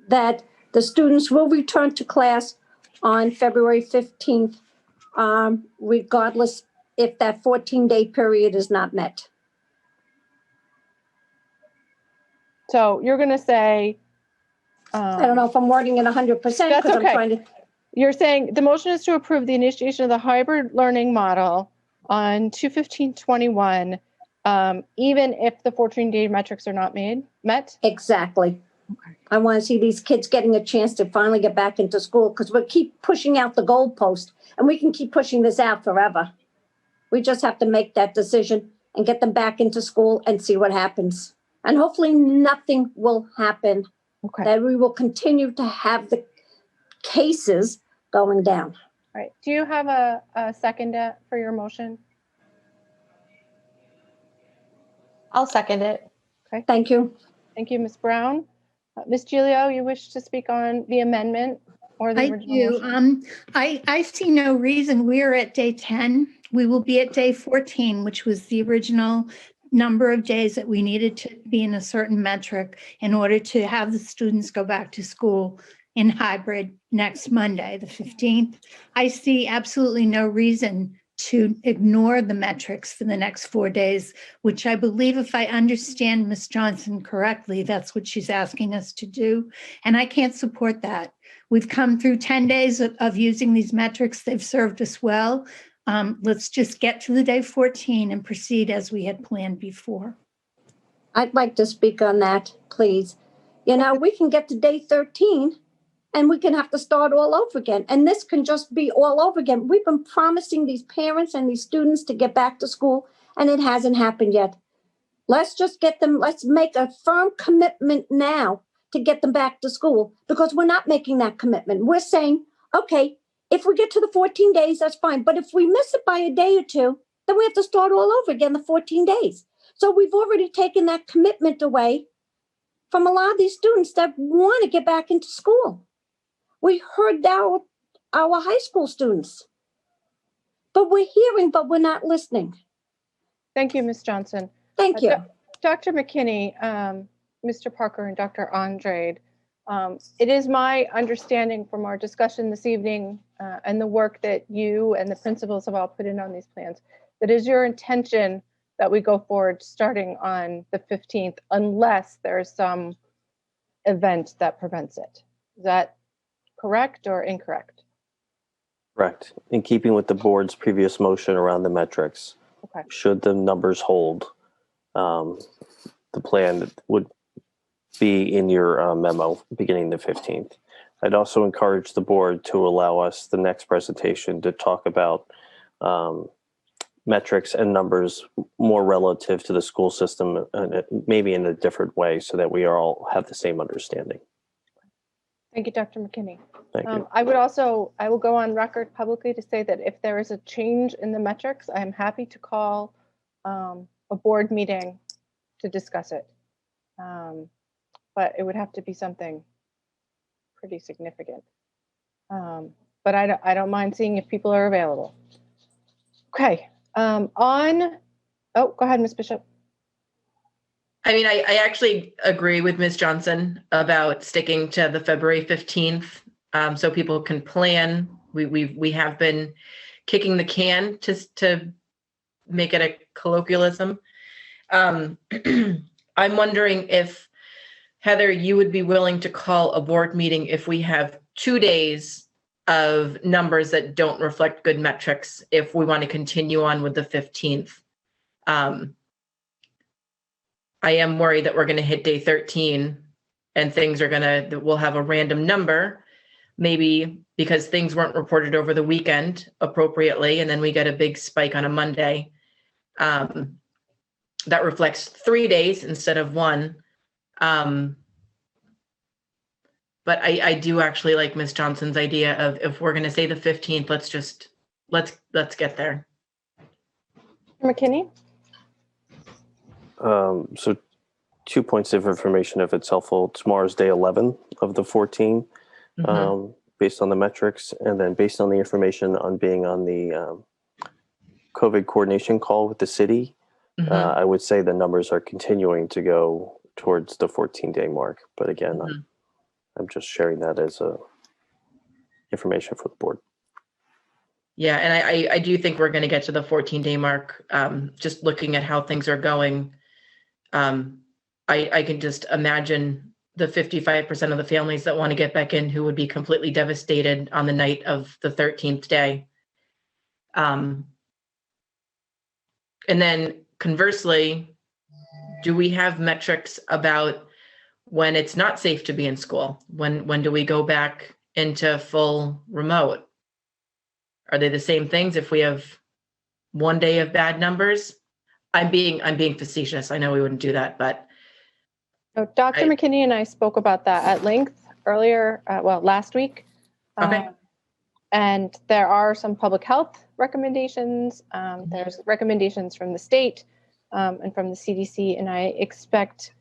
That the students will return to class on February 15th, regardless if that 14-day period is not met. So you're going to say, I don't know if I'm wording it 100% because that's I'm okay. trying to. You're saying the motion is to approve the initiation of the hybrid learning model on 2/15/21, even if the 14-day metrics are not met? Exactly. Okay. I want to see these kids getting a chance to finally get back into school because we keep pushing out the goalpost and we can keep pushing this out forever. We just have to make that decision and get them back into school and see what happens. And hopefully nothing will happen. Okay. That we will continue to have the cases going down. All right. Do you have a second for your motion? I'll second it. Okay. Thank you. Thank you, Ms. Brown. Ms. Giglio, you wish to speak on the amendment or the original motion? I see no reason. We're at day 10. We will be at day 14, which was the original number of days that we needed to be in a certain metric in order to have the students go back to school in hybrid next Monday, the 15th. I see absolutely no reason to ignore the metrics for the next 4 days, which I believe, if I understand Ms. Johnson correctly, that's what she's asking us to do. And I can't support that. We've come through 10 days of using these metrics. They've served us well. Let's just get to the day 14 and proceed as we had planned before. I'd like to speak on that, please. You know, we can get to day 13 and we can have to start all over again. And this can just be all over again. We've been promising these parents and these students to get back to school, and it hasn't happened yet. Let's just get them, let's make a firm commitment now to get them back to school, because we're not making that commitment. We're saying, okay, if we get to the 14 days, that's fine. But if we miss it by a day or two, then we have to start all over again, the 14 days. So we've already taken that commitment away from a lot of these students that want to get back into school. We heard our high school students, but we're hearing, but we're not listening. Thank you, Ms. Johnson. Thank you. Dr. McKinney, Mr. Parker, and Dr. Andrade, it is my understanding from our discussion this evening and the work that you and the principals have all put in on these plans, that is your intention that we go forward starting on the 15th, unless there's some event that prevents it. Is that correct or incorrect? Correct. In keeping with the board's previous motion around the metrics. Okay. Should the numbers hold, the plan would be in your memo beginning the 15th. I'd also encourage the board to allow us the next presentation to talk about metrics and numbers more relative to the school system, and maybe in a different way, so that we all have the same understanding. Thank you, Dr. McKinney. Thank you. I will go on record publicly to say that if there is a change in the metrics, I'm happy to call a board meeting to discuss it. But it would have to be something pretty significant. But I don't mind seeing if people are available. Okay. Oh, go ahead, Ms. Bishop. I mean, I actually agree with Ms. Johnson about sticking to the February 15th, so people can plan. We have been kicking the can to make it a colloquialism. I'm wondering if, Heather, you would be willing to call a board meeting if we have 2 days of numbers that don't reflect good metrics, if we want to continue on with the 15th. I am worried that we're going to hit day 13 and we'll have a random number, maybe because things weren't reported over the weekend appropriately, and then we get a big spike on a Monday. That reflects 3 days instead of 1. But I do actually like Ms. Johnson's idea of, if we're going to say the 15th, let's get there. McKinney? So 2 points of information, if it's helpful. Tomorrow's day 11 of the 14, based on the metrics, and then based on the information on being on the COVID coordination call with the city, I would say the numbers are continuing to go towards the 14-day mark. But again, I'm just sharing that as information for the board. Yeah, and I do think we're going to get to the 14-day mark. Just looking at how things are going, I can just imagine the 55% of the families that want to get back in who would be completely devastated on the night of the 13th day. And then conversely, do we have metrics about when it's not safe to be in school? When do we go back into full remote? Are they the same things if we have 1 day of bad numbers? I'm being facetious. I know we wouldn't do that, but Dr. McKinney and I spoke about that at length earlier, last week. Okay. And there are some public health recommendations. There's recommendations from the state and from the CDC, and I expect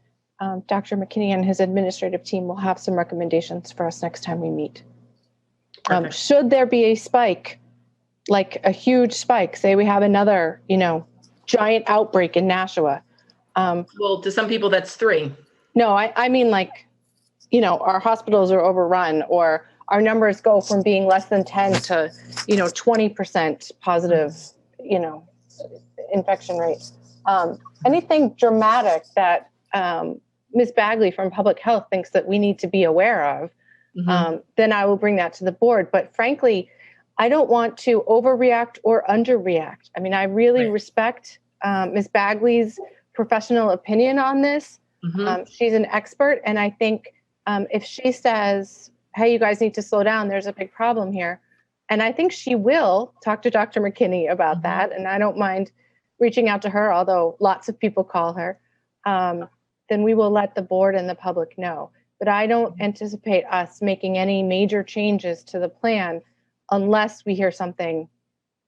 Dr. McKinney and his administrative team will have some recommendations for us next time we meet. Should there be a spike, like a huge spike, say we have another, giant outbreak in Nashua. Well, to some people that's 3. No, I mean our hospitals are overrun, or our numbers go from being less than 10 to, 20% positive, infection rate. Anything dramatic that Ms. Bagley from Public Health thinks that we need to be aware of, then I will bring that to the board. But frankly, I don't want to overreact or underreact. I mean, I really respect Ms. Bagley's professional opinion on this. She's an expert, and I think if she says, hey, you guys need to slow down, there's a big problem here, and I think she will talk to Dr. McKinney about that, and I don't mind reaching out to her, although lots of people call her, then we will let the board and the public know. But I don't anticipate us making any major changes to the plan unless we hear something,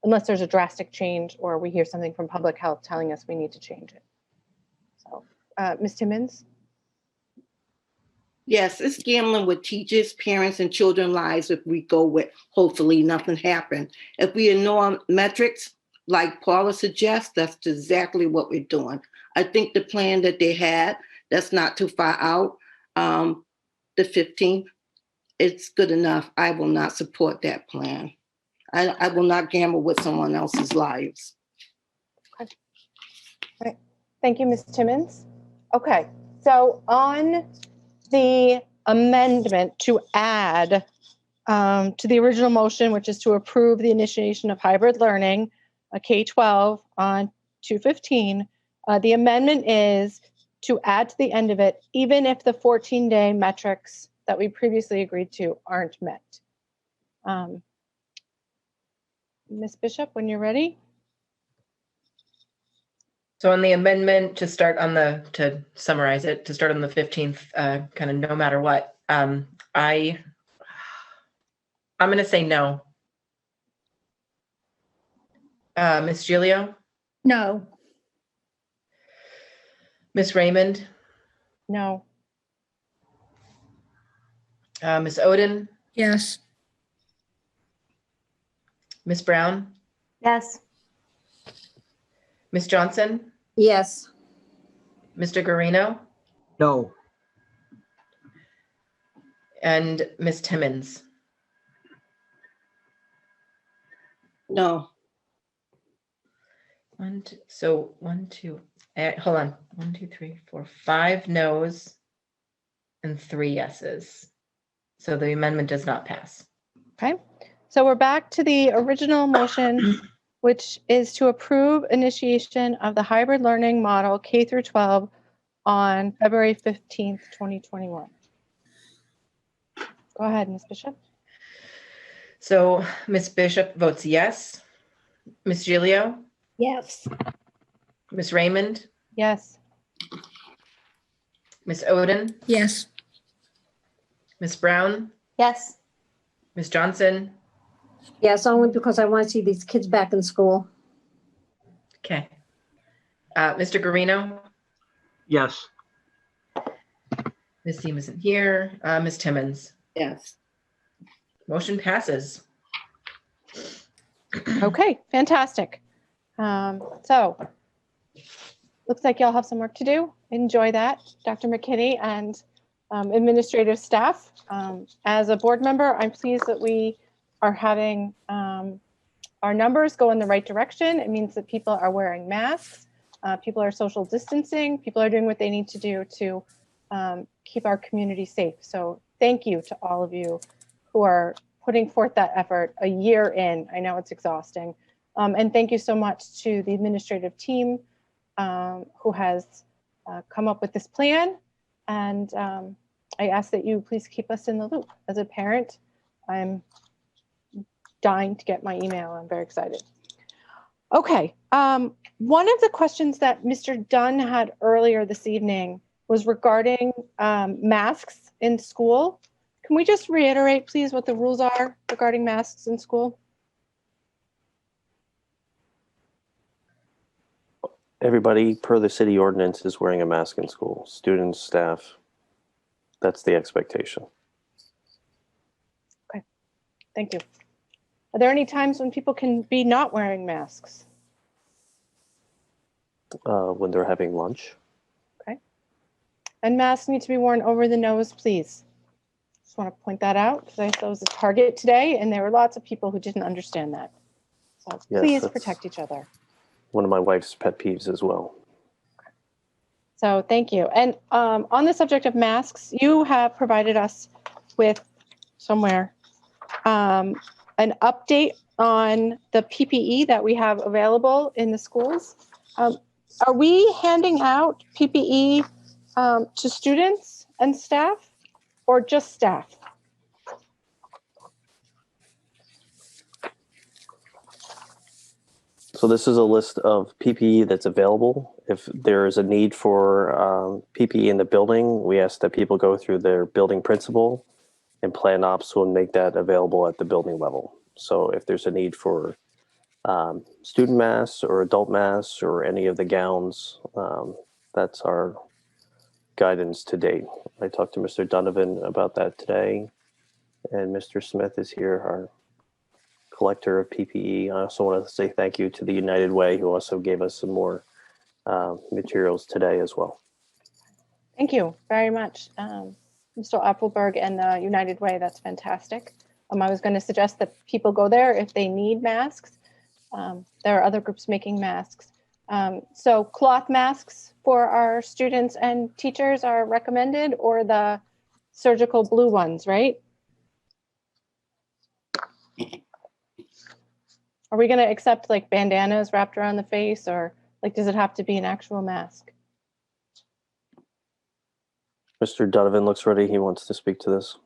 unless there's a drastic change or we hear something from public health telling us we need to change it. So, Ms. Timmons? Yes, it's gambling with teachers, parents, and children's lives if we go with hopefully nothing happened. If we ignore metrics, like Paula suggests, that's exactly what we're doing. I think the plan that they had, that's not too far out, the 15th, it's good enough. I will not support that plan. I will not gamble with someone else's lives. Okay. All right. Thank you, Ms. Timmons. Okay, so on the amendment to add to the original motion, which is to approve the initiation of hybrid learning, K-12 on 2/15, the amendment is to add to the end of it, even if the 14-day metrics that we previously agreed to aren't met. Ms. Bishop, when you're ready. So on the amendment to summarize it, to start on the 15th, kind of no matter what, I'm going to say no. Ms. Giglio? No. Ms. Raymond? No. Ms. Oden, Yes. Ms. Brown, Yes. Ms. Johnson, Yes. Mr. Guarino, No. and Ms. Timmons. No. Hold on. 1, 2, 3, 4, 5 no's and 3 yeses. So the amendment does not pass. Okay, so we're back to the original motion, which is to approve initiation of the hybrid learning model K through 12 on February 15th, 2021. Go ahead, Ms. Bishop. So Ms. Bishop votes yes. Ms. Gilio, Yes. Ms. Raymond, Yes. Ms. Oden, Yes. Ms. Brown, Yes. Ms. Johnson. Yes, only because I want to see these kids back in school. Okay. Mr. Guarino, Yes. Ms. Seam isn't here. Ms. Timmons. Yes. Motion passes. Okay, fantastic. So looks like y'all have some work to do. Enjoy that, Dr. McKinney and administrative staff. As a board member, I'm pleased that we are having our numbers go in the right direction. It means that people are wearing masks, people are social distancing, people are doing what they need to do to keep our community safe. So thank you to all of you who are putting forth that effort a year in. I know it's exhausting. And thank you so much to the administrative team who has come up with this plan. And I ask that you please keep us in the loop. As a parent, I'm dying to get my email. I'm very excited. Okay, one of the questions that Mr. Dunn had earlier this evening was regarding masks in school. Can we just reiterate, please, what the rules are regarding masks in school? Everybody per the city ordinance is wearing a mask in school. Students, staff. That's the expectation. Okay, thank you. Are there any times when people can be not wearing masks? When they're having lunch. Okay. And masks need to be worn over the nose, please. Just want to point that out because I saw it was a target today and there were lots of people who didn't understand that. So Yes, please that's protect each other. one of my wife's pet peeves as well. So thank you. And on the subject of masks, you have provided us with somewhere an update on the PPE that we have available in the schools. Are we handing out PPE to students and staff or just staff? So this is a list of PPE that's available. If there is a need for PPE in the building, we ask that people go through their building principal and plan ops will make that available at the building level. So if there's a need for student masks or adult masks or any of the gowns, that's our guidance to date. I talked to Mr. Donovan about that today, and Mr. Smith is here, our collector of PPE. I also want to say thank you to the United Way, who also gave us some more materials today as well. Thank you very much, Mr. Appelberg and the United Way. That's fantastic. I was going to suggest that people go there if they need masks. There are other groups making masks. So cloth masks for our students and teachers are recommended, or the surgical blue ones, right? Are we going to accept like bandanas wrapped around the face, or like does it have to be an actual mask? Mr. Donovan looks ready. He wants to speak to this.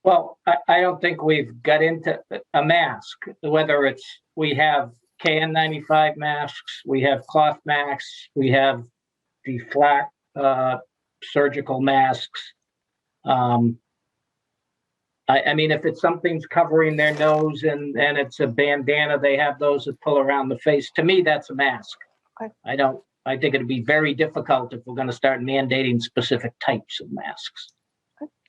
Well, I don't think we've got into a mask, whether it's, we have KN95 masks, we have cloth masks, we have the flat surgical masks. I mean, if it's something's covering their nose and it's a bandana, they have those that pull around the face. To me, that's a mask. Okay. I don't I think it'd be very difficult if we're going to start mandating specific types of masks.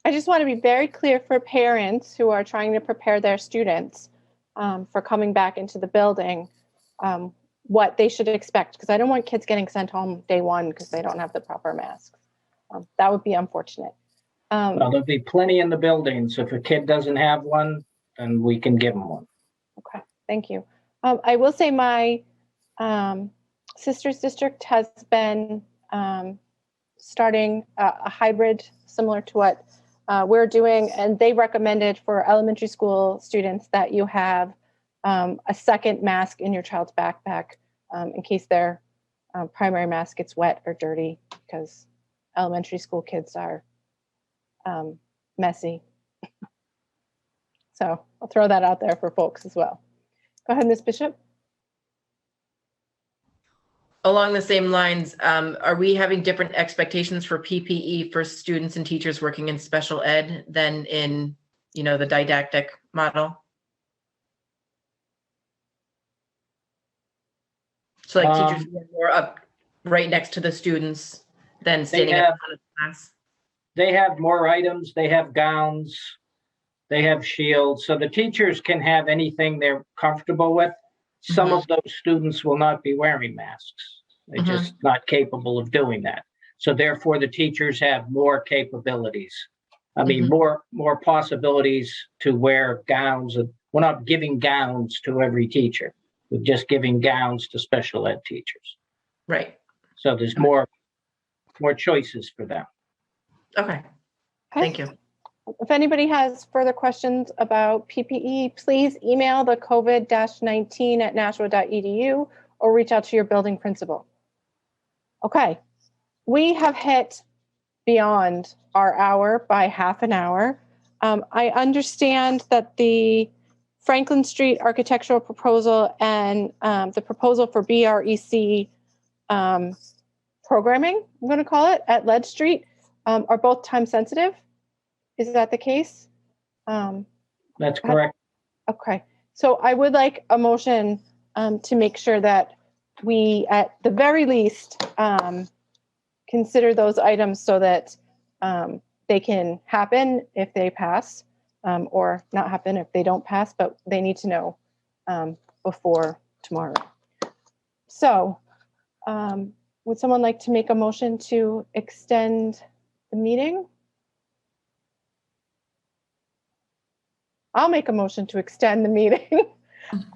I just want to be very clear for parents who are trying to prepare their students for coming back into the building, what they should expect, because I don't want kids getting sent home day one because they don't have the proper masks. That would be unfortunate. Well, there'll be plenty in the building, so if a kid doesn't have one, then we can give them one. Okay, thank you. I will say my sister's district has been starting a hybrid similar to what we're doing, and they recommended for elementary school students that you have a second mask in your child's backpack in case their primary mask gets wet or dirty, because elementary school kids are messy. So I'll throw that out there for folks as well. Go ahead, Ms. Bishop. Along the same lines, are we having different expectations for PPE for students and teachers working in special ed than in, the didactic model? So like teachers who are more up right next to the students than standing in front of the class? They have more items, they have gowns, they have shields, so the teachers can have anything they're comfortable with. Some of those students will not be wearing masks. They're just not capable of doing that. So therefore, the teachers have more capabilities. I mean, more possibilities to wear gowns. We're not giving gowns to every teacher. We're just giving gowns to special ed teachers. Right. So there's more choices for them. Okay. Thank you. If anybody has further questions about PPE, please email the covid-19@nashua.edu or reach out to your building principal. Okay, we have hit beyond our hour by half an hour. I understand that the Franklin Street architectural proposal and the proposal for BREC programming, I'm going to call it, at Lead Street are both time sensitive. Is that the case? That's correct. Okay, so I would like a motion to make sure that we, at the very least, consider those items so that they can happen if they pass, or not happen if they don't pass, but they need to know before tomorrow. So would someone like to make a motion to extend the meeting? I'll make a motion to extend the meeting.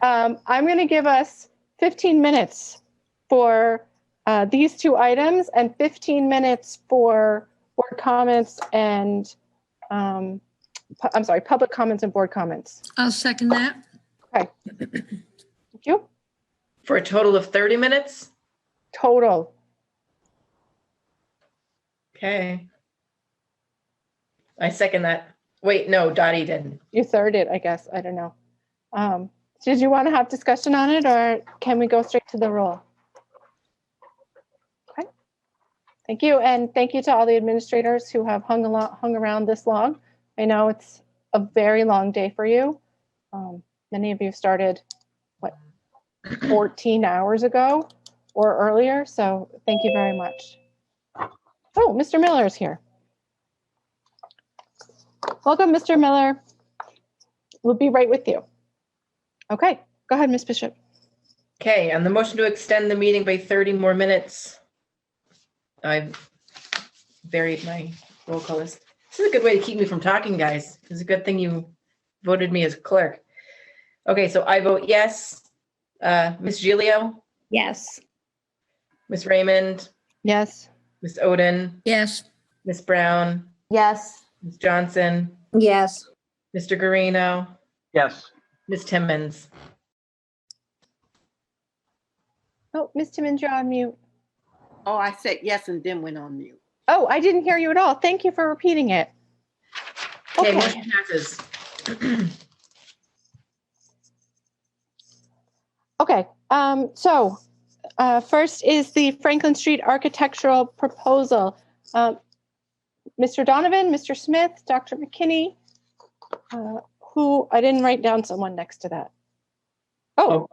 I'm going to give us 15 minutes for these two items and 15 minutes for board comments and, public comments and board comments. I'll second that. Okay. Thank you. For a total of 30 minutes? Total. Okay. I second that. Wait, no, Dottie didn't. You thirded, I guess. I don't know. Did you want to have discussion on it, or can we go straight to the roll? Okay. Thank you. And thank you to all the administrators who have hung around this long. I know it's a very long day for you. Many of you started, 14 hours ago or earlier. So thank you very much. Oh, Mr. Miller is here. Welcome, Mr. Miller. We'll be right with you. Okay, go ahead, Ms. Bishop. Okay, on the motion to extend the meeting by 30 more minutes, I've varied my roll call list. This is a good way to keep me from talking, guys. It's a good thing you voted me as clerk. Okay, so I vote yes. Ms. Giglio? Yes. Ms. Raymond? Yes. Ms. Oden? Yes. Ms. Brown? Yes. Ms. Johnson? Yes. Mr. Guarino? Yes. Ms. Timmons? Oh, Ms. Timmons, you're on mute. Oh, I said yes and then went on mute. Oh, I didn't hear you at all. Thank you for repeating it. Okay, motion passes. Okay, so first is the Franklin Street architectural proposal. Mr. Donovan, Mr. Smith, Dr. McKinney, who I didn't write down someone next to that. Oh,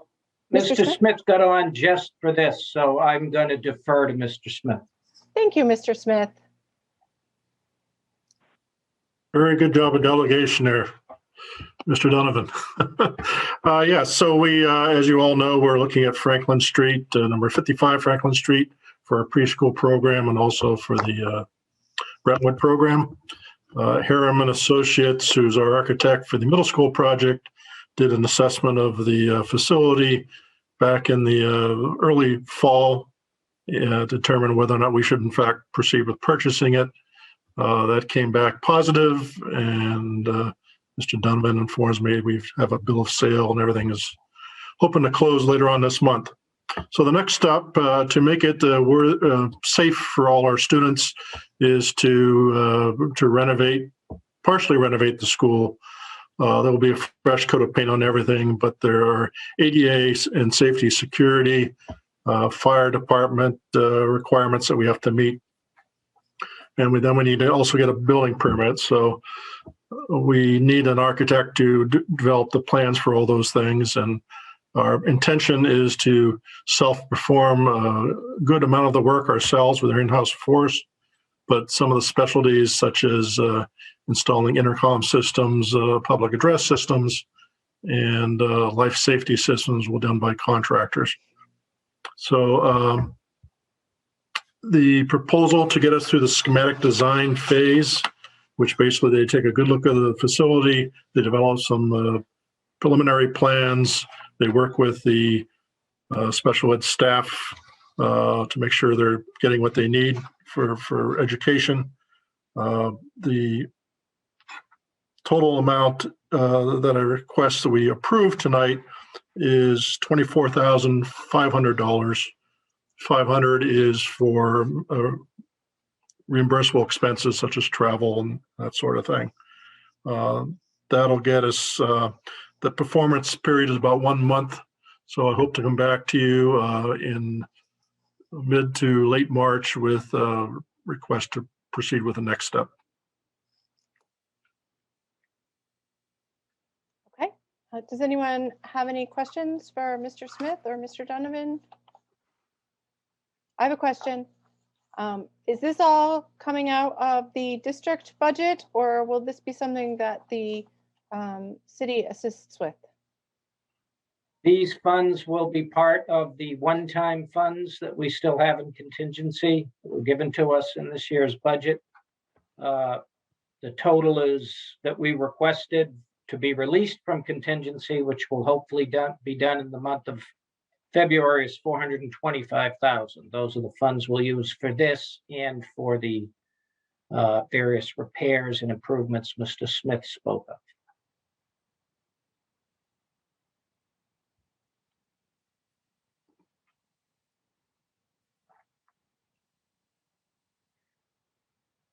Mr. Smith got on just for this, so I'm going to defer to Mr. Smith. Thank you, Mr. Smith. Very good job of delegation there, Mr. Donovan. Yeah, so we, as you all know, we're looking at Franklin Street, number 55 Franklin Street for our preschool program and also for the Brentwood program. Harriman Associates, who's our architect for the middle school project, did an assessment of the facility back in the early fall, determined whether or not we should in fact proceed with purchasing it. That came back positive, and Mr. Donovan informs me we have a bill of sale and everything is hoping to close later on this month. So the next step to make it safe for all our students is to renovate, partially renovate the school. There will be a fresh coat of paint on everything, but there are ADA and safety, security, fire department requirements that we have to meet. And we need to also get a building permit. So we need an architect to develop the plans for all those things. And our intention is to self-perform a good amount of the work ourselves with our in-house force, but some of the specialties such as installing intercom systems, public address systems, and life safety systems will be done by contractors. So the proposal to get us through the schematic design phase, which basically they take a good look at the facility, they develop some preliminary plans, they work with the special ed staff to make sure they're getting what they need for education. The total amount that I request that we approve tonight is $24,500. $500 is for reimbursable expenses such as travel and that sort of thing. That'll get us, the performance period is about 1 month. So I hope to come back to you in mid to late March with a request to proceed with the next step. Okay. Does anyone have any questions for Mr. Smith or Mr. Donovan? I have a question. Is this all coming out of the district budget, or will this be something that the city assists with? These funds will be part of the one-time funds that we still have in contingency that were given to us in this year's budget. The total is that we requested to be released from contingency, which will hopefully be done in the month of February, is $425,000. Those are the funds we'll use for this and for the various repairs and improvements Mr. Smith spoke of.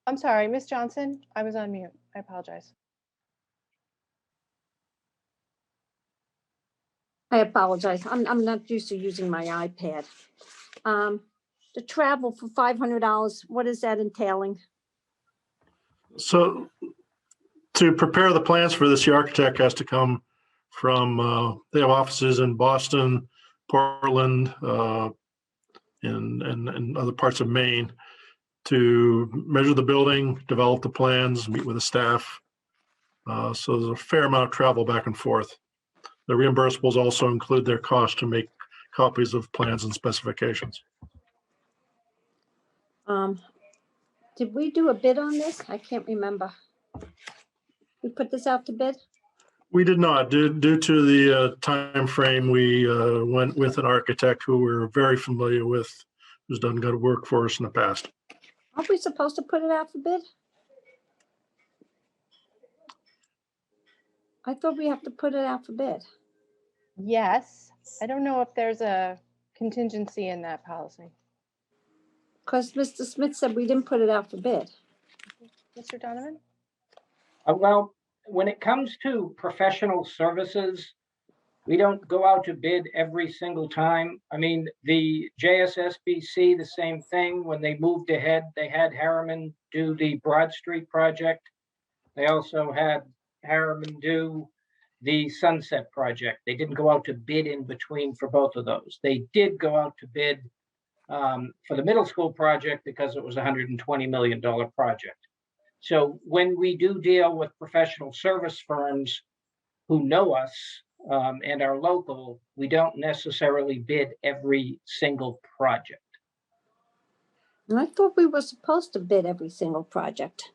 I'm sorry, Ms. Johnson, I was on mute. I apologize. I apologize. I'm not used to using my iPad. The travel for $500, what is that entailing? So to prepare the plans for this, the architect has to come from, they have offices in Boston, Portland, and other parts of Maine to measure the building, develop the plans, meet with the staff. So there's a fair amount of travel back and forth. The reimbursables also include their cost to make copies of plans and specifications. Did we do a bid on this? I can't remember. We put this out to bid? We did not. Due to the time frame, we went with an architect who we're very familiar with, who's done good work for us in the past. Aren't we supposed to put it out for bid? I thought we have to put it out for bid. Yes. I don't know if there's a contingency in that policy. Because Mr. Smith said we didn't put it out for bid. Mr. Donovan? Well, when it comes to professional services, we don't go out to bid every single time. I mean, the JSSBC, the same thing. When they moved ahead, they had Harriman do the Broad Street project. They also had Harriman do the Sunset Project. They didn't go out to bid in between for both of those. They did go out to bid for the middle school project because it was a $120 million project. So when we do deal with professional service firms who know us and are local, we don't necessarily bid every single project. I thought we were supposed to bid every single project.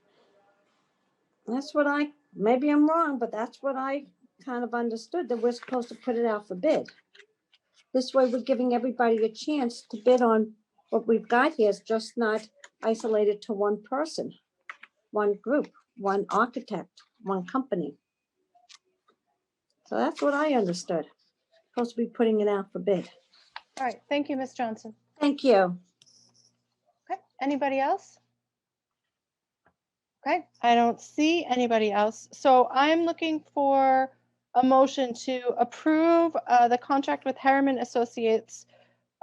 That's what maybe I'm wrong, but that's what I kind of understood, that we're supposed to put it out for bid. This way we're giving everybody a chance to bid on what we've got here, is just not isolated to one person, one group, one architect, one company. So that's what I understood. Supposed to be putting it out for bid. All right, thank you, Ms. Johnson. Thank you. Okay, anybody else? Okay, I don't see anybody else. So I'm looking for a motion to approve the contract with Harriman Associates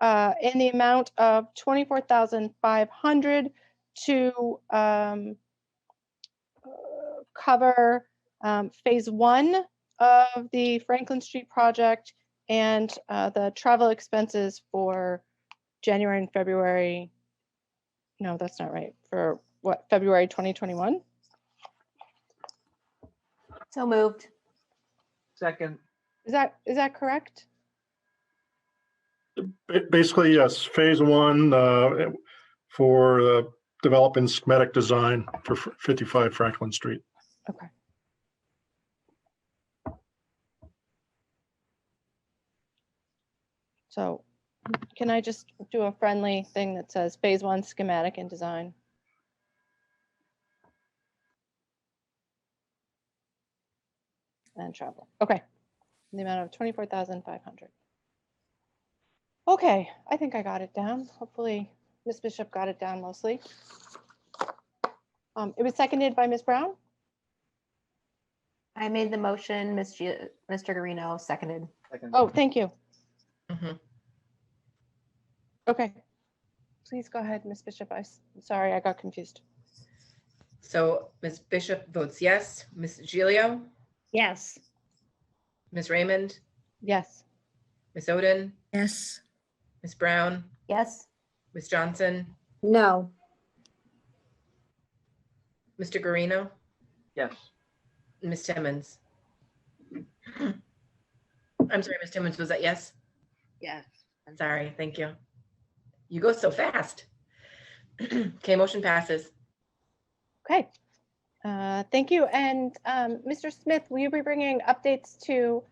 in the amount of $24,500 to cover phase 1 of the Franklin Street project and the travel expenses for January and February. No, that's not right. For what, February 2021? So moved. Second. Is that correct? Basically, yes, phase 1 for developing schematic design for 55 Franklin Street. Okay. So can I just do a friendly thing that says phase 1 schematic and design? And travel. Okay. In the amount of $24,500. Okay, I think I got it down. Hopefully Ms. Bishop got it down mostly. It was seconded by Ms. Brown. I made the motion, Mr. Garino seconded. Oh, thank you. Mhm. Okay. Please go ahead, Ms. Bishop. I'm sorry, I got confused. So Ms. Bishop votes yes. Ms. Gilio, Yes. Ms. Raymond, Yes. Ms. Oden, Yes. Ms. Brown, Yes. Ms. Johnson, No. Mr. Garino, Yes. Ms. Timmons. I'm sorry, Ms. Timmons, was that yes? Yes. I'm sorry, thank you. You go so fast. Okay, motion passes. Okay. Thank you. And Mr. Smith, will you be bringing updates to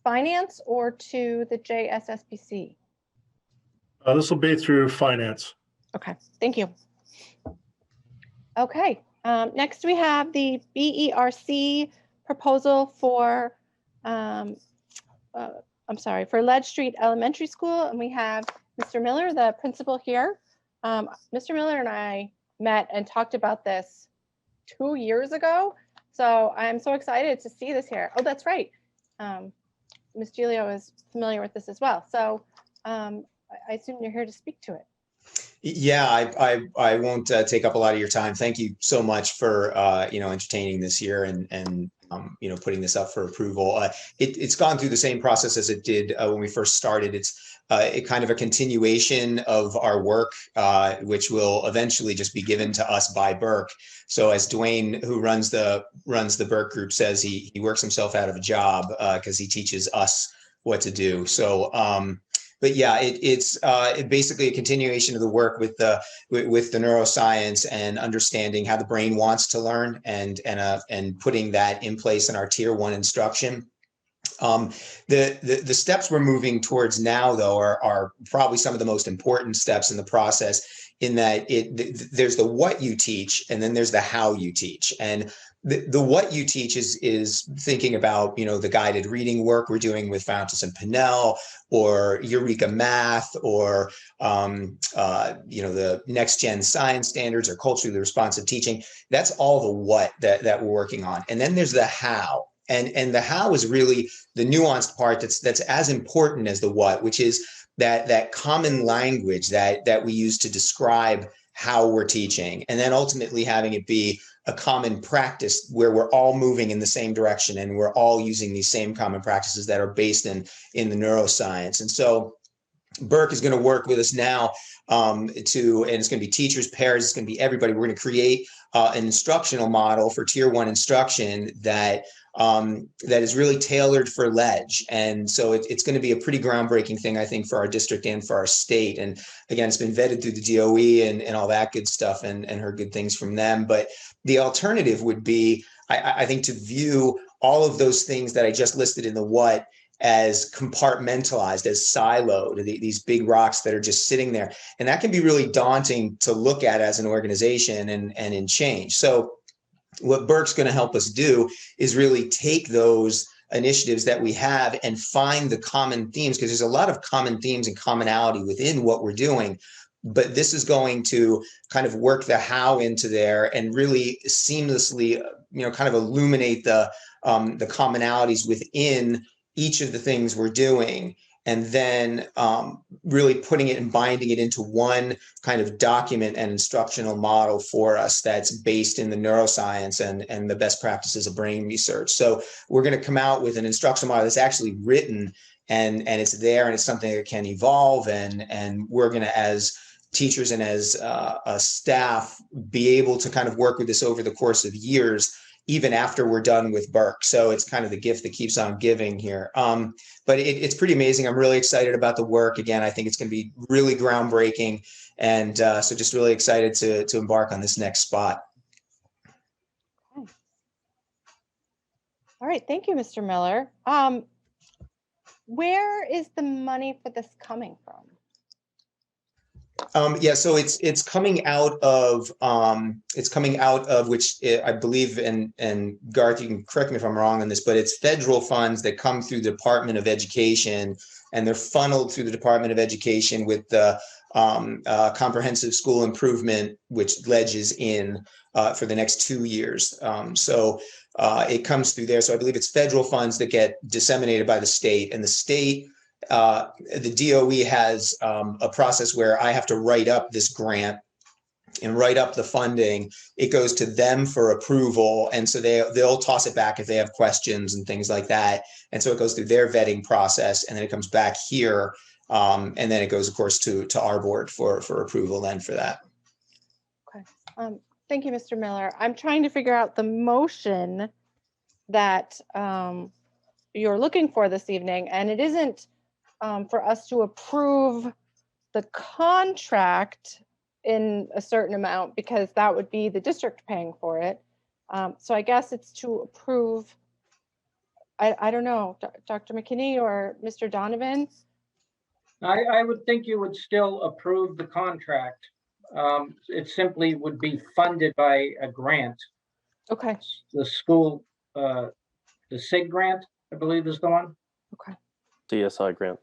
finance or to the JSSBC? This will be through finance. Okay, thank you. Okay, next we have the BERC proposal for, I'm sorry, for Ledge Street Elementary School. And we have Mr. Miller, the principal here. Mr. Miller and I met and talked about this 2 years ago. So I'm so excited to see this here. Oh, that's right. Ms. Gilio is familiar with this as well. So I assume you're here to speak to it. Yeah, I won't take up a lot of your time. Thank you so much for entertaining this here and putting this up for approval. It's gone through the same process as it did when we first started. It's kind of a continuation of our work, which will eventually just be given to us by Burke. So as Dwayne, who runs the Burke group, says, he works himself out of a job because he teaches us what to do. So. But yeah, it's basically a continuation of the work with the neuroscience and understanding how the brain wants to learn and putting that in place in our tier 1 instruction. The steps we're moving towards now, though, are probably some of the most important steps in the process, in that there's the what you teach and then there's the how you teach. And the what you teach is thinking about, the guided reading work we're doing with Fountas and Pinnell, or Eureka Math, or, the next gen science standards, or culturally responsive teaching. That's all the what that we're working on. And then there's the how. And the how is really the nuanced part that's as important as the what, which is that common language that we use to describe how we're teaching, and then ultimately having it be a common practice where we're all moving in the same direction and we're all using these same common practices that are based in the neuroscience. And so Burke is going to work with us now and it's going to be teachers, parents, it's going to be everybody. We're going to create an instructional model for Tier 1 instruction that is really tailored for LEDGE. And so it's going to be a pretty groundbreaking thing, I think, for our district and for our state. And again, it's been vetted through the DOE and all that good stuff and heard good things from them. But the alternative would be, I think, to view all of those things that I just listed in the what as compartmentalized, as siloed, these big rocks that are just sitting there. And that can be really daunting to look at as an organization and in change. So what Burke's going to help us do is really take those initiatives that we have and find the common themes, because there's a lot of common themes and commonality within what we're doing. But this is going to kind of work the how into there and really seamlessly, kind of illuminate the commonalities within each of the things we're doing, and then really putting it and binding it into one kind of document and instructional model for us that's based in the neuroscience and the best practices of brain research. So we're going to come out with an instructional model that's actually written and it's there, and it's something that can evolve, and we're going to, as teachers and as a staff, be able to kind of work with this over the course of years, even after we're done with Burke. So it's kind of the gift that keeps on giving here. But it's pretty amazing. I'm really excited about the work. Again, I think it's going to be really groundbreaking. And so just really excited to embark on this next spot. Okay. All right. Thank you, Mr. Miller. Where is the money for this coming from? So it's coming out of which I believe, and Garth, you can correct me if I'm wrong on this, but it's federal funds that come through the Department of Education, and they're funneled through the Department of Education with the comprehensive school improvement, which LEDGE is in for the next 2 years. It comes through there. So I believe it's federal funds that get disseminated by the state, and the state, the DOE has a process where I have to write up this grant and write up the funding. It goes to them for approval, and so they'll toss it back if they have questions and things like that. And so it goes through their vetting process, and then it comes back here, and then it goes, of course, to our board for approval then for that. Okay. Thank you, Mr. Miller. I'm trying to figure out the motion that you're looking for this evening, and it isn't for us to approve the contract in a certain amount, because that would be the district paying for it. So I guess it's to approve, I don't know, Dr. McKinney or Mr. Donovan? I would think you would still approve the contract. It simply would be funded by a grant. Okay. The school, the SIG grant, I believe is the one. Okay. DSI grant.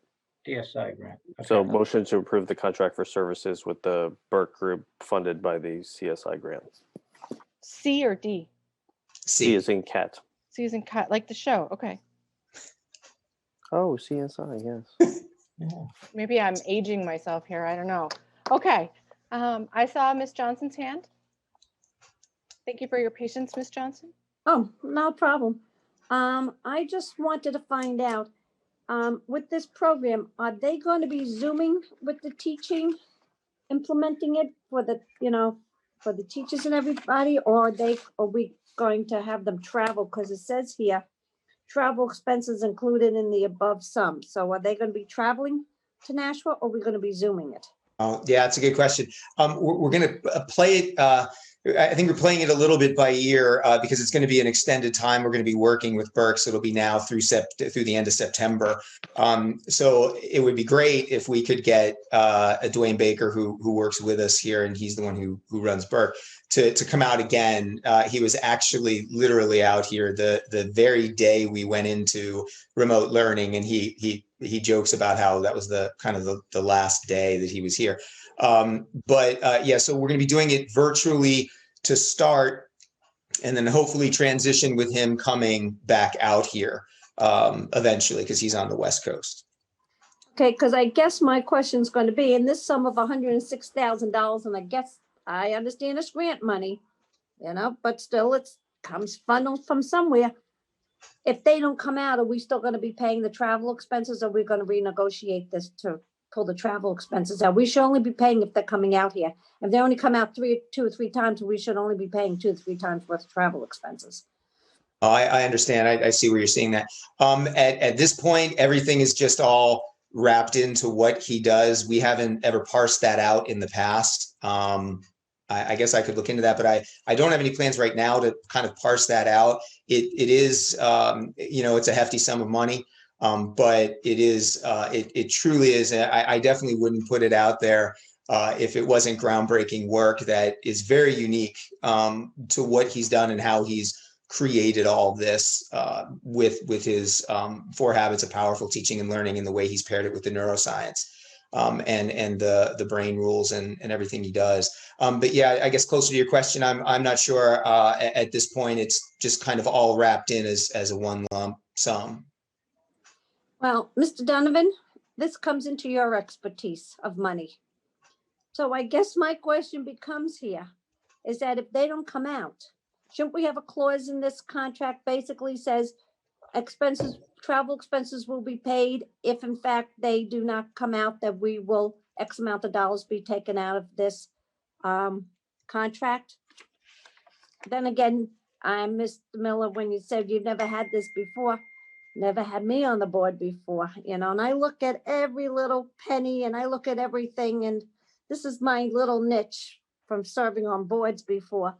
DSI grant. Okay. So motion to approve the contract for services with the Burke Group funded by the CSI grant. C or D? C is in cat. C is in cat, like the show. Okay. Oh, CSI, yes. Maybe I'm aging myself here. I don't know. Okay. I saw Miss Johnson's hand. Thank you for your patience, Miss Johnson. Oh, no problem. I just wanted to find out, with this program, are they going to be Zooming with the teaching, implementing it for the, for the teachers and everybody, or are we going to have them travel? Because it says here, travel expenses included in the above sum. So are they going to be traveling to Nashua, or are we going to be Zooming it? Oh, yeah, that's a good question. We're going to play it. I think we're playing it a little bit by ear because it's going to be an extended time. We're going to be working with Burke, so it'll be now through the end of September. So it would be great if we could get Dwayne Baker, who works with us here, and he's the one who runs Burke, to come out again. He was actually literally out here the very day we went into remote learning, and he jokes about how that was the kind of the last day that he was here. Yeah, so we're going to be doing it virtually to start, and then hopefully transition with him coming back out here eventually, because he's on the West Coast. Okay, because I guess my question is going to be, in this sum of $106,000, and I guess I understand it's grant money, but still it's comes funneled from somewhere. If they don't come out, are we still going to be paying the travel expenses? Or are we going to renegotiate this to pull the travel expenses out? We should only be paying if they're coming out here. If they only come out 2 or 3 times, we should only be paying 2 or 3 times worth of travel expenses. Oh, I understand. I see where you're seeing that. At this point, everything is just all wrapped into what he does. We haven't ever parsed that out in the past. I guess I could look into that, but I don't have any plans right now to kind of parse that out. It is, it's a hefty sum of money, but it truly is. I definitely wouldn't put it out there if it wasn't groundbreaking work that is very unique to what he's done and how he's created all of this with his 4 habits of powerful teaching and learning, and the way he's paired it with the neuroscience and the brain rules and everything he does. But yeah, I guess closer to your question, I'm not sure at this point. It's just kind of all wrapped in as a one lump sum. Well, Mr. Donovan, this comes into your expertise of money. So I guess my question becomes here is that if they don't come out, shouldn't we have a clause in this contract basically says travel expenses will be paid if in fact they do not come out, that we will X amount of dollars be taken out of this contract? Then again, I'm Mr. Miller, when you said you've never had this before, never had me on the board before, and I look at every little penny and I look at everything, and this is my little niche from serving on boards before.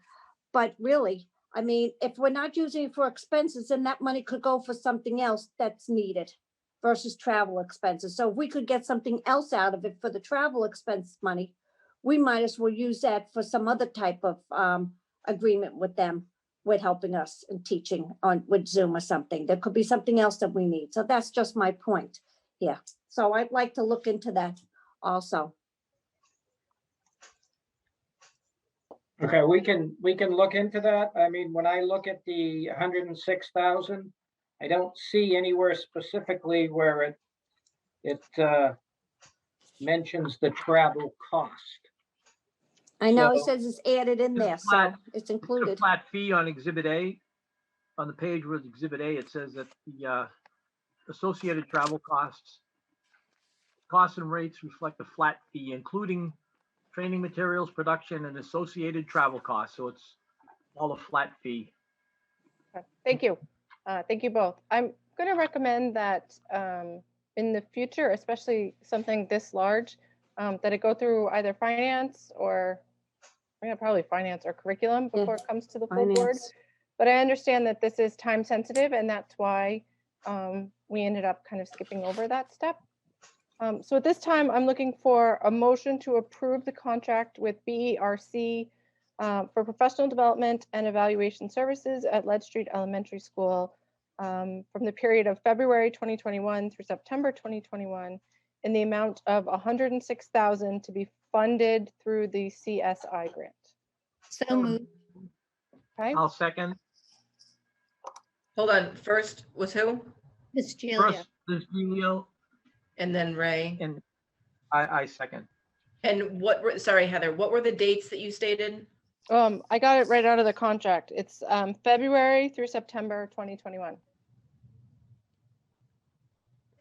But really, I mean, if we're not using it for expenses, then that money could go for something else that's needed versus travel expenses. So if we could get something else out of it for the travel expense money, we might as well use that for some other type of agreement with them with helping us in teaching with Zoom or something. There could be something else that we need. So that's just my point here. So I'd like to look into that also. Okay, we can look into that. I mean, when I look at the 106,000, I don't see anywhere specifically where it mentions the travel cost. I know So- it says it's added in there, so it's included. It's a flat fee on Exhibit A. On the page with Exhibit A, it says that the associated travel costs and rates reflect a flat fee, including training materials, production, and associated travel costs. So it's all a flat fee. Okay, thank you. Thank you both. I'm going to recommend that in the future, especially something this large, that it go through either finance or probably finance or curriculum before it comes to the full board. Finance. But I understand that this is time sensitive, and that's why we ended up kind of skipping over that step. So at this time, I'm looking for a motion to approve the contract with BERC for professional development and evaluation services at Lead Street Elementary School from the period of February 2021 through September 2021 in the amount of $106,000 to be funded through the CSI grant. So moved. Okay. I'll second. Hold on. First was who? Miss Julia. First, there's Julio, And then Ray. and I second. And sorry, Heather, what were the dates that you stated? I got it right out of the contract. It's February through September 2021.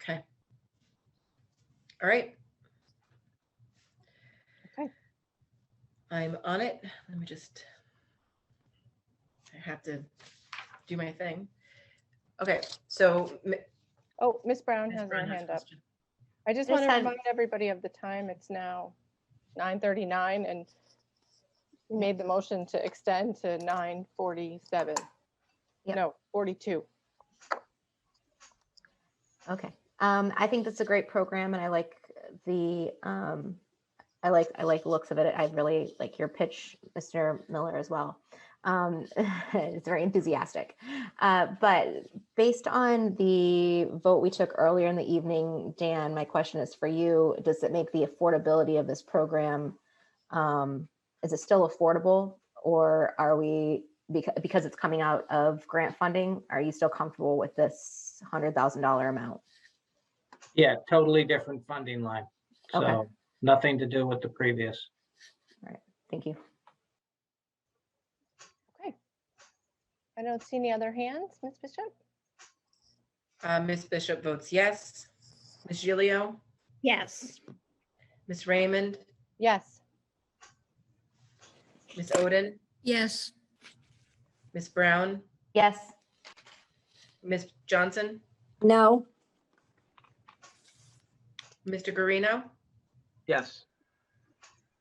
Okay. All right. Okay. I'm on it. Let me just, I have to do my thing. Okay, so. Oh, Miss Brown Ms. has Brown her has hand a up. question. I just want to remind everybody of the time. It's now 9:39 and we made the motion to extend to 9:47. Yep. No, 42. Okay. I think that's a great program, and I like the I like the looks of it. I really like your pitch, Mr. Miller, as well. It's very enthusiastic. But based on the vote we took earlier in the evening, Dan, my question is for you. Does it make the affordability of this program, is it still affordable, or are we, because it's coming out of grant funding, are you still comfortable with this $100,000 amount? Yeah, totally different funding line. So Okay. nothing to do with the previous. All right, thank you. I don't see any other hands. Ms. Bishop? Ms. Bishop votes yes. Ms. Gilio, Yes. Ms. Raymond, Yes. Ms. Oden, Yes. Ms. Brown, Yes. Ms. Johnson, No. Mr. Guarino, Yes.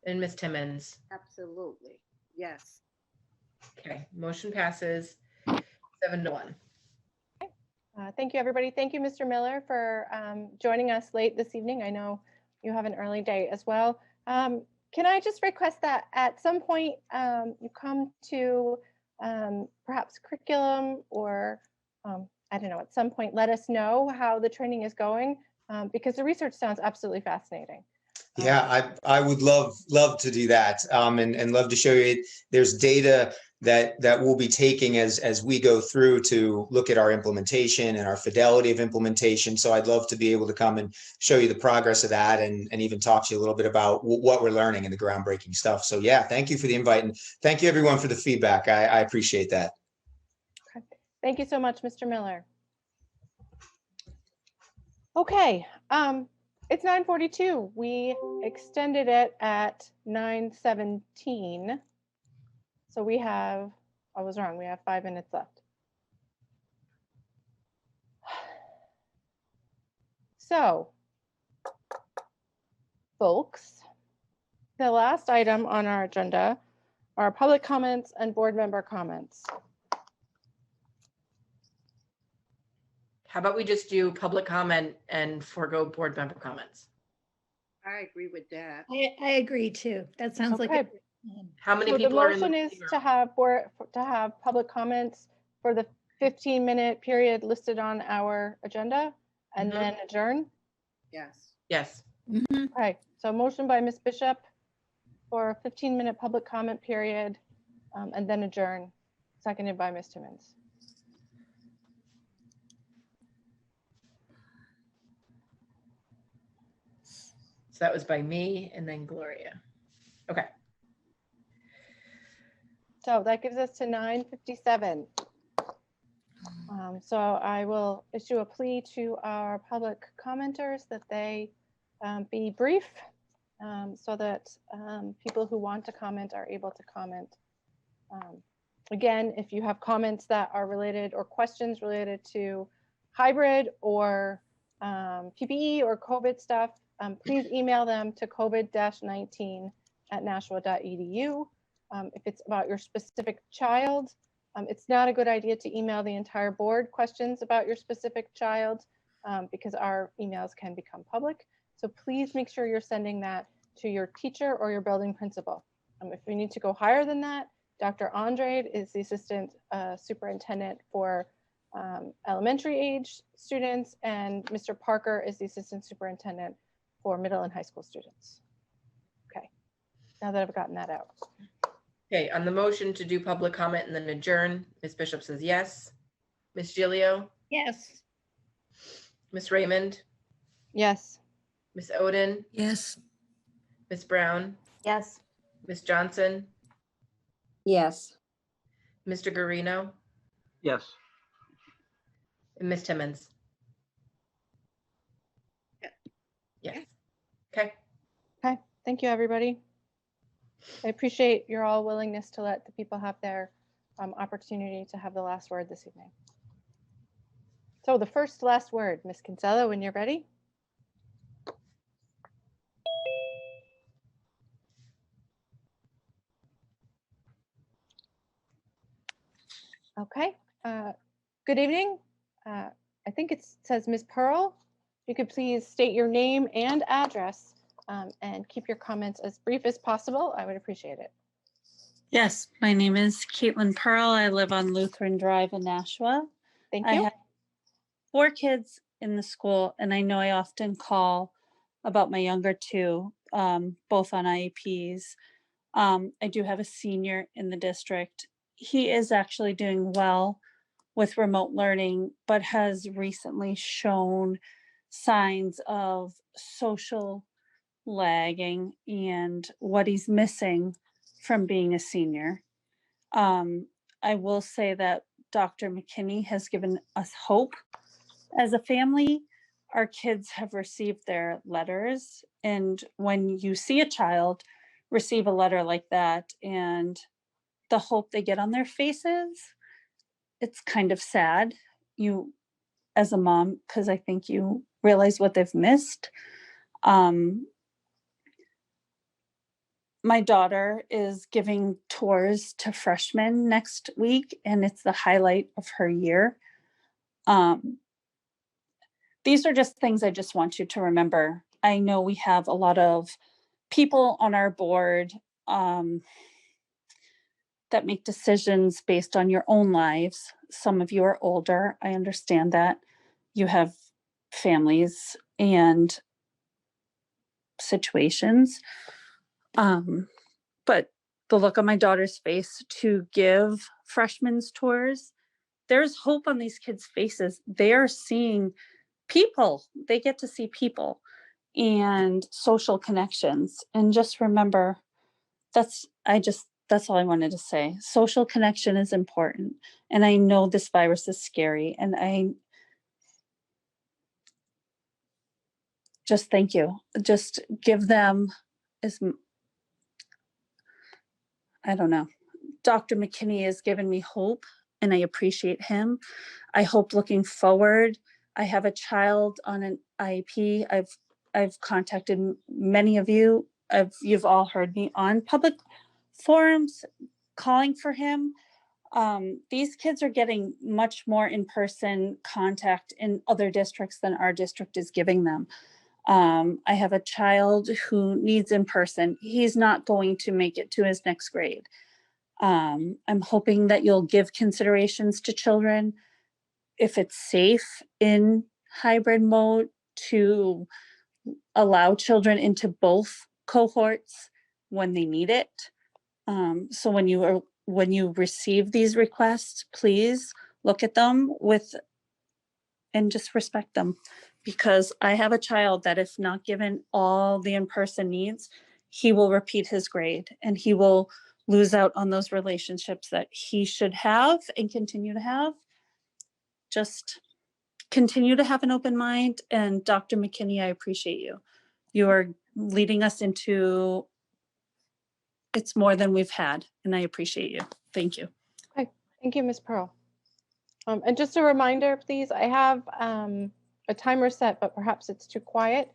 and Ms. Timmons. Absolutely. Yes. Okay, motion passes 7-1. Thank you, everybody. Thank you, Mr. Miller, for joining us late this evening. I know you have an early day as well. Can I just request that at some point you come to perhaps curriculum or I don't know, at some point let us know how the training is going because the research sounds absolutely fascinating. Yeah, I would love to do that and love to show you it. There's data that we'll be taking as we go through to look at our implementation and our fidelity of implementation. So I'd love to be able to come and show you the progress of that and even talk to you a little bit about what we're learning and the groundbreaking stuff. So yeah, thank you for the invite and thank you everyone for the feedback. I appreciate that. Okay. Thank you so much, Mr. Miller. Okay. It's 9:42. We extended it at 9:17. So we have, I was wrong, we have 5 minutes left. So, folks, the last item on our agenda are public comments and board member comments. How about we just do public comment and forego board member comments? I agree with that. I agree too. That sounds like Okay. How many So people the are in the motion is meeting room? to have public comments for the 15-minute period listed on our agenda and then adjourn. Yes. Yes. Okay, so motion by Ms. Bishop for a 15-minute public comment period and then adjourn, seconded by Ms. Timmons. So that was by me and then Gloria. Okay. So that gives us to 9:57. So I will issue a plea to our public commenters that they be brief so that people who want to comment are able to comment. Again, if you have comments that are related or questions related to hybrid or PPE or COVID stuff, please email them to covid-19@nashua.edu. If it's about your specific child, it's not a good idea to email the entire board questions about your specific child because our emails can become public. So please make sure you're sending that to your teacher or your building principal. If we need to go higher than that, Dr. Andrade is the assistant superintendent for elementary age students, and Mr. Parker is the assistant superintendent for middle and high school students. Okay, now that I've gotten that out. Okay, on the motion to do public comment and then adjourn, Ms. Bishop says yes. Ms. Gilio, Yes. Ms. Raymond, Yes. Ms. Oden, Yes. Ms. Brown, Yes. Ms. Johnson, Yes. Mr. Guarino, Yes. and Ms. Timmons. Yes. Okay. Okay, thank you, everybody. I appreciate your all willingness to let the people have their opportunity to have the last word this evening. So the first last word, Ms. Kinsella, when you're ready. Okay, good evening. I think it says Ms. Pearl. If you could please state your name and address and keep your comments as brief as possible, I would appreciate it. Yes, my name is Caitlin Pearl. I live on Lutheran Drive in Nashua. Thank I you. have 4 kids in the school, and I know I often call about my younger 2, both on IEPs. I do have a senior in the district. He is actually doing well with remote learning, but has recently shown signs of social lagging and what he's missing from being a senior. I will say that Dr. McKinney has given us hope. As a family, our kids have received their letters. And when you see a child receive a letter like that and the hope they get on their faces, it's kind of sad. You, as a mom, because I think you realize what they've missed. My daughter is giving tours to freshmen next week, and it's the highlight of her year. These are just things I just want you to remember. I know we have a lot of people on our board that make decisions based on your own lives. Some of you are older. I understand that. You have families and situations. But the look on my daughter's face to give freshmen tours, there's hope on these kids' faces. They're seeing people. They get to see people and social connections. And just remember, that's all I wanted to say. Social connection is important. And I know this virus is scary. And I just thank you. Just give them I don't know. Dr. McKinney has given me hope, and I appreciate him. I hope looking forward, I have a child on an IEP. I've contacted many of you. You've all heard me on public forums calling for him. These kids are getting much more in-person contact in other districts than our district is giving them. I have a child who needs in-person. He's not going to make it to his next grade. I'm hoping that you'll give considerations to children if it's safe in hybrid mode to allow children into both cohorts when they need it. So when you receive these requests, please look at them and just respect them, because I have a child that if not given all the in-person needs, he will repeat his grade and he will lose out on those relationships that he should have and continue to have. Just continue to have an open mind. And Dr. McKinney, I appreciate you. You are leading us into it's more than we've had, and I appreciate you. Thank you. Okay, thank you, Ms. Pearl. And just a reminder, please, I have a timer set, but perhaps it's too quiet.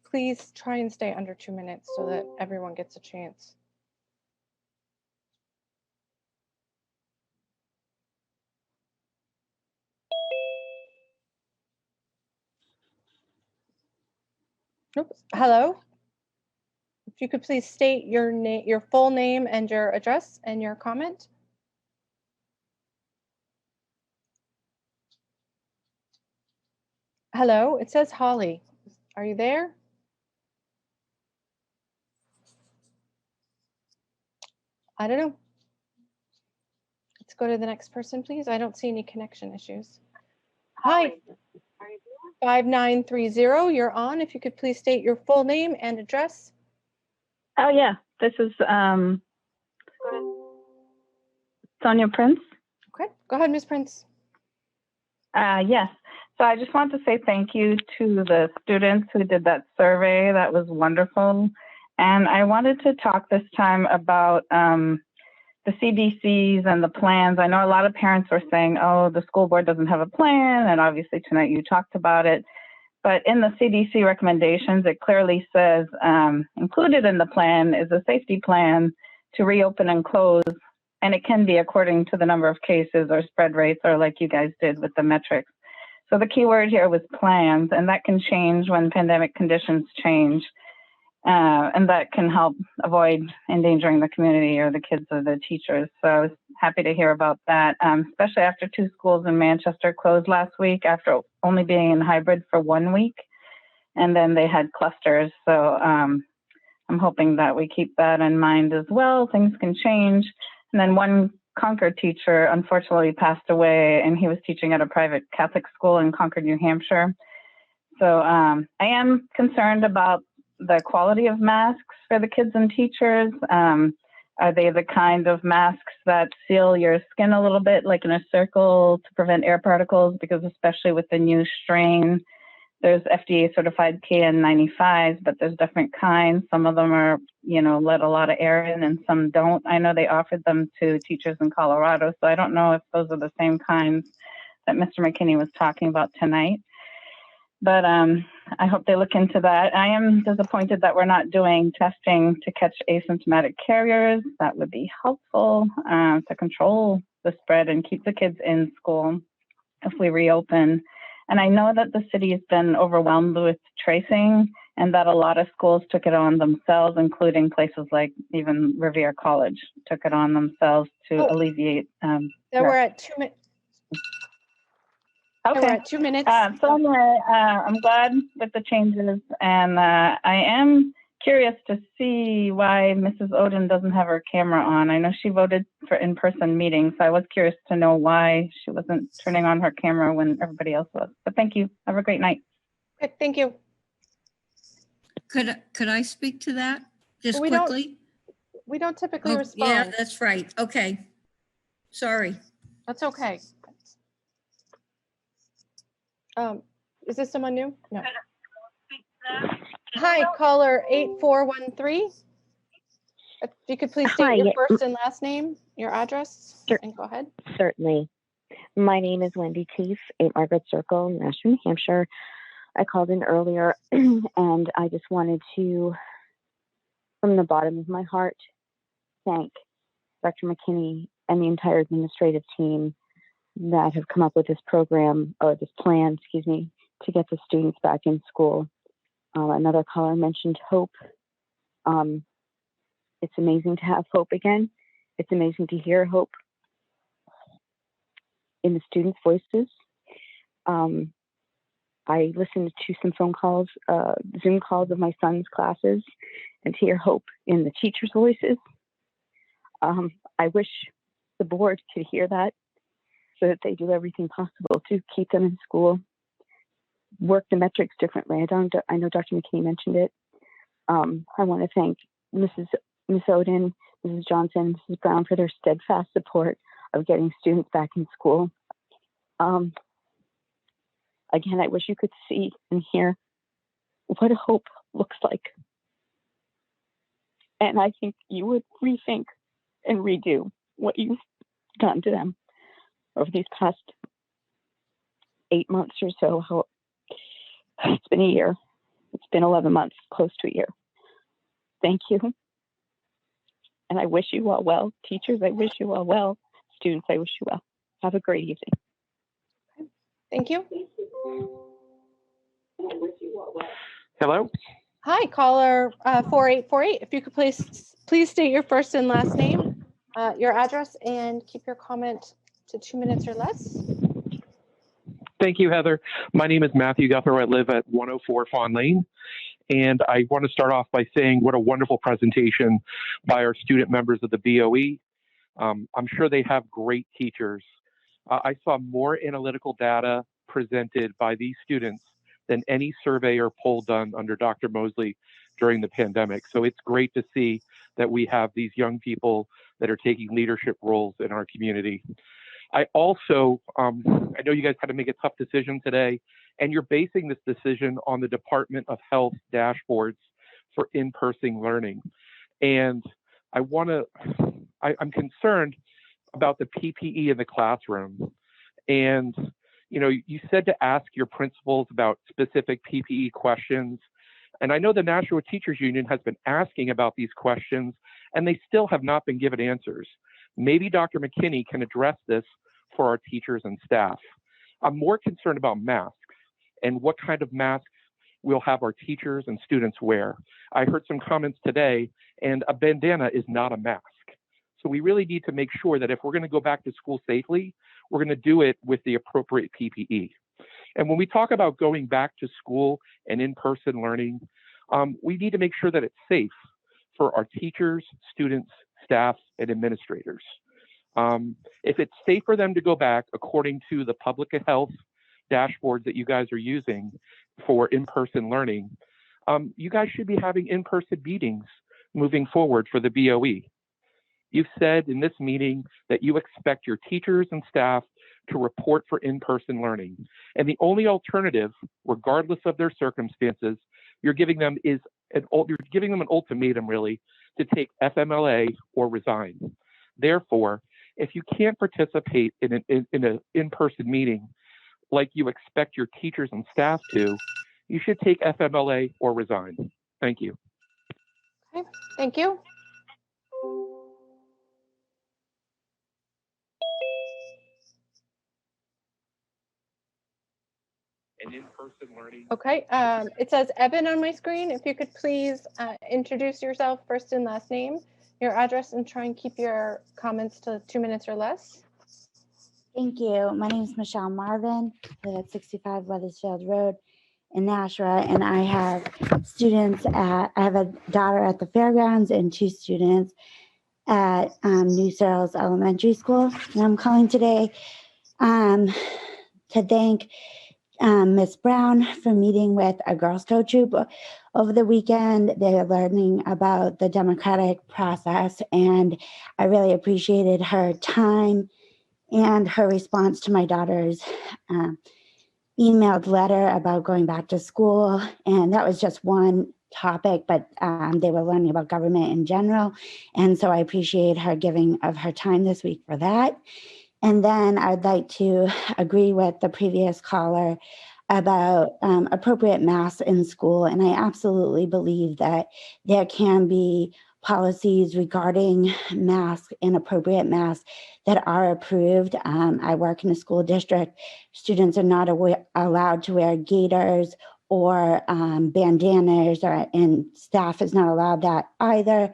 Please try and stay under 2 minutes so that everyone gets a chance. Oops. Hello. If you could please state your name, your full name and your address and your comment. Hello, it says Holly. Are you there? I don't know. Let's go to the next person, please. I don't see any connection issues. Hi. 5930, you're on. If you could please state your full name and address. Oh yeah, this is Sonia Prince. Okay, go ahead, Ms. Prince. Yes, so I just want to say thank you to the students who did that survey. That was wonderful. And I wanted to talk this time about the CDCs and the plans. I know a lot of parents were saying, oh, the school board doesn't have a plan. And obviously tonight you talked about it. But in the CDC recommendations, it clearly says included in the plan is a safety plan to reopen and close. And it can be according to the number of cases or spread rates, or like you guys did with the metrics. So the key word here was plans, and that can change when pandemic conditions change. And that can help avoid endangering the community or the kids or the teachers. So I was happy to hear about that, especially after 2 schools in Manchester closed last week after only being in hybrid for 1 week. And then they had clusters. So I'm hoping that we keep that in mind as well. Things can change. And then one Concord teacher unfortunately passed away, and he was teaching at a private Catholic school in Concord, New Hampshire. So I am concerned about the quality of masks for the kids and teachers. Are they the kind of masks that seal your skin a little bit, like in a circle to prevent air particles? Because especially with the new strain, there's FDA certified KN95s, but there's different kinds. Some of them are, let a lot of air in and some don't. I know they offered them to teachers in Colorado, so I don't know if those are the same kinds that Mr. McKinney was talking about tonight. But I hope they look into that. I am disappointed that we're not doing testing to catch asymptomatic carriers. That would be helpful to control the spread and keep the kids in school if we reopen. And I know that the city has been overwhelmed with tracing and that a lot of schools took it on themselves, including places like even Revere College took it on themselves to alleviate. We're at 2 minutes. Okay. We're at 2 minutes. So anyway, I'm glad with the changes, and I am curious to see why Mrs. Oden doesn't have her camera on. I know she voted for in-person meetings, so I was curious to know why she wasn't turning on her camera when everybody else was. But thank you. Have a great night. Good, thank you. Could I speak to that just We quickly? We don't typically Oh, respond. yeah, that's right. Okay. Sorry. That's okay. Is this someone new? No. Hi, caller 8413. If you could please state your first and last name, your address, and go ahead. Certainly. My name is Wendy Teef, 8 Margaret Circle, Nashua, New Hampshire. I called in earlier and I just wanted to, from the bottom of my heart, thank Dr. McKinney and the entire administrative team that have come up with this program, or this plan, excuse me, to get the students back in school. Another caller mentioned hope. It's amazing to have hope again. It's amazing to hear hope in the students' voices. I listened to some phone calls, Zoom calls of my son's classes, and to hear hope in the teachers' voices. I wish the board could hear that, so that they do everything possible to keep them in school, work the metrics differently. I know Dr. McKinney mentioned it. I want to thank Miss Oden, Mrs. Johnson, Mrs. Brown for their steadfast support of getting students back in school. Again, I wish you could see and hear what hope looks like. And I think you would rethink and redo what you've done to them over these past 8 months or so. It's been a year. It's been 11 months, close to a year. Thank you. And I wish you all well. Teachers, I wish you all well. Students, I wish you well. Have a great evening. Thank you. Hello. Hi, caller 4848. If you could please state your first and last name, your address, and keep your comment to 2 minutes or less. Thank you, Heather. My name is Matthew Guthrow. I live at 104 Fawn Lane. And I want to start off by saying what a wonderful presentation by our student members of the BOE. I'm sure they have great teachers. I saw more analytical data presented by these students than any survey or poll done under Dr. Mosley during the pandemic. So it's great to see that we have these young people that are taking leadership roles in our community. I also, I know you guys had to make a tough decision today, and you're basing this decision on the Department of Health dashboards for in-person learning. And I'm concerned about the PPE in the classroom. And, you said to ask your principals about specific PPE questions. And I know the Nashua Teachers Union has been asking about these questions, and they still have not been given answers. Maybe Dr. McKinney can address this for our teachers and staff. I'm more concerned about masks and what kind of masks we'll have our teachers and students wear. I heard some comments today, and a bandana is not a mask. So we really need to make sure that if we're going to go back to school safely, we're going to do it with the appropriate PPE. And when we talk about going back to school and in-person learning, we need to make sure that it's safe for our teachers, students, staff, and administrators. If it's safe for them to go back according to the public health dashboards that you guys are using for in-person learning, you guys should be having in-person meetings moving forward for the BOE. You've said in this meeting that you expect your teachers and staff to report for in-person learning. And the only alternative, regardless of their circumstances, you're giving them an ultimatum, really, to take FMLA or resign. Therefore, if you can't participate in an in-person meeting like you expect your teachers and staff to, you should take FMLA or resign. Thank you. Okay, thank you. And in-person learning. Okay, it says Evan on my screen. If you could please introduce yourself, first and last name, your address, and try and keep your comments to 2 minutes or less. Thank you. My name is Michelle Marvin. I live at 65 Weathersfield Road in Nashua, and I have I have a daughter at the fairgrounds and 2 students at New Searles Elementary School. And I'm calling today to thank Miss Brown for meeting with a Girl Scout troop over the weekend. They're learning about the democratic process, and I really appreciated her time and her response to my daughter's emailed letter about going back to school. And that was just one topic, but they were learning about government in general. And so I appreciate her giving of her time this week for that. And then I'd like to agree with the previous caller about appropriate masks in school. And I absolutely believe that there can be policies regarding masks and appropriate masks that are approved. I work in a school district. Students are not allowed to wear gaiters or bandanas, and staff is not allowed that either.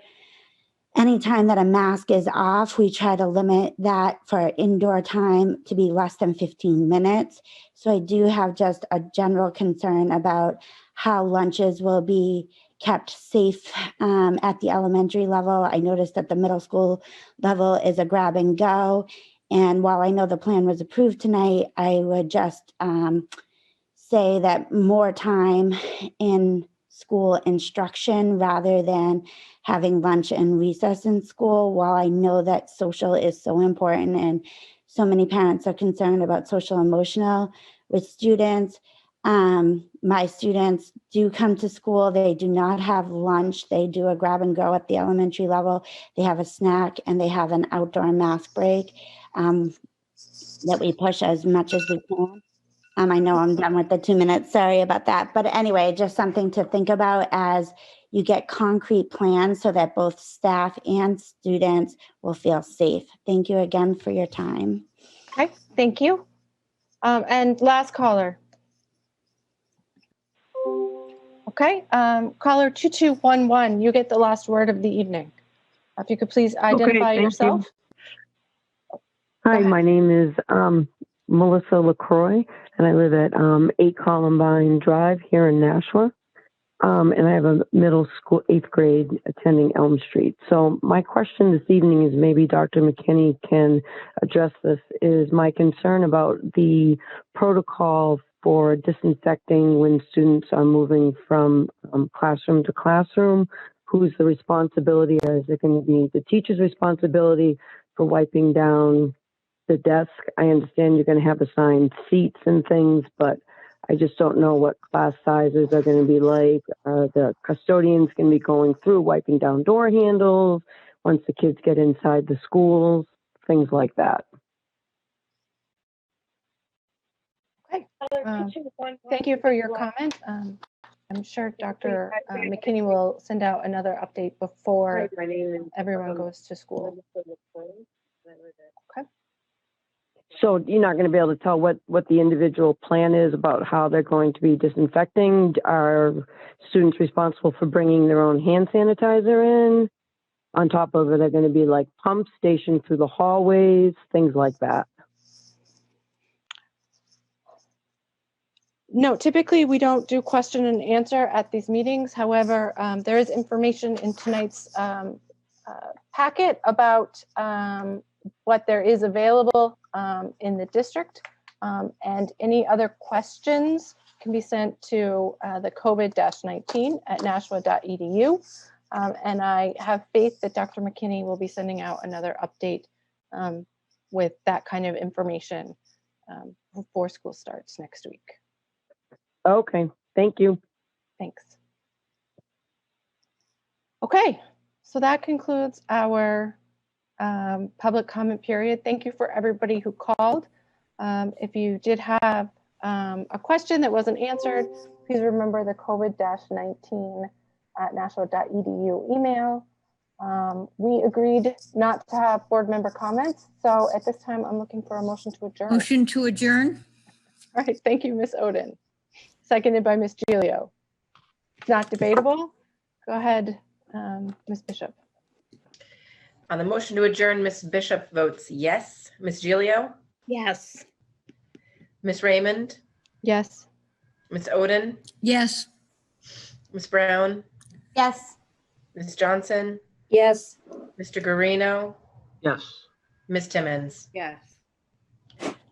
Anytime that a mask is off, we try to limit that for indoor time to be less than 15 minutes. So I do have just a general concern about how lunches will be kept safe at the elementary level. I noticed that the middle school level is a grab and go. And while I know the plan was approved tonight, I would just say that more time in school instruction rather than having lunch and recess in school. While I know that social is so important and so many parents are concerned about social emotional with students, my students do come to school. They do not have lunch. They do a grab and go at the elementary level. They have a snack and they have an outdoor math break that we push as much as we can. I know I'm done with the 2 minutes. Sorry about that. But anyway, just something to think about as you get concrete plans so that both staff and students will feel safe. Thank you again for your time. Okay, thank you. And last caller. Okay, caller 2211, you get the last word of the evening. If you could please identify yourself. Hi, my name is Melissa LaCroix, and I live at 8 Columbine Drive here in Nashua. And I have a middle school 8th grade attending Elm Street. So my question this evening is, maybe Dr. McKinney can address this, is my concern about the protocol for disinfecting when students are moving from classroom to classroom. Who's the responsibility? Is it going to be the teacher's responsibility for wiping down the desk? I understand you're going to have assigned seats and things, but I just don't know what class sizes are going to be like. The custodians can be going through wiping down door handles once the kids get inside the schools, things like that. Okay. Thank you for your comment. I'm sure Dr. McKinney will send out another update before everyone goes to school. Okay. So you're not going to be able to tell what the individual plan is about how they're going to be disinfecting? Are students responsible for bringing their own hand sanitizer in? On top of it, are going to be like pumps stationed through the hallways, things like that? No, typically we don't do question and answer at these meetings. However, there is information in tonight's packet about what there is available in the district, and any other questions can be sent to the COVID-19 at nashua.edu. And I have faith that Dr. McKinney will be sending out another update with that kind of information before school starts next week. Okay, thank you. Thanks. Okay, so that concludes our public comment period. Thank you for everybody who called. If you did have a question that wasn't answered, please remember the covid-19@nashua.edu email. We agreed not to have board member comments. So at this time, I'm looking for a motion to adjourn. Motion to adjourn? All right, thank you, Ms. Oden. Seconded by Ms. Gilio. It's not debatable. Go ahead, Ms. Bishop. On the motion to adjourn, Ms. Bishop votes yes. Ms. Gilio? Yes. Ms. Raymond? Yes. Ms. Oden? Yes. Ms. Brown? Yes. Ms. Johnson? Yes. Mr. Guarino? Yes. Ms. Timmons? Yes.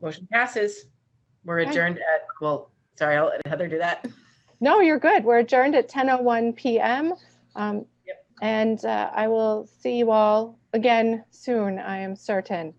Motion passes. We're Okay. adjourned at, well, sorry, I'll let Heather do that. No, you're good. We're adjourned at 10:01 p.m. And I will see you all again soon, I am certain.